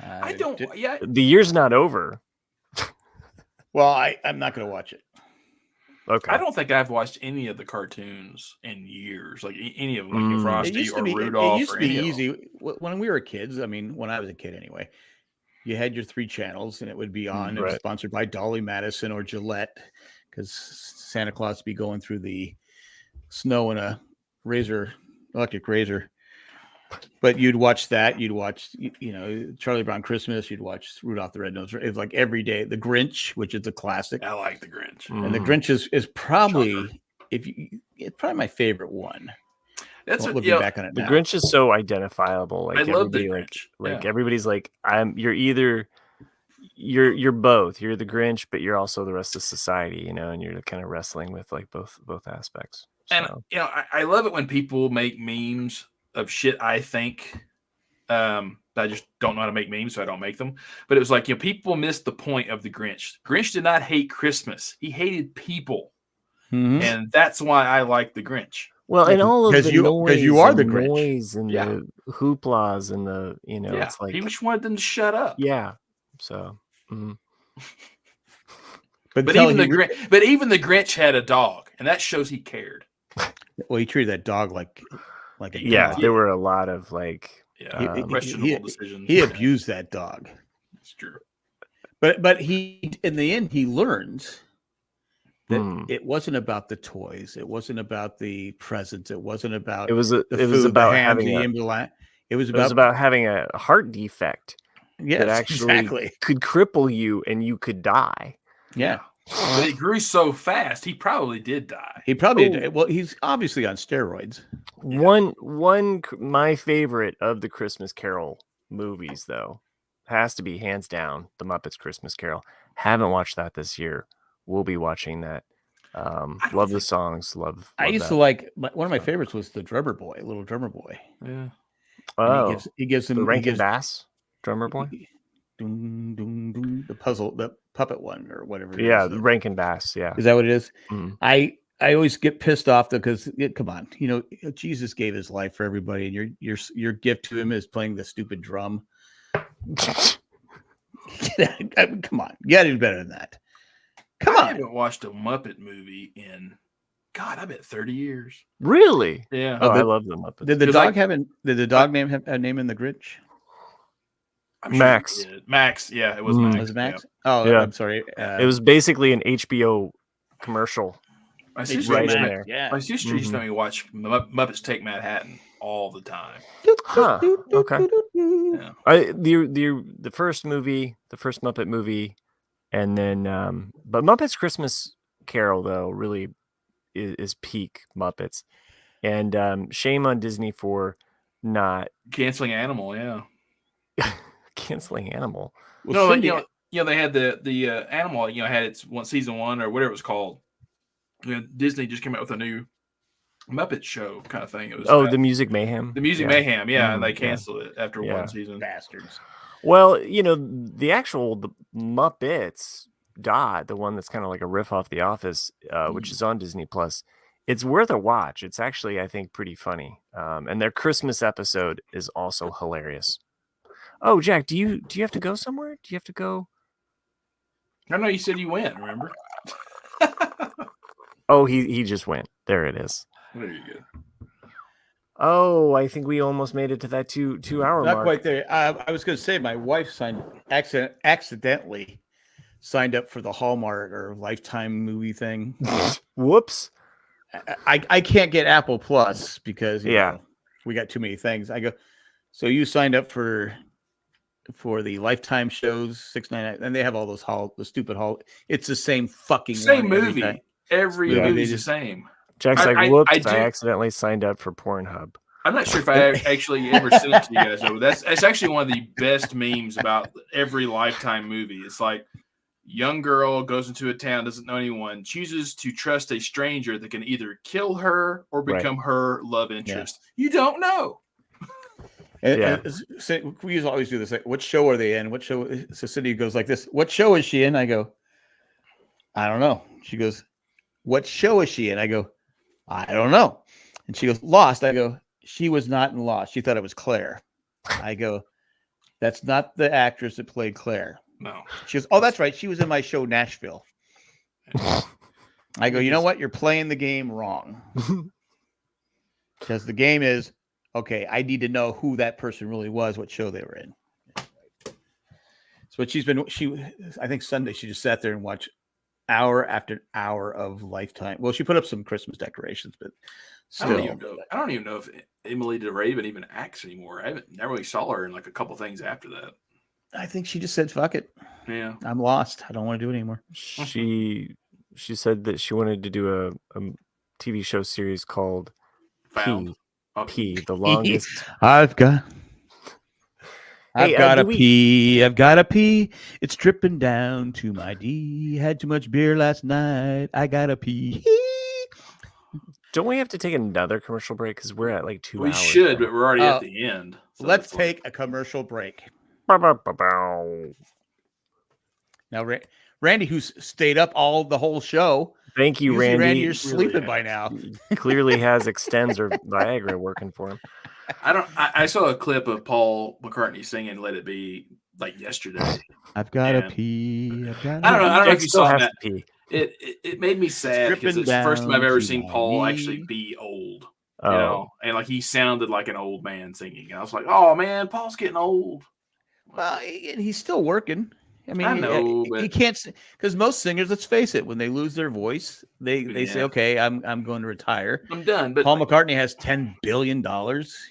I don't. did- Yeah, the year's not over. Well, I'm not going to watch it. Okay. I don't think I've watched any of the cartoons in years. Like any of them, like Mm. Frosty It used or to be. Rudolph. It used to or be any of them. easy when we were kids. I mean, when I was a kid, anyway. You had your 3 channels, and it would be on. It was Right. sponsored by Dolly Madison or Gillette, because Santa Claus would be going through the snow in a electric razor. But you'd watch that. You'd watch, Charlie Brown Christmas. You'd watch Rudolph the Red-Nosed Reindeer. It was like every day. The Grinch, which is a classic, I like the Grinch. and the Mm. Grinch is probably Shocker. it's probably my favorite one. That's what Looking back on it The now. Grinch is so identifiable. Like I love the everybody, Grinch. like Yeah. everybody's like, you're both. You're the Grinch, but you're also the rest of society, and you're kind of wrestling with like both aspects. And So, I love it when people make memes of shit I think I just don't know how to make memes, so I don't make them. But it was like, people missed the point of the Grinch. Grinch did not hate Christmas. He hated people. Mhm. And that's why I like the Grinch. Well, and all of the noise, you are the and Grinch. noise and Yeah. the hooplas and the, it's like, he just wanted them to shut up. yeah. So, But even the Grinch had a dog, and that shows he cared. Well, he treated that dog like a yeah, dog. there were a lot of like, questionable decisions. He abused that dog. It's true. But he, in the end, he learns that it wasn't about the toys. It wasn't about the presents. It wasn't about it was about having a heart defect. Yes, that actually could cripple you and you could die. Yeah. But it grew so fast, he probably did die. He probably did. Well, he's obviously on steroids. My favorite of the Christmas Carol movies, though, has to be hands down The Muppets Christmas Carol. Haven't watched that this year. We'll be watching that. Love the songs. Love I used that. to like one of my favorites was the drummer boy, little drummer boy. Yeah. Oh, he gives him the Rankin Bass drummer boy. The puppet one or whatever. Yeah, the Rankin Bass. Yeah, is that what it is? Mm. I always get pissed off though because come on, Jesus gave his life for everybody, and your gift to him is playing the stupid drum. Come on, you got to do better than that. Come on. I haven't watched a Muppet movie in, God, I bet 30 years. Really? Yeah. Oh, I love the Muppets. Did the dog did the dog name have a name in the Grinch? Max. Sure Max. Yeah, it was Max. Was it Max? Yeah. Oh, yeah. I'm sorry. It was basically an HBO commercial. My sister right used in to, there. yeah. My sister used to make me watch Muppets Take Manhattan all the time. Huh. Okay. Yeah. The first movie, the first Muppet movie, and then but Muppets Christmas Carol though really is peak Muppets, and shame on Disney for not canceling Animal. Yeah. Canceling Animal. Well, no, Cindy, they had the Animal. Had its season 1 or whatever it was called. Disney just came out with a new Muppet show kind of thing. It was the Music Mayhem. The Music Mayhem, yeah, and they canceled it after one season. Bastards. Well, the Muppets Dot, the one that's kind of like a riff off The Office, which is on Disney Plus. It's worth a watch. It's actually, I think, pretty funny. And their Christmas episode is also hilarious. Oh, Jack, do you have to go somewhere? Do you have to go? I know you said you went. Remember? Oh, he just went. There it is. There you go. Oh, I think we almost made it to that 2 hour mark. Not quite there. I was going to say my wife accidentally signed up for the Hallmark or Lifetime movie thing. Whoops. I can't get Apple Plus because we got too many things. I go, so you signed up for the Lifetime shows $6.99, and they have all those the stupid It's the same fucking movie. Every movie's the same. Jack's like, whoops! I accidentally signed up for Pornhub. I'm not sure if I actually ever sent it to you guys. Though. That's actually one of the best memes about every Lifetime movie. It's like young girl goes into a town, doesn't know anyone, chooses to trust a stranger that can either kill her or become her love interest. Yeah. You don't know. And we always do this. Like, what show are they in? What show? So Cindy goes like this. What show is she in? I go, I don't know. She goes, what show is she in? I go, I don't know. And she goes, Lost. I go, she was not in Lost. She thought it was Claire. I go, that's not the actress that played Claire. No. She goes, oh, that's right. She was in my show Nashville. I go, you know what? You're playing the game wrong. Because the game is, okay, I need to know who that person really was, what show they were in. So I think Sunday she just sat there and watched hour after hour of Lifetime. Well, she put up some Christmas decorations, but still. I don't even know if Emily DeRaven even acts anymore. I never really saw her in like a couple things after that. I think she just said, fuck it. Yeah. I'm lost. I don't want to do it anymore. She said that she wanted to do a TV show series called Found. P, the longest. I've got to pee. I've got to pee. It's dripping down to my D. Had too much beer last night. I got to pee. Don't we have to take another commercial break because we're at like 2 We hours? should, now. but we're already at the end. So Let's it's like- take a commercial break. Ba-ba-ba-bow. Now, Randy, who's stayed up the whole show. Thank you, Usually, Randy. you're sleeping by now. He clearly has Extends or Viagra working for him. I saw a clip of Paul McCartney singing "Let It Be" like yesterday. I've got Yeah. to pee. I don't know if you Still saw has that. to pee. It made me sad because Stripping it's the first time I've down ever to seen my Paul knee. actually be old. Oh, You know, and like he sounded like an old man singing. And I was like, oh man, Paul's getting old. Well, and he's still working. I mean, I know, he but- can't, because most singers, let's face it, when they lose their voice, they say, Yeah. okay, I'm going to retire. I'm done. But Paul McCartney has $10 billion,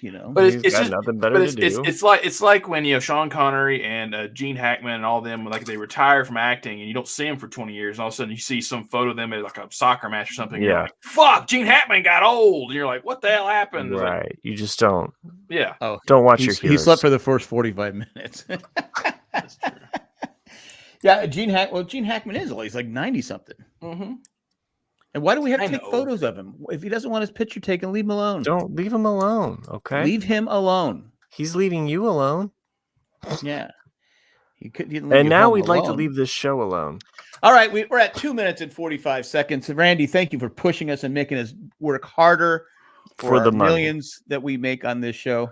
you know. But he's it's got just nothing better to do. it's like when Sean Connery and Gene Hackman and all them like they retire from acting and you don't see them for 20 years and all of a sudden you see some photo of them at like a soccer match or something. And you're Yeah. like, fuck, Gene Hackman got old. And you're like, what the hell happened? It's like, Right. You just don't yeah. Oh, watch your he heroes. slept for the first 45 minutes. That's true. Yeah, Gene Hackman is old. He's like 90 something. Mm-hmm. And why do we have to I take know. photos of him? If he doesn't want his picture taken, leave him alone. Don't leave him alone. Okay. Leave him alone. He's leaving you alone. Yeah. He didn't leave And you now home we'd like to alone. leave this show alone. All right, we're at 2 minutes and 45 seconds. Randy, thank you for pushing us and making us work harder For our the money. millions that we make on this show.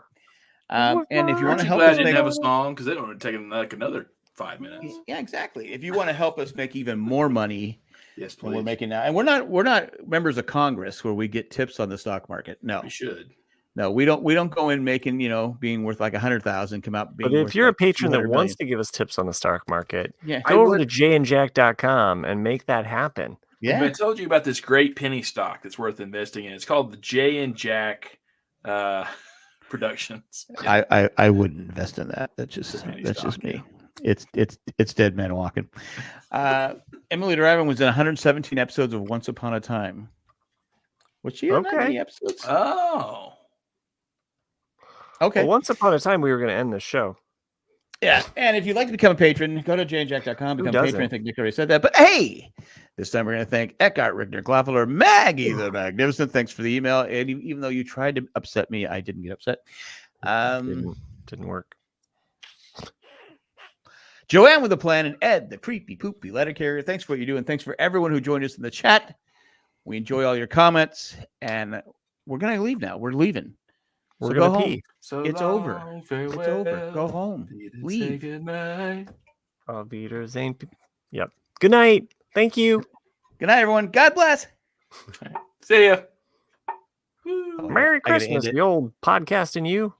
And if you want Aren't to you help glad I us didn't make, have a song because they don't want to take like another 5 minutes. yeah, exactly. If you want to help us make even more money Yes, than please. we're making now, and we're not members of Congress where we get tips on the stock market. No, We should. no, we don't go in making being worth like 100,000, come out being. But if worth you're a like patron that 200 wants million. to give us tips on the stock market, Yeah, go over would- to jayandjack.com and make that happen. yeah, I told you about this great penny stock that's worth investing in. It's called the Jay and Jack Productions. I wouldn't invest in that. That's just Penny that's stock, just me. It's dead man walking. Emily Driving was in 117 episodes of Once Upon a Time. Was she in that Okay. many episodes? Oh. Okay. Well, once upon a time, we were going to end the show. Yeah. And if you'd like to become a patron, go to jayandjack.com, become a doesn't? patron. I think Nick already said that. But hey, this time we're going to thank Eckhart, Rickner, Glaffeler, Maggie the Magnificent. Thanks for the email. And even though you tried to upset me, I didn't get upset. Didn't work. Joanne with a plan, and Ed, the creepy poopy letter carrier. Thanks for what you do, and thanks for everyone who joined us in the chat. We enjoy all your comments, and we're gonna leave now. We're leaving. We're So going go to home. pee. So It's over. long, It's farewell. over. Go home. Say Leave. goodnight. All beaters ain't. Yep. Good night. Thank you. Good night, everyone. God bless. See ya. Oh, Merry I gotta end Christmas, it. the old podcast and you.